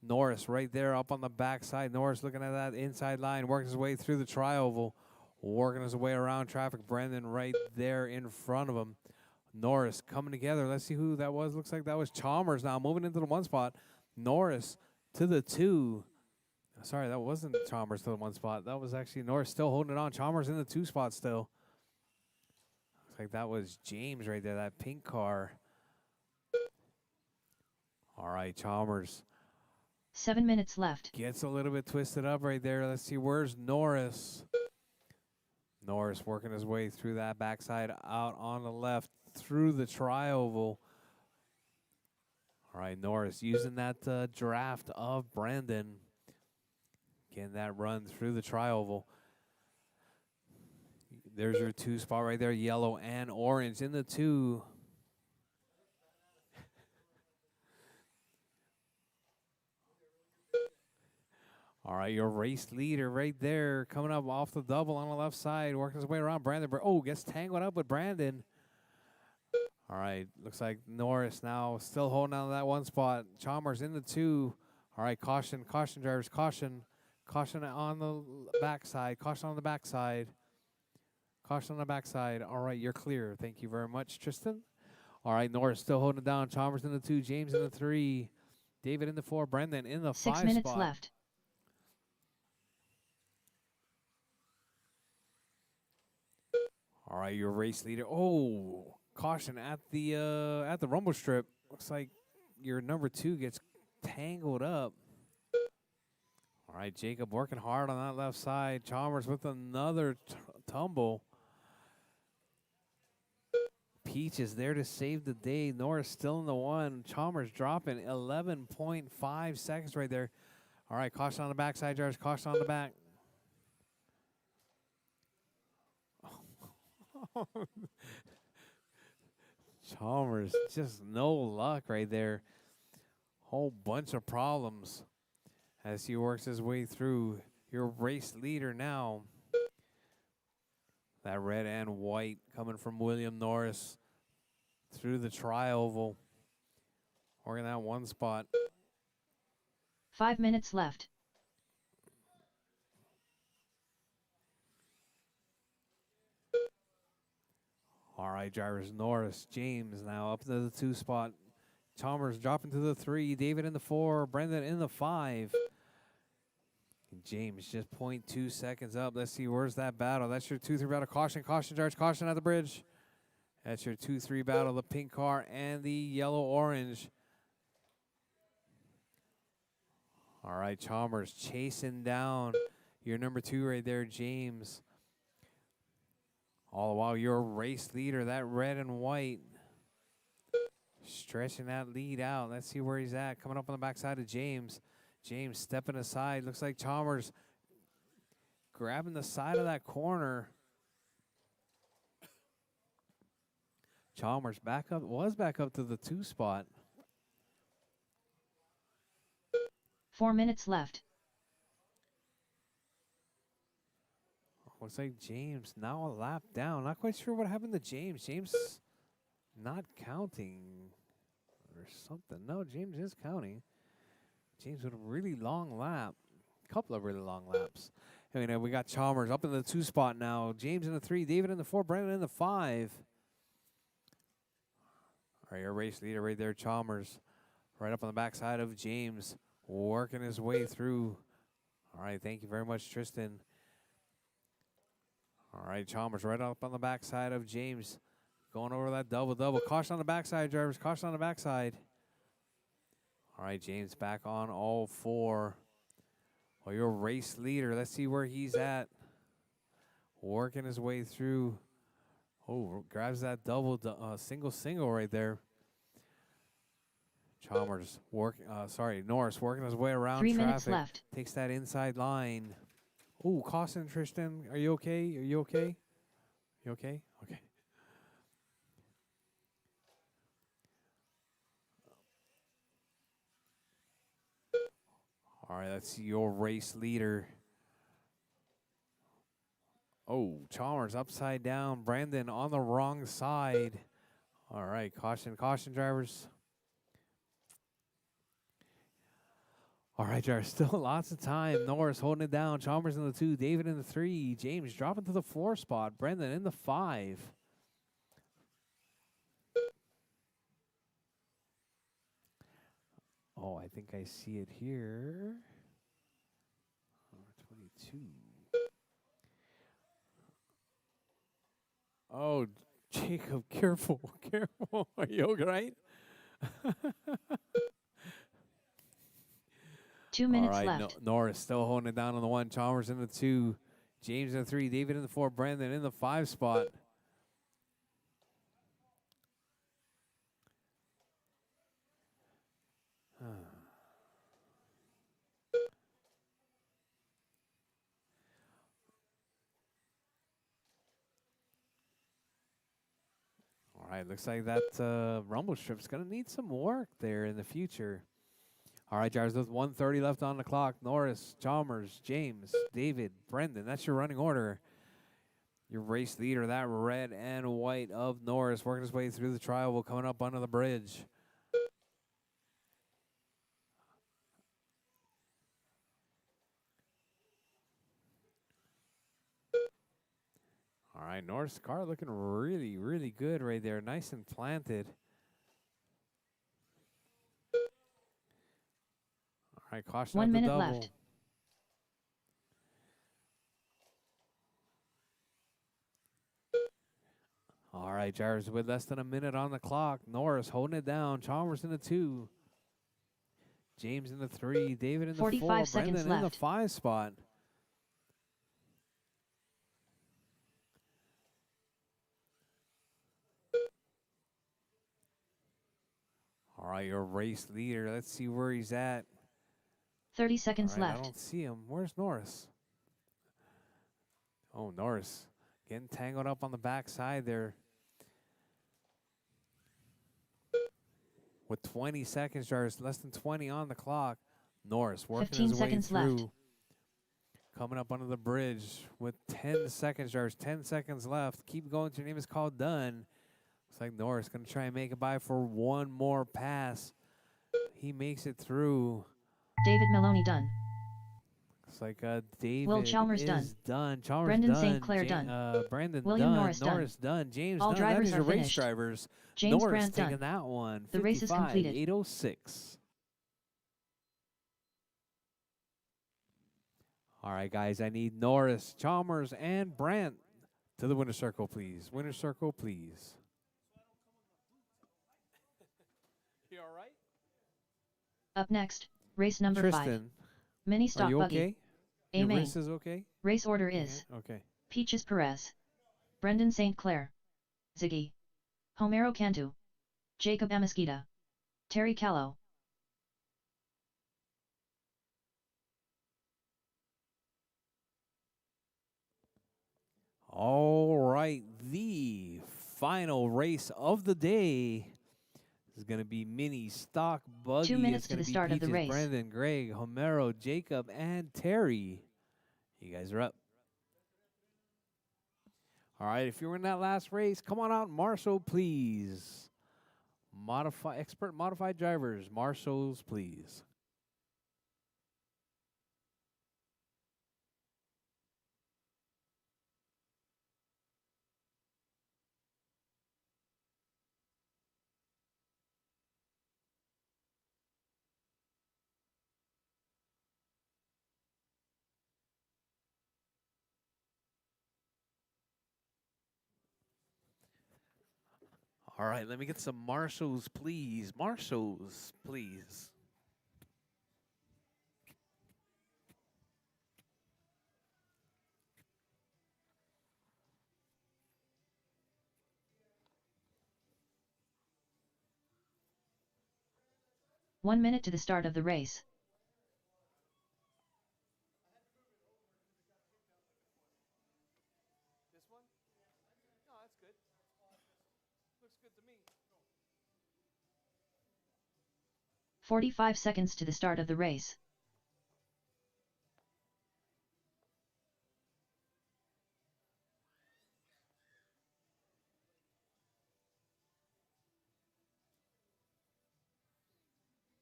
Norris right there up on the backside. Norris looking at that inside line, working his way through the tri-oval, working his way around traffic. Brendan right there in front of him. Norris coming together. Let's see who that was. Looks like that was Chalmers now moving into the 1 spot. Norris to the 2. Sorry, that wasn't Chalmers to the 1 spot. That was actually Norris still holding it on. Chalmers in the 2 spot still. Looks like that was James right there, that pink car. All right, Chalmers. 7 minutes left. Gets a little bit twisted up right there. Let's see, where's Norris? Norris working his way through that backside out on the left through the tri-oval. All right, Norris using that draft of Brandon. Getting that run through the tri-oval. There's your 2 spot right there, yellow and orange in the 2. All right, your race leader right there coming up off the double on the left side, working his way around Brandon. Oh, gets tangled up with Brandon. All right, looks like Norris now still holding on to that 1 spot. Chalmers in the 2. All right, caution drivers, caution. Caution on the backside, caution on the backside. Caution on the backside. All right, you're clear. Thank you very much, Tristan. All right, Norris still holding it down. Chalmers in the 2, James in the 3, David in the 4, Brendan in the 5 spot. 6 minutes left. All right, your race leader. Oh, caution at the rumble strip. Looks like your number 2 gets tangled up. All right, Jacob working hard on that left side. Chalmers with another tumble. Peach is there to save the day. Norris still in the 1. Chalmers dropping 11.5 seconds right there. All right, caution on the backside, drivers. Caution on the back. Chalmers, just no luck right there. Whole bunch of problems as he works his way through. Your race leader now. That red and white coming from William Norris through the tri-oval. Working that 1 spot. 5 minutes left. All right, drivers. Norris, James now up to the 2 spot. Chalmers dropping to the 3. David in the 4. Brendan in the 5. And James just 0.2 seconds up. Let's see, where's that battle? That's your 2-3 battle. Caution, drivers. Caution at the bridge. That's your 2-3 battle. The pink car and the yellow-orange. All right, Chalmers chasing down your number 2 right there, James. All the while, your race leader, that red and white, stretching that lead out. Let's see where he's at. Coming up on the backside of James. James stepping aside. Looks like Chalmers grabbing the side of that corner. Chalmers was back up to the 2 spot. 4 minutes left. Looks like James now a lap down. Not quite sure what happened to James. James not counting or something. No, James is counting. James with a really long lap. A couple of really long laps. Anyway, we got Chalmers up in the 2 spot now. James in the 3, David in the 4, Brendan in the 5. All right, your race leader right there, Chalmers. Right up on the backside of James. Working his way through. All right, thank you very much, Tristan. All right, Chalmers right up on the backside of James. Going over that double-double. Caution on the backside, drivers. Caution on the backside. All right, James back on all 4. Well, your race leader, let's see where he's at. Working his way through. Oh, grabs that single right there. Chalmers Norris working his way around 3 traffic. minutes left. Takes that inside line. Oh, caution, Tristan. Are you okay? You okay? Okay. All right, let's see your race leader. Oh, Chalmers upside down. Brandon on the wrong side. All right, caution, caution, drivers. All right, drivers, still lots of time. Norris holding it down. Chalmers in the 2, David in the 3. James dropping to the 4 spot. Brendan in the 5. Oh, I think I see it here. 22. Oh, Jacob, careful, careful. Are you all right? 2 All minutes right, left. Norris still holding it down on the 1. Chalmers in the 2. James in the 3. David in the 4. Brandon in the 5 spot. All right, looks like that rumble strip's going to need some work there in the future. All right, drivers, with 1:30 left on the clock. Norris, Chalmers, James, David, Brendan. That's your running order. Your race leader, that red and white of Norris, working his way through the trial, coming up under the bridge. All right, Norris' car looking really, really good right there. Nice and planted. All right, caution 1 at the minute double. left. All right, drivers, with less than a minute on the clock. Norris holding it down. Chalmers in the 2. James in the 3. David in the 4. 45 seconds Brendan in the left. 5 spot. All right, your race leader. Let's see where he's at. 30 seconds All right, I left. don't see him. Where's Norris? Oh, Norris getting tangled up on the backside there. With 20 seconds, drivers, less than 20 on the clock. Norris working 15 his way seconds through. left. Coming up under the bridge with 10 seconds, drivers. 10 seconds left. Keep going till your name is called done. Looks like Norris going to try and make it by for one more pass. He makes it through. David Maloney done. Looks like David Will Chalmers is done. Chalmers Brendan done. St. Clair done. Brandon William done. Norris done. James All done. drivers That is are your race finished. drivers. James Norris Brandt taking done. that one. The race is completed. 806. All right, guys. I need Norris, Chalmers, and Brandt to the winner's circle, please. Winner's circle, please. You all right? Up next, race number 5. Tristan, Mini are stock you buggy. okay? A Your main. wrist is okay? Race order is Okay. Peaches Perez, Brendan St. Clair, Ziggy, Homero Cantu, Jacob Amasquita, Terry Callow. All right, the final race of the day is going to be mini stock buggy. 2 minutes It's to going the to be start of Peaches, the race. Brandon, Greg, Homero, Jacob, and Terry. You guys are up. All right, if you were in that last race, come on out, Marshall, please. Expert modified drivers, marshals, please. All right, let me get some marshals, please. Marshals, please. One minute to the start of the race. This one? No, that's good. Looks good to me. 45 seconds to the start of the race.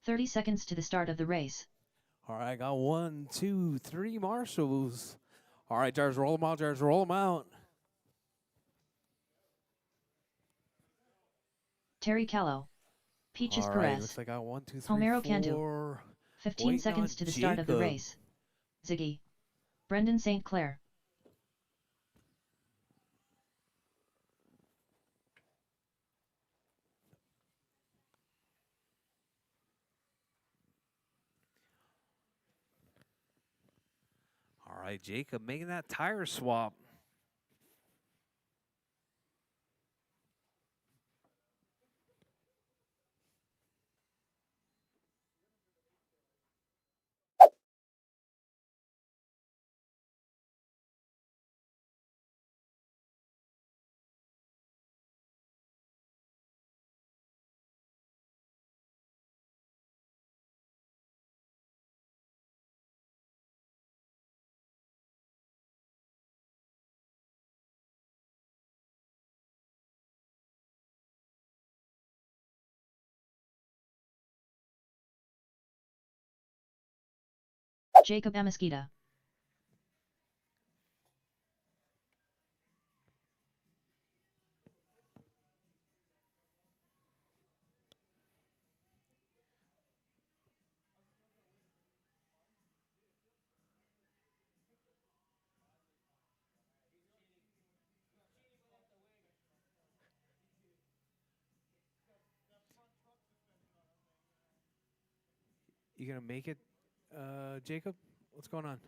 30 seconds to the start of the race. All right, got 1, 2, 3 marshals. All right, drivers, roll them out. Drivers, roll them out. Terry Callow. Peaches All right, Perez. looks like I got 1, 2, 3, Homero Cantu. 4. 15 Waiting seconds on to the start of the Jacob. race. Ziggy. Brendan St. Clair. All right, Jacob making that tire swap. Jacob Amesquita. You gonna make it, Jacob? What's going on?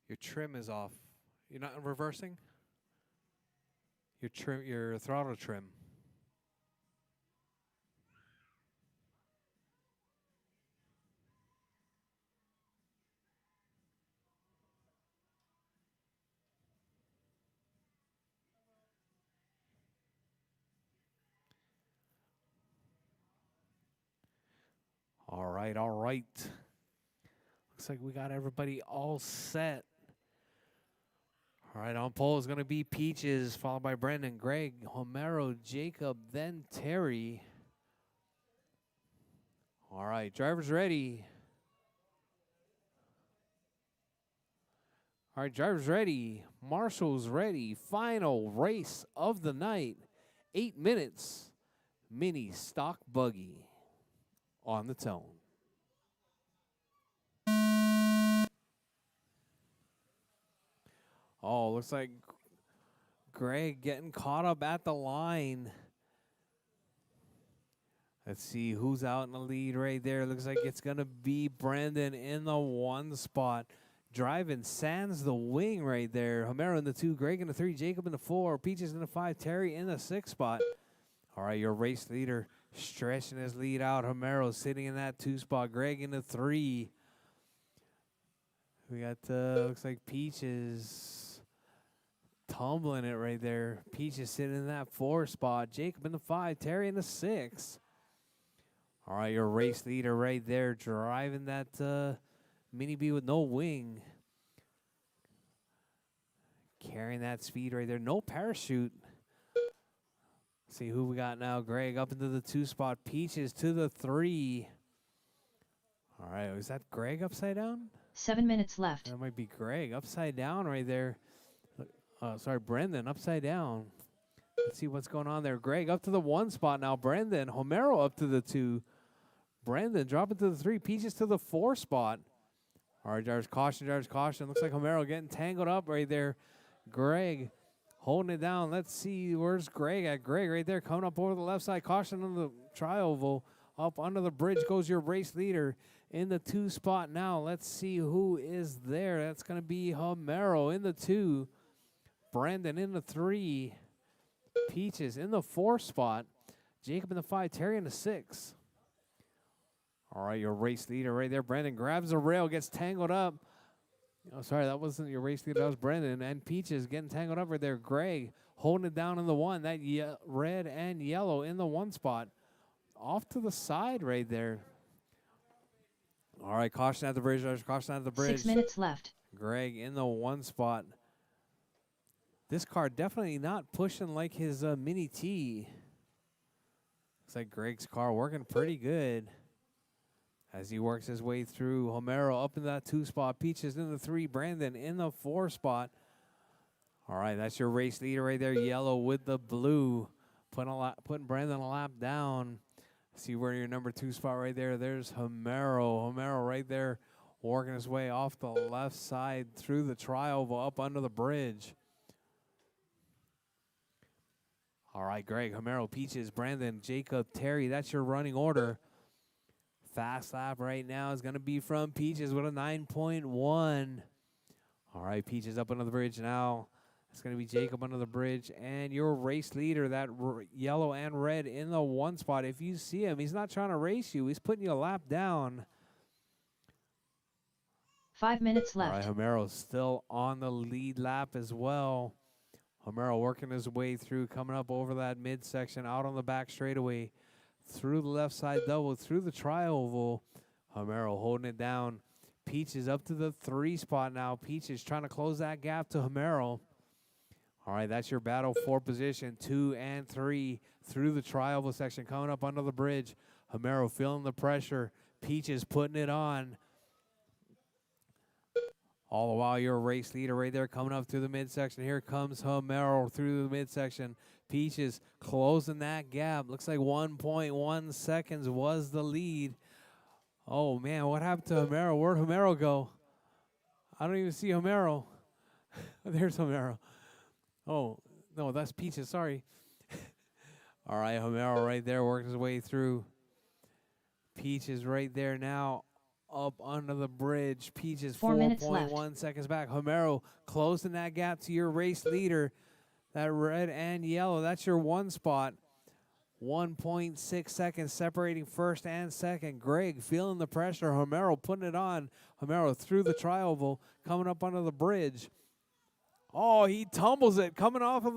Your trim is off. You're not reversing? Your throttle trim. All right, all right. Looks like we got everybody all set. All right, on pole is going to be Peaches, followed by Brendan, Greg, Homero, Jacob, then Terry. All right, drivers ready. All right, drivers ready. Marshals ready. Final race of the night. 8 minutes. Mini stock buggy on the tone. Oh, looks like Greg getting caught up at the line. Let's see who's out in the lead right there. Looks like it's going to be Brandon in the 1 spot. Driving sans the wing right there. Homero in the 2, Greg in the 3, Jacob in the 4, Peaches in the 5, Terry in the 6 spot. All right, your race leader stretching his lead out. Homero sitting in that 2 spot. Greg in the 3. We got, looks like Peaches tumbling it right there. Peaches sitting in that 4 spot. Jacob in the 5, Terry in the 6. All right, your race leader right there driving that Mini B with no wing. Carrying that speed right there. No parachute. See who we got now. Greg up into the 2 spot. Peaches to the 3. All right, is that Greg upside down? 7 minutes left. That might be Greg upside down right there. Sorry, Brendan upside down. Let's see what's going on there. Greg up to the 1 spot now. Brendan. Homero up to the 2. Brendan dropping to the 3. Peaches to the 4 spot. All right, drivers, caution, drivers, caution. Looks like Homero getting tangled up right there. Greg holding it down. Let's see, where's Greg at? Greg right there coming up over the left side. Caution on the tri-oval. Up under the bridge goes your race leader in the 2 spot now. Let's see who is there. That's going to be Homero in the 2. Brandon in the 3. Peaches in the 4 spot. Jacob in the 5. Terry in the 6. All right, your race leader right there. Brandon grabs the rail, gets tangled up Oh, sorry, that wasn't your race leader. That was Brendan. And Peaches getting tangled up right there. Greg holding it down in the one. That red and yellow in the one spot. Off to the side right there. All right, caution at the bridge. Caution at the bridge. 6 minutes left. Greg in the one spot. This car definitely not pushing like his Mini T. Looks like Greg's car working pretty good as he works his way through. Homero up in that 2 spot. Peaches in the 3. Brandon in the 4 spot. All right, that's your race leader right there. Yellow with the blue. Putting Brandon a lap down. See where your number 2 spot right there. There's Homero. Homero right there working his way off the left side through the trioval up under the bridge. All right, Greg, Homero, Peaches, Brandon, Jacob, Terry. That's your running order. Fast lap right now is going to be from Peaches with a 9.1. All right, Peaches up under the bridge now. It's going to be Jacob under the bridge. And your race leader, that yellow and red in the 1 spot. If you see him, he's not trying to race you. He's putting you a lap down. 5 minutes left. All right, Homero's still on the lead lap as well. Homero working his way through, coming up over that midsection, out on the back straightaway, through the left side double, through the tri-oval. Homero holding it down. Peaches up to the 3 spot now. Peaches trying to close that gap to Homero. All right, that's your battle for position 2 and 3 through the tri-oval section, coming up under the bridge. Homero feeling the pressure. Peaches putting it on. All the while, your race leader right there coming up through the midsection. Here comes Homero through the midsection. Peaches closing that gap. Looks like 1.1 seconds was the lead. Oh, man, what happened to Homero? Where'd Homero go? I don't even see Homero. There's Homero. Oh, no, that's Peaches. Sorry. All right, Homero right there working his way through. Peaches right there now. Up under the bridge. Peaches 4.1 seconds back. Homero closing that gap to your race leader. That red and yellow. That's your 1 spot. 1.6 seconds separating first and second. Greg feeling the pressure. Homero putting it on. Homero through the tri-oval. Coming up under the bridge. Oh, he tumbles it. Coming off of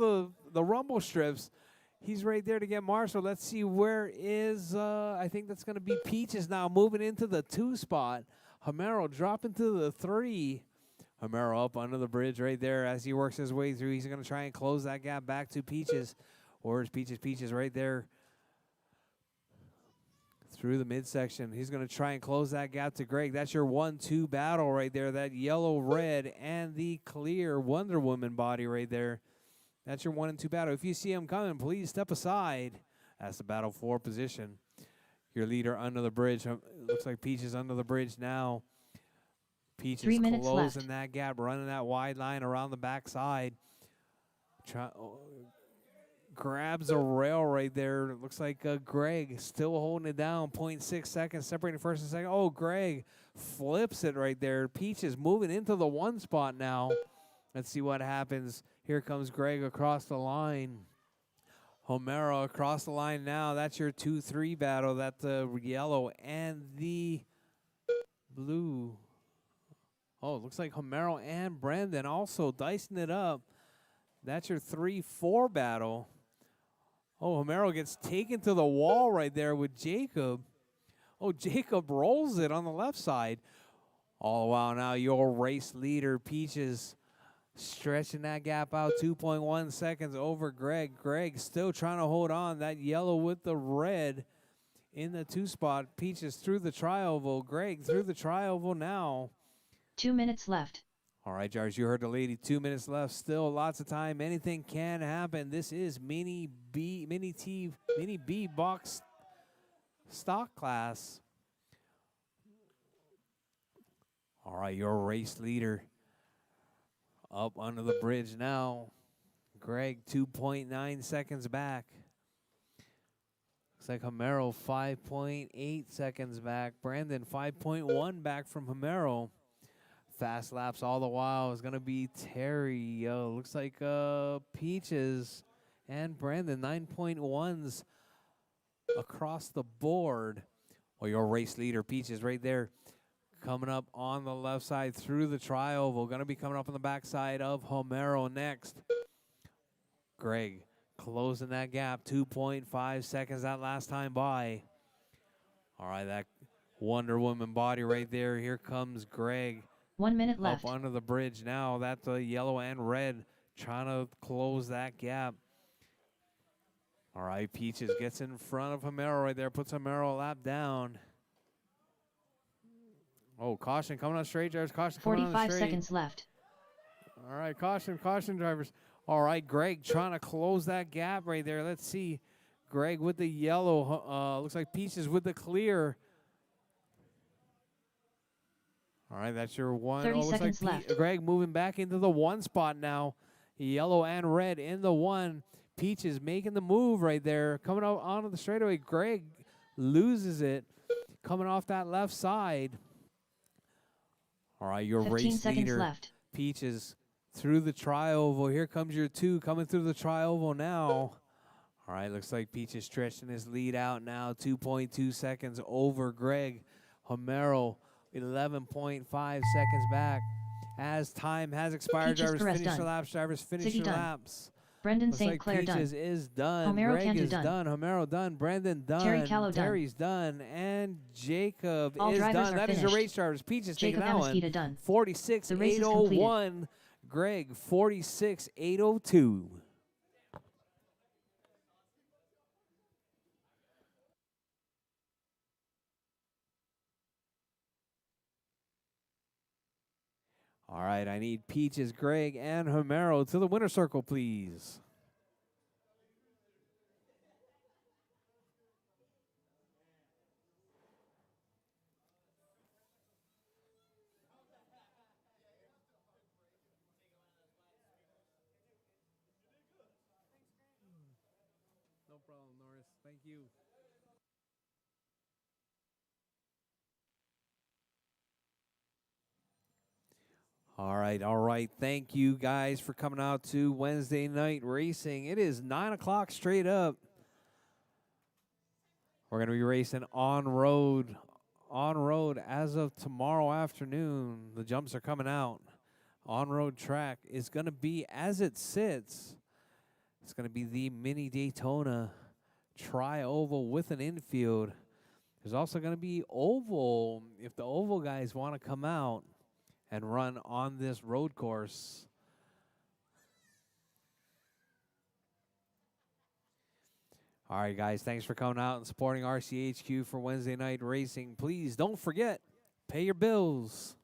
the rumble strips. He's right there to get Marshall. Let's see, where is, I think that's going to be Peaches now, moving into the 2 spot. Homero dropping to the 3. Homero up under the bridge right there as he works his way through. He's going to try and close that gap back to Peaches. Where's Peaches? Peaches right there through the midsection. He's going to try and close that gap to Greg. That's your 1-2 battle right there. That yellow, red, and the clear Wonder Woman body right there. That's your 1 and 2 battle. If you see him coming, please step aside. That's the battle for position. Your leader under the bridge. Looks like Peaches under the bridge now. Peaches 3 minutes closing left. that gap, running that wide line around the backside. Grabs a rail right there. Looks like Greg still holding it down. 0.6 seconds separating first and second. Oh, Greg flips it right there. Peaches moving into the 1 spot now. Let's see what happens. Here comes Greg across the line. Homero across the line now. That's your 2-3 battle. That's the yellow and the blue. Oh, it looks like Homero and Brandon also dicing it up. That's your 3-4 battle. Oh, Homero gets taken to the wall right there with Jacob. Oh, Jacob rolls it on the left side. All the while now, your race leader, Peaches, stretching that gap out 2.1 seconds over Greg. Greg still trying to hold on. That yellow with the red in the 2 spot. Peaches through the tri-oval. Greg through the tri-oval now. 2 minutes left. All right, Jars, you heard the lady. 2 minutes left. Still lots of time. Anything can happen. This is Mini B box stock class. All right, your race leader up under the bridge now. Greg 2.9 seconds back. Looks like Homero 5.8 seconds back. Brandon 5.1 back from Homero. Fast laps all the while is going to be Terry. Looks like Peaches and Brandon 9.1s across the board. Well, your race leader, Peaches, right there. coming up on the left side through the tri-oval. Going to be coming up on the backside of Homero next. Greg closing that gap, 2.5 seconds that last time by. All right, that Wonder Woman body right there. Here comes Greg. 1 minute left. Up under the bridge now. That's the yellow and red trying to close that gap. All right, Peaches gets in front of Homero right there. Puts Homero a lap down. Oh, caution coming on straight, drivers. Caution coming on the straight. 45 seconds left. All right, caution, drivers. All right, Greg trying to close that gap right there. Let's see. Greg with the yellow. Looks like Peaches with the clear. All right, that's your one. 30 looks seconds like left. Greg moving back into the one spot now. Yellow and red in the one. Peaches making the move right there. Coming out onto the straightaway. Greg loses it. Coming off that left side. All right, your 15 race seconds leader. left. Peaches through the tri-oval. Here comes your two coming through the tri-oval now. All right, looks like Peaches stretching his lead out now. 2.2 seconds over Greg. Homero 11.5 seconds back. As time has expired, Peaches drivers Perez finish done. their laps. Drivers finish Ziggy their done. laps. Brendan Looks St. like Clair Peaches done. is done. Homero Greg Cantu is done. done. Homero done. Brandon done. Terry Callow done. Terry's done. And Jacob All is drivers done. are That is your finished. race drivers. Peaches Jacob taking that one. Amesquita done. 46, The race is 801. Greg 46, 802. All right, I need Peaches, Greg, and Homero to the winner's circle, please. No problem, Norris. Thank you. All right, all right. Thank you guys for coming out to Wednesday night racing. It is 9 o'clock straight up. We're going to be racing on road as of tomorrow afternoon. The jumps are coming out. On-road track is going to be as it sits. It's going to be the mini Daytona tri-oval with an infield. There's also going to be oval if the oval guys want to come out and run on this road course. All right, guys, thanks for coming out and supporting RCHQ for Wednesday night racing. Please don't forget, pay your bills.